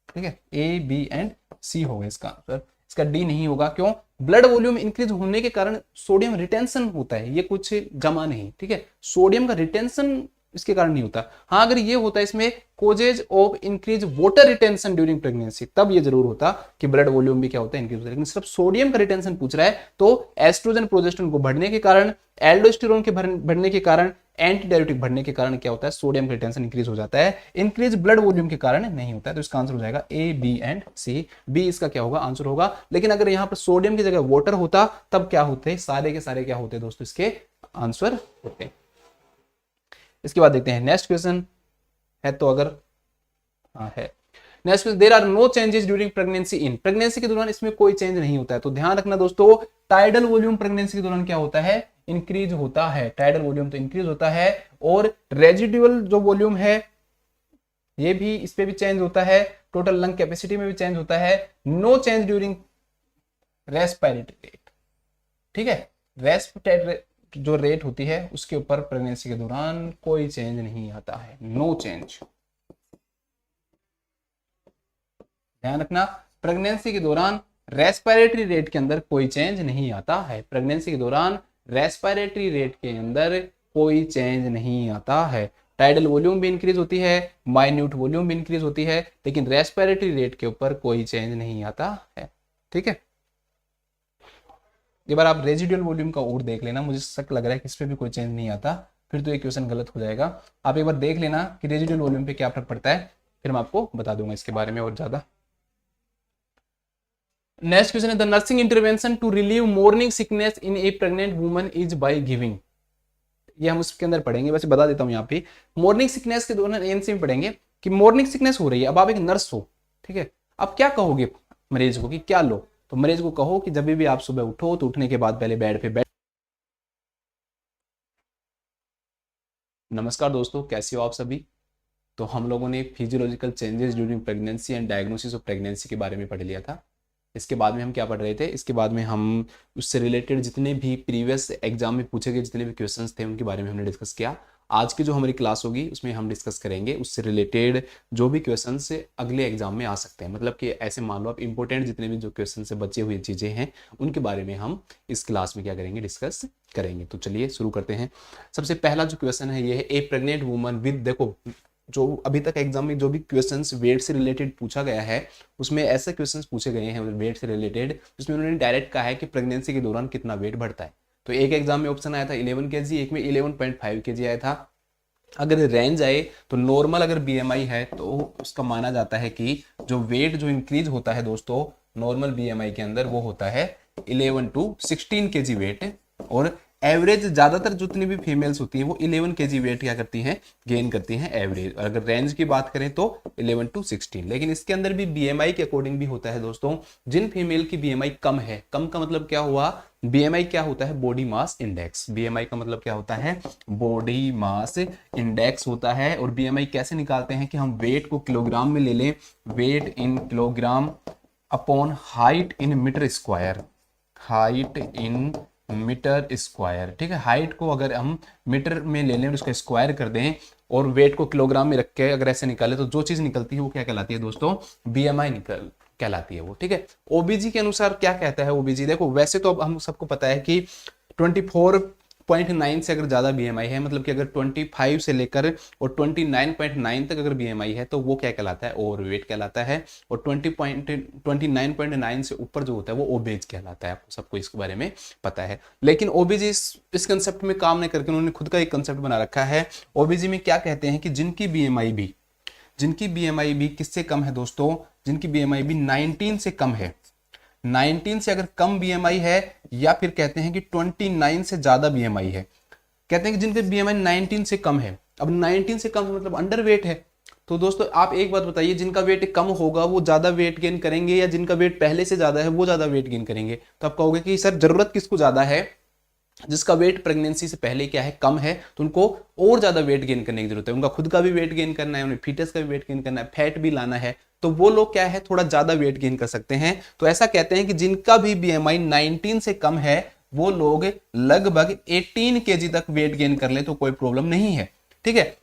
S1: ठीक है, ए बी एंड सी होगा इसका आंसर, इसका डी नहीं होगा। क्यों, ब्लड वॉल्यूम इंक्रीज होने के कारण सोडियम रिटेंशन होता है, ये कुछ जमा नहीं। ठीक है, सोडियम का रिटेंशन इसके कारण नहीं होता। हाँ अगर ये होता इसमें causes of increase water retention during pregnancy, तब ये जरूर होता कि ब्लड वॉल्यूम भी क्या होता है इंक्रीज होता है। लेकिन सिर्फ सोडियम का रिटेंशन पूछ रहा है, तो एस्ट्रोजन प्रोजेस्टेरोन को बढ़ने के कारण, एल्डोस्टेरोन के बढ़ने के कारण, एंटी डायरेटिक बढ़ने के कारण क्या होता है, सोडियम का रिटेंशन इंक्रीज हो जाता है। इंक्रीज ब्लड वॉल्यूम के कारण नहीं होता है। तो इसका आंसर हो जाएगा ए, बी एंड सी। बी इसका क्या होगा, आंसर होगा। लेकिन अगर यहाँ पर सोडियम की जगह वाटर होता तब क्या होते, सारे के सारे क्या होते दोस्तों, इसके आंसर होते। इसके बाद देखते हैं नेक्स्ट क्वेश्चन है, तो अगर हाँ है next question, there are no changes during pregnancy in, pregnancy के दौरान इसमें कोई चेंज नहीं होता है। तो ध्यान रखना दोस्तों, टाइडल वॉल्यूम प्रेगनेंसी के दौरान क्या होता है, इंक्रीज होता है। टाइडल वॉल्यूम तो इंक्रीज होता है, और रेजिडुअल जो वॉल्यूम है ये भी, इस पे भी चेंज होता है। टोटल लंग कैपेसिटी में भी चेंज होता है। No change during respiratory rate, ठीक है, रेस्पिरेटरी जो रेट होती है उसके ऊपर प्रेगनेंसी के दौरान कोई चेंज नहीं आता है, नो चेंज। ध्यान रखना, प्रेगनेंसी के दौरान रेस्पिरेटरी रेट के अंदर कोई चेंज नहीं आता है। प्रेगनेंसी के दौरान रेस्पिरेटरी रेट के अंदर कोई चेंज नहीं आता है। टाइडल वॉल्यूम भी इंक्रीज होती है, माइन्यूट वॉल्यूम भी इंक्रीज होती है, लेकिन रेस्पिरेटरी रेट के ऊपर कोई चेंज नहीं आता है। ठीक है, एक बार आप रेजिडुअल वॉल्यूम का और देख लेना, मुझे शक लग रहा है कि इस पे भी कोई चेंज नहीं आता, फिर तो ये क्वेश्चन गलत हो जाएगा। आप एक बार देख लेना कि रेजिडुअल वॉल्यूम पे क्या फर्क पड़ता है, फिर मैं आपको बता दूंगा इसके बारे में और ज्यादा। नेक्स्ट क्वेश्चन है, the nursing intervention to relieve morning sickness in a pregnant woman is by giving. ये हम उसके अंदर पढ़ेंगे, वैसे बता देता हूँ यहाँ पे। मॉर्निंग सिकनेस के दौरान एनसी में पढ़ेंगे कि मॉर्निंग सिकनेस हो रही है। अब आप एक नर्स हो, ठीक है, अब क्या कहोगे मरीज को कि क्या लो, तो मरीज को कहो कि जब भी आप सुबह उठो तो उठने के बाद पहले बेड पे बैठ। नमस्कार दोस्तों, कैसे हो आप सभी। तो हम लोगों ने physiological changes during pregnancy and diagnosis of pregnancy के बारे में पढ़ लिया था। इसके बाद में हम क्या पढ़ रहे थे, इसके बाद में हम उससे रिलेटेड जितने भी प्रीवियस एग्जाम में पूछे गए जितने भी क्वेश्चंस थे उनके बारे में हमने डिस्कस किया। आज की जो हमारी क्लास होगी उसमें हम डिस्कस करेंगे उससे रिलेटेड जो भी क्वेश्चंस अगले एग्जाम में आ सकते हैं। मतलब कि ऐसे मान लो आप इंपॉर्टेंट जितने भी जो क्वेश्चन से बचे हुए चीज़ें हैं उनके बारे में हम इस क्लास में क्या करेंगे, डिस्कस करेंगे। तो चलिए शुरू करते हैं। सबसे पहला जो क्वेश्चन है ये है, ए प्रेग्नेंट वुमन विद, देखो जो अभी तक एग्जाम में जो भी क्वेश्चंस वेट से रिलेटेड पूछा गया है उसमें ऐसे क्वेश्चंस पूछे गए हैं वेट से रिलेटेड जिसमें उन्होंने डायरेक्ट कहा है कि प्रेगनेंसी के दौरान कितना वेट बढ़ता है। तो एक एग्जाम में ऑप्शन आया था 11 kg, एक में 11.5 kg आया था। अगर रेंज आए तो नॉर्मल अगर बीएमआई है तो उसका माना जाता है कि जो वेट जो इंक्रीज होता है दोस्तों नॉर्मल बीएमआई के अंदर वो होता है 11 to 16 kg वेट, और एवरेज ज्यादातर जितनी भी फीमेल्स होती हैं वो 11 kg वेट क्या करती हैं, गेन करती हैं एवरेज। और अगर रेंज की बात करें तो 11 to 16। लेकिन इसके अंदर भी बीएमआई के अकॉर्डिंग भी होता है दोस्तों। जिन फीमेल की बीएमआई कम है, कम का मतलब क्या हुआ, बीएमआई क्या होता है, बॉडी मास इंडेक्स। बीएमआई का मतलब क्या होता है, बॉडी मास इंडेक्स होता है। और बीएमआई कैसे निकालते हैं कि हम वेट को किलोग्राम में ले लें, weight in kilogram upon height in metre square, height in metre square. ठीक है, हाइट को अगर हम मीटर में ले लें और उसका स्क्वायर कर दें और वेट को किलोग्राम में रख के अगर ऐसे निकाले तो जो चीज निकलती है वो क्या कहलाती है दोस्तों, बीएमआई कहलाती है वो। ठीक है, ओबीजी के अनुसार क्या कहता है ओबीजी, देखो वैसे तो अब हम सबको पता है कि 24.9 से अगर ज्यादा बीएमआई है, मतलब कि अगर 25 से लेकर और 29.9 तक अगर बीएमआई है तो वो क्या कहलाता है, ओवरवेट कहलाता है। और 29.9 से ऊपर जो होता है वो ओबेज कहलाता है। आपको सबको इसके बारे में पता है। लेकिन ओबीजी इस कंसेप्ट में काम नहीं करके उन्होंने खुद का एक कंसेप्ट बना रखा है। ओबीजी में क्या कहते हैं कि जिनकी बीएमआई भी किससे कम है दोस्तों, जिनकी बीएमआई भी 19 से कम है, 19 से अगर कम बीएमआई है, या फिर कहते हैं कि 29 से ज्यादा बीएमआई है, कहते हैं कि जिनके बीएमआई 19 से कम है। अब 19 से कम मतलब अंडर वेट है। तो दोस्तों आप एक बात बताइए, जिनका वेट कम होगा वो ज्यादा वेट गेन करेंगे या जिनका वेट पहले से ज्यादा है वो ज्यादा वेट गेन करेंगे। तो आप कहोगे कि सर जरूरत किसको ज्यादा है, जिसका वेट प्रेगनेंसी से पहले क्या है, कम है, तो उनको और ज्यादा वेट गेन करने की जरूरत है। उनका खुद का भी वेट गेन करना है, उन्हें फीटस का भी वेट गेन करना है, फैट भी लाना है, तो वो लोग क्या है थोड़ा ज्यादा वेट गेन कर सकते हैं। तो ऐसा कहते हैं कि जिनका भी बीएमआई 19 से कम है वो लोग लगभग 18 kg तक वेट गेन कर ले तो कोई प्रॉब्लम नहीं है। ठीक है,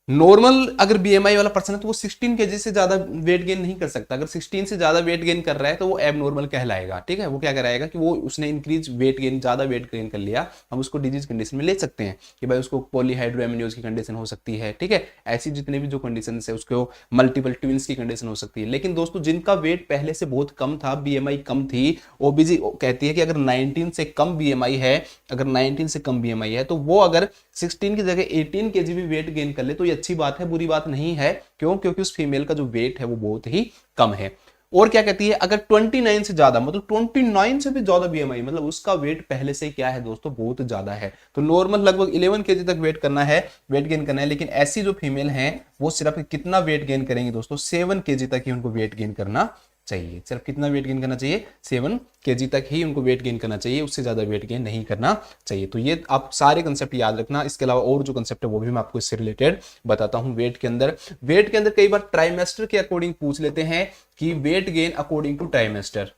S1: नॉर्मल अगर बीएमआई वाला पर्सन है तो वो 16 केजी से ज्यादा वेट गेन नहीं कर सकता। अगर 16 से ज्यादा वेट गेन कर रहा है तो वो एब नॉर्मल कहलाएगा। ठीक है, वो क्या कराएगा कि वो उसने इंक्रीज वेट गेन, ज्यादा वेट गेन कर लिया, हम उसको डिजीज कंडीशन में ले सकते हैं कि भाई उसको पॉलीहाइड्रोएमिनियोज की कंडीशन हो सकती है। ठीक है, ऐसी जितने भी जो कंडीशन है उसको मल्टीपल ट्विंस की कंडीशन हो सकती है। लेकिन दोस्तों जिनका वेट पहले से बहुत कम था, बीएमआई कम थी, ओबीजी कहती है कि अगर 19 से कम बीएमआई है, अगर 19 से कम बीएमआई है तो वो अगर 16 की जगह 18 केजी भी वेट गेन कर ले तो ये अच्छी बात है, बुरी बात नहीं है। क्यों? क्योंकि उस फीमेल का जो वेट है वो बहुत ही कम है। और क्या कहती है, अगर 29 से ज्यादा, मतलब 29 से भी ज्यादा बीएमआई, मतलब उसका वेट पहले से क्या है दोस्तों, बहुत ज्यादा है, तो नॉर्मल लगभग 11 केजी तक वेट करना है, वेट गेन करना है। लेकिन ऐसी जो फीमेल है वो सिर्फ कितना वेट गेन करेंगे दोस्तों, 7 केजी तक ही उनको वेट गेन करना चाहिए। सिर्फ कितना वेट गेन करना चाहिए, 7 केजी तक ही उनको वेट गेन करना चाहिए, उससे ज्यादा वेट गेन नहीं करना चाहिए। तो ये आप सारे कंसेप्ट याद रखना। इसके अलावा और जो कंसेप्ट है वो भी मैं आपको इससे रिलेटेड बताता हूं। वेट के अंदर कई बार ट्राइमेस्टर के अकॉर्डिंग पूछ लेते हैं कि weight gain according to trimester,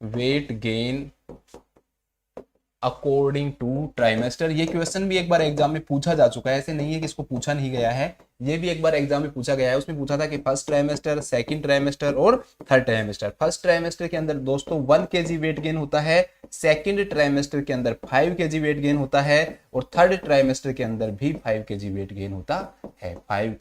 S1: weight gain according to trimester. ये क्वेश्चन भी एक बार एग्जाम में पूछा जा चुका है, ऐसे नहीं है कि इसको पूछा नहीं गया है, ये भी एक बार एग्जाम में पूछा गया है। उसमें पूछा था कि फर्स्ट ट्राइमेस्टर, सेकंड ट्राइमेस्टर और थर्ड ट्राइमेस्टर। फर्स्ट ट्राइमेस्टर के अंदर दोस्तों 1 केजी वेट गेन होता है, सेकंड ट्राइमेस्टर के अंदर 5 केजी वेट गेन होता है और थर्ड ट्राइमेस्टर के अंदर भी 5 केजी वेट गेन होता है। 5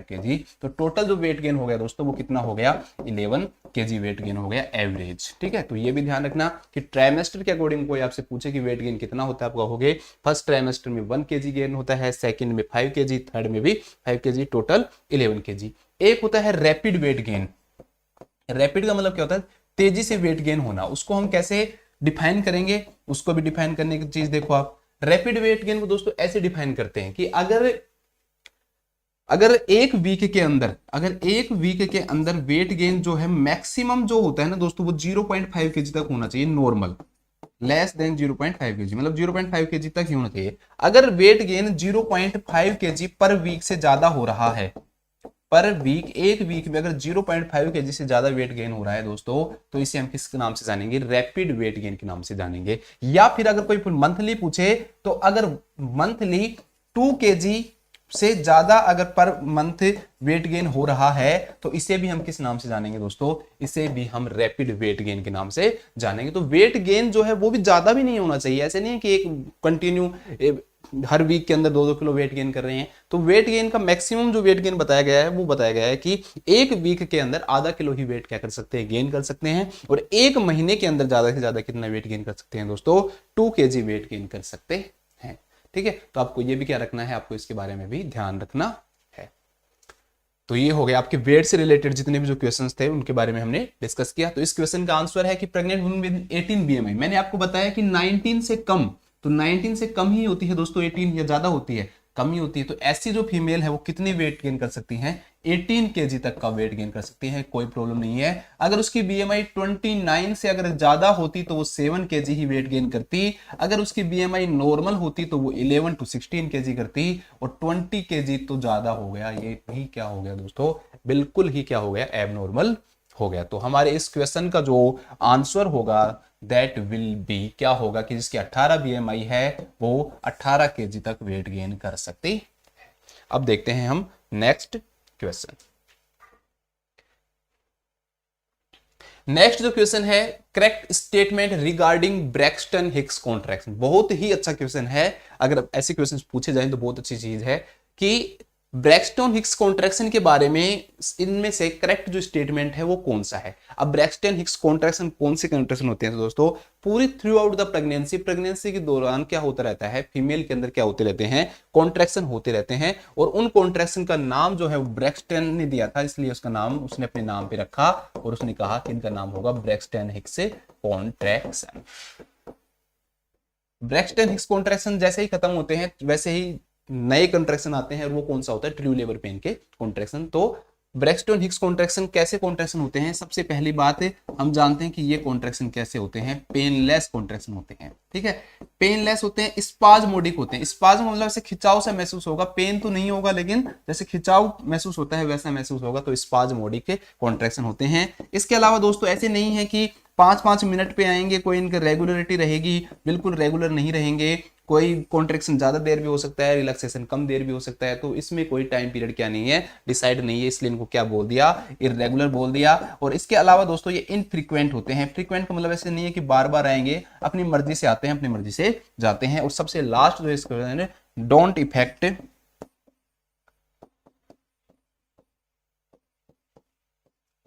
S1: केजी। तो टोटल जो वेट गेन हो गया दोस्तों वो कितना हो गया, 11 केजी वेट गेन हो गया एवरेज। ठीक है, तो ये भी ध्यान रखना कि ट्राइमेस्टर के अकॉर्डिंग कोई आपसे पूछे कि वेट गेन कितना होता है, आप कहोगे फर्स्ट ट्राइमेस्टर में 1 केजी गेन होता है, सेकंड में 5 केजी, थर्ड में भी 5 केजी, टोटल 11 केजी। एक होता है रैपिड वेट गेन। रैपिड का मतलब क्या होता है, तेजी से वेट गेन होना। उसको हम कैसे डिफाइन करेंगे, उसको भी डिफाइन करने की चीज देखो आप। रैपिड वेट गेन को दोस्तों ऐसे डिफाइन करते हैं कि अगर एक वीक के अंदर वेट गेन जो है मैक्सिमम जो होता है ना दोस्तों वो 0.5 केजी तक होना चाहिए नॉर्मल, लेस देन 0.5 केजी, मतलब 0.5 केजी तक ही होना चाहिए। अगर weight gain 0.5 KG per week से ज्यादा हो रहा है, पर वीक, एक वीक में अगर 0.5 केजी से ज्यादा वेट गेन हो रहा है दोस्तों, तो इसे हम किस नाम से जानेंगे, रैपिड वेट गेन के नाम से जानेंगे। या फिर अगर कोई मंथली पूछे तो अगर मंथली 2 केजी से ज्यादा अगर पर मंथ वेट गेन हो रहा है तो इसे भी हम किस नाम से जानेंगे दोस्तों, इसे भी हम रैपिड वेट गेन के नाम से जानेंगे। तो वेट गेन जो है वो भी ज्यादा भी नहीं होना चाहिए, ऐसे नहीं है कि एक कंटिन्यू हर वीक के अंदर 2-2 किलो वेट गेन कर रहे हैं। तो वेट गेन का मैक्सिमम जो वेट गेन बताया गया है वो बताया गया है कि एक वीक के अंदर आधा किलो ही वेट क्या कर सकते हैं, गेन कर सकते हैं। और एक महीने के अंदर ज्यादा से ज्यादा कितना वेट गेन कर सकते हैं दोस्तों, 2 केजी वेट गेन कर सकते हैं। ठीक है, तो आपको ये भी क्या रखना है, आपको इसके बारे में भी ध्यान रखना है। तो ये हो गया आपके वेट से रिलेटेड जितने भी जो क्वेश्चंस थे उनके बारे में हमने डिस्कस किया। तो इस क्वेश्चन का आंसर है कि प्रेग्नेंट वुमन विद 18 बीएमआई। मैंने आपको बताया कि 19 से कम, तो 19 से कम ही होती है दोस्तों, 18 या ज्यादा होती है, कम ही होती है। तो ऐसी जो फीमेल है वो कितनी वेट गेन कर सकती हैं, 18 केजी तक का वेट गेन कर सकती है, कोई प्रॉब्लम नहीं है। अगर उसकी बीएमआई 29 से अगर ज्यादा होती तो वो 7 केजी ही वेट गेन करती। अगर उसकी बीएमआई नॉर्मल होती तो वो 11 to 16 केजी करती। और 20 केजी तो ज्यादा हो गया, ये भी क्या हो गया दोस्तों, बिल्कुल ही क्या हो गया, एबनॉर्मल हो गया। तो हमारे इस क्वेश्चन का जो आंसर होगा दैट विल बी, क्या होगा कि जिसकी 18 बीएमआई है वो 18 केजी तक वेट गेन कर सकती है। अब देखते हैं हम नेक्स्ट क्वेश्चन। नेक्स्ट जो क्वेश्चन है, correct statement regarding Braxton Hicks contraction. बहुत ही अच्छा क्वेश्चन है, अगर ऐसे क्वेश्चन पूछे जाए तो बहुत अच्छी चीज है कि ब्रैक्सटन हिक्स कॉन्ट्रैक्शन के बारे में इनमें से करेक्ट जो स्टेटमेंट है वो कौन सा है। अब ब्रैक्सटन हिक्स कॉन्ट्रैक्शन कौन से कॉन्ट्रैक्शन होते हैं तो दोस्तों, पूरी थ्रू आउट द प्रेगनेंसी के दौरान क्या होता रहता है, फीमेल के अंदर क्या होते रहते हैं, कॉन्ट्रैक्शन होते रहते हैं। और उन कॉन्ट्रैक्शन का नाम जो है वो ब्रैक्सटन ने दिया था, इसलिए उसका नाम उसने अपने नाम पे रखा और उसने कहा कि इनका नाम होगा Braxton Hicks contraction. Braxton Hicks contraction जैसे ही खत्म होते हैं वैसे ही नए कॉन्ट्रैक्शन आते हैं, और वो कौन सा होता है, ट्रू लेबर पेन के कॉन्ट्रैक्शन। तो ब्रैक्सटन हिक्स कॉन्ट्रैक्शन कैसे कॉन्ट्रैक्शन होते हैं, सबसे पहली बात है हम जानते हैं कि ये कॉन्ट्रैक्शन कैसे होते हैं, पेनलेस कॉन्ट्रैक्शन होते हैं। ठीक है, पेनलेस होते हैं, स्पाज्मोडिक होते हैं। स्पाज्म मतलब ऐसे खिंचाव सा महसूस होगा, पेन तो नहीं होगा लेकिन जैसे खिंचाव महसूस होता है वैसा महसूस होगा, तो स्पाज्मोडिक के कॉन्ट्रैक्शन होते हैं। इसके अलावा दोस्तों ऐसे नहीं है कि 5-5 मिनट पे आएंगे, कोई इनका रेगुलरिटी रहेगी, बिल्कुल रेगुलर नहीं रहेंगे, कोई कॉन्ट्रेक्शन ज्यादा देर भी हो सकता है, रिलैक्सेशन कम देर भी हो सकता है। तो इसमें कोई टाइम पीरियड क्या नहीं है, डिसाइड नहीं है, इसलिए इनको क्या बोल दिया, इररेगुलर बोल दिया। और इसके अलावा दोस्तों ये इनफ्रीक्वेंट होते हैं। फ्रीक्वेंट का मतलब ऐसे नहीं है कि बार बार आएंगे, अपनी मर्जी से आते हैं, अपनी मर्जी से जाते हैं। और सबसे लास्ट जो इसका don't effect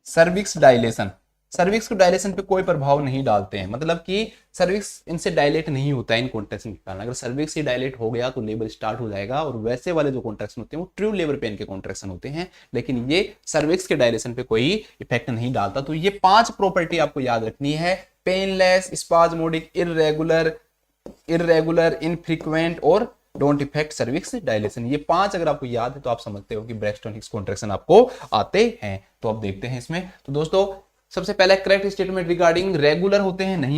S1: cervix dilation. Cervix को डायलेशन पे कोई प्रभाव नहीं डालते हैं, मतलब कि सर्विक्स इनसे डायलेट नहीं होता है इन कॉन्ट्रैक्शन के कारण। अगर सर्विक्स ही डायलेट हो गया तो लेबर स्टार्ट हो जाएगा, और वैसे वाले जो कॉन्ट्रैक्शन होते हैं वो ट्रू लेबर पेन के कॉन्ट्रैक्शन होते हैं, लेकिन ये सर्विक्स के डायलेशन पे कोई इफेक्ट नहीं डालता। तो ये 5 प्रॉपर्टी आपको याद रखनी है, पेनलेस, स्पाज्मोडिक, इररेगुलर, इनफ्रीक्वेंट और डोंट इफेक्ट सर्विक्स डायलेशन। ये 5 अगर आपको याद है तो आप समझते हो कि ब्रेक्सटन हिक्स कॉन्ट्रैक्शन आपको आते हैं। तो अब देखते हैं इसमें। तो दोस्तों सबसे पहले करेक्ट स्टेटमेंट रिगार्डिंग रेगुलर होते हैं नहीं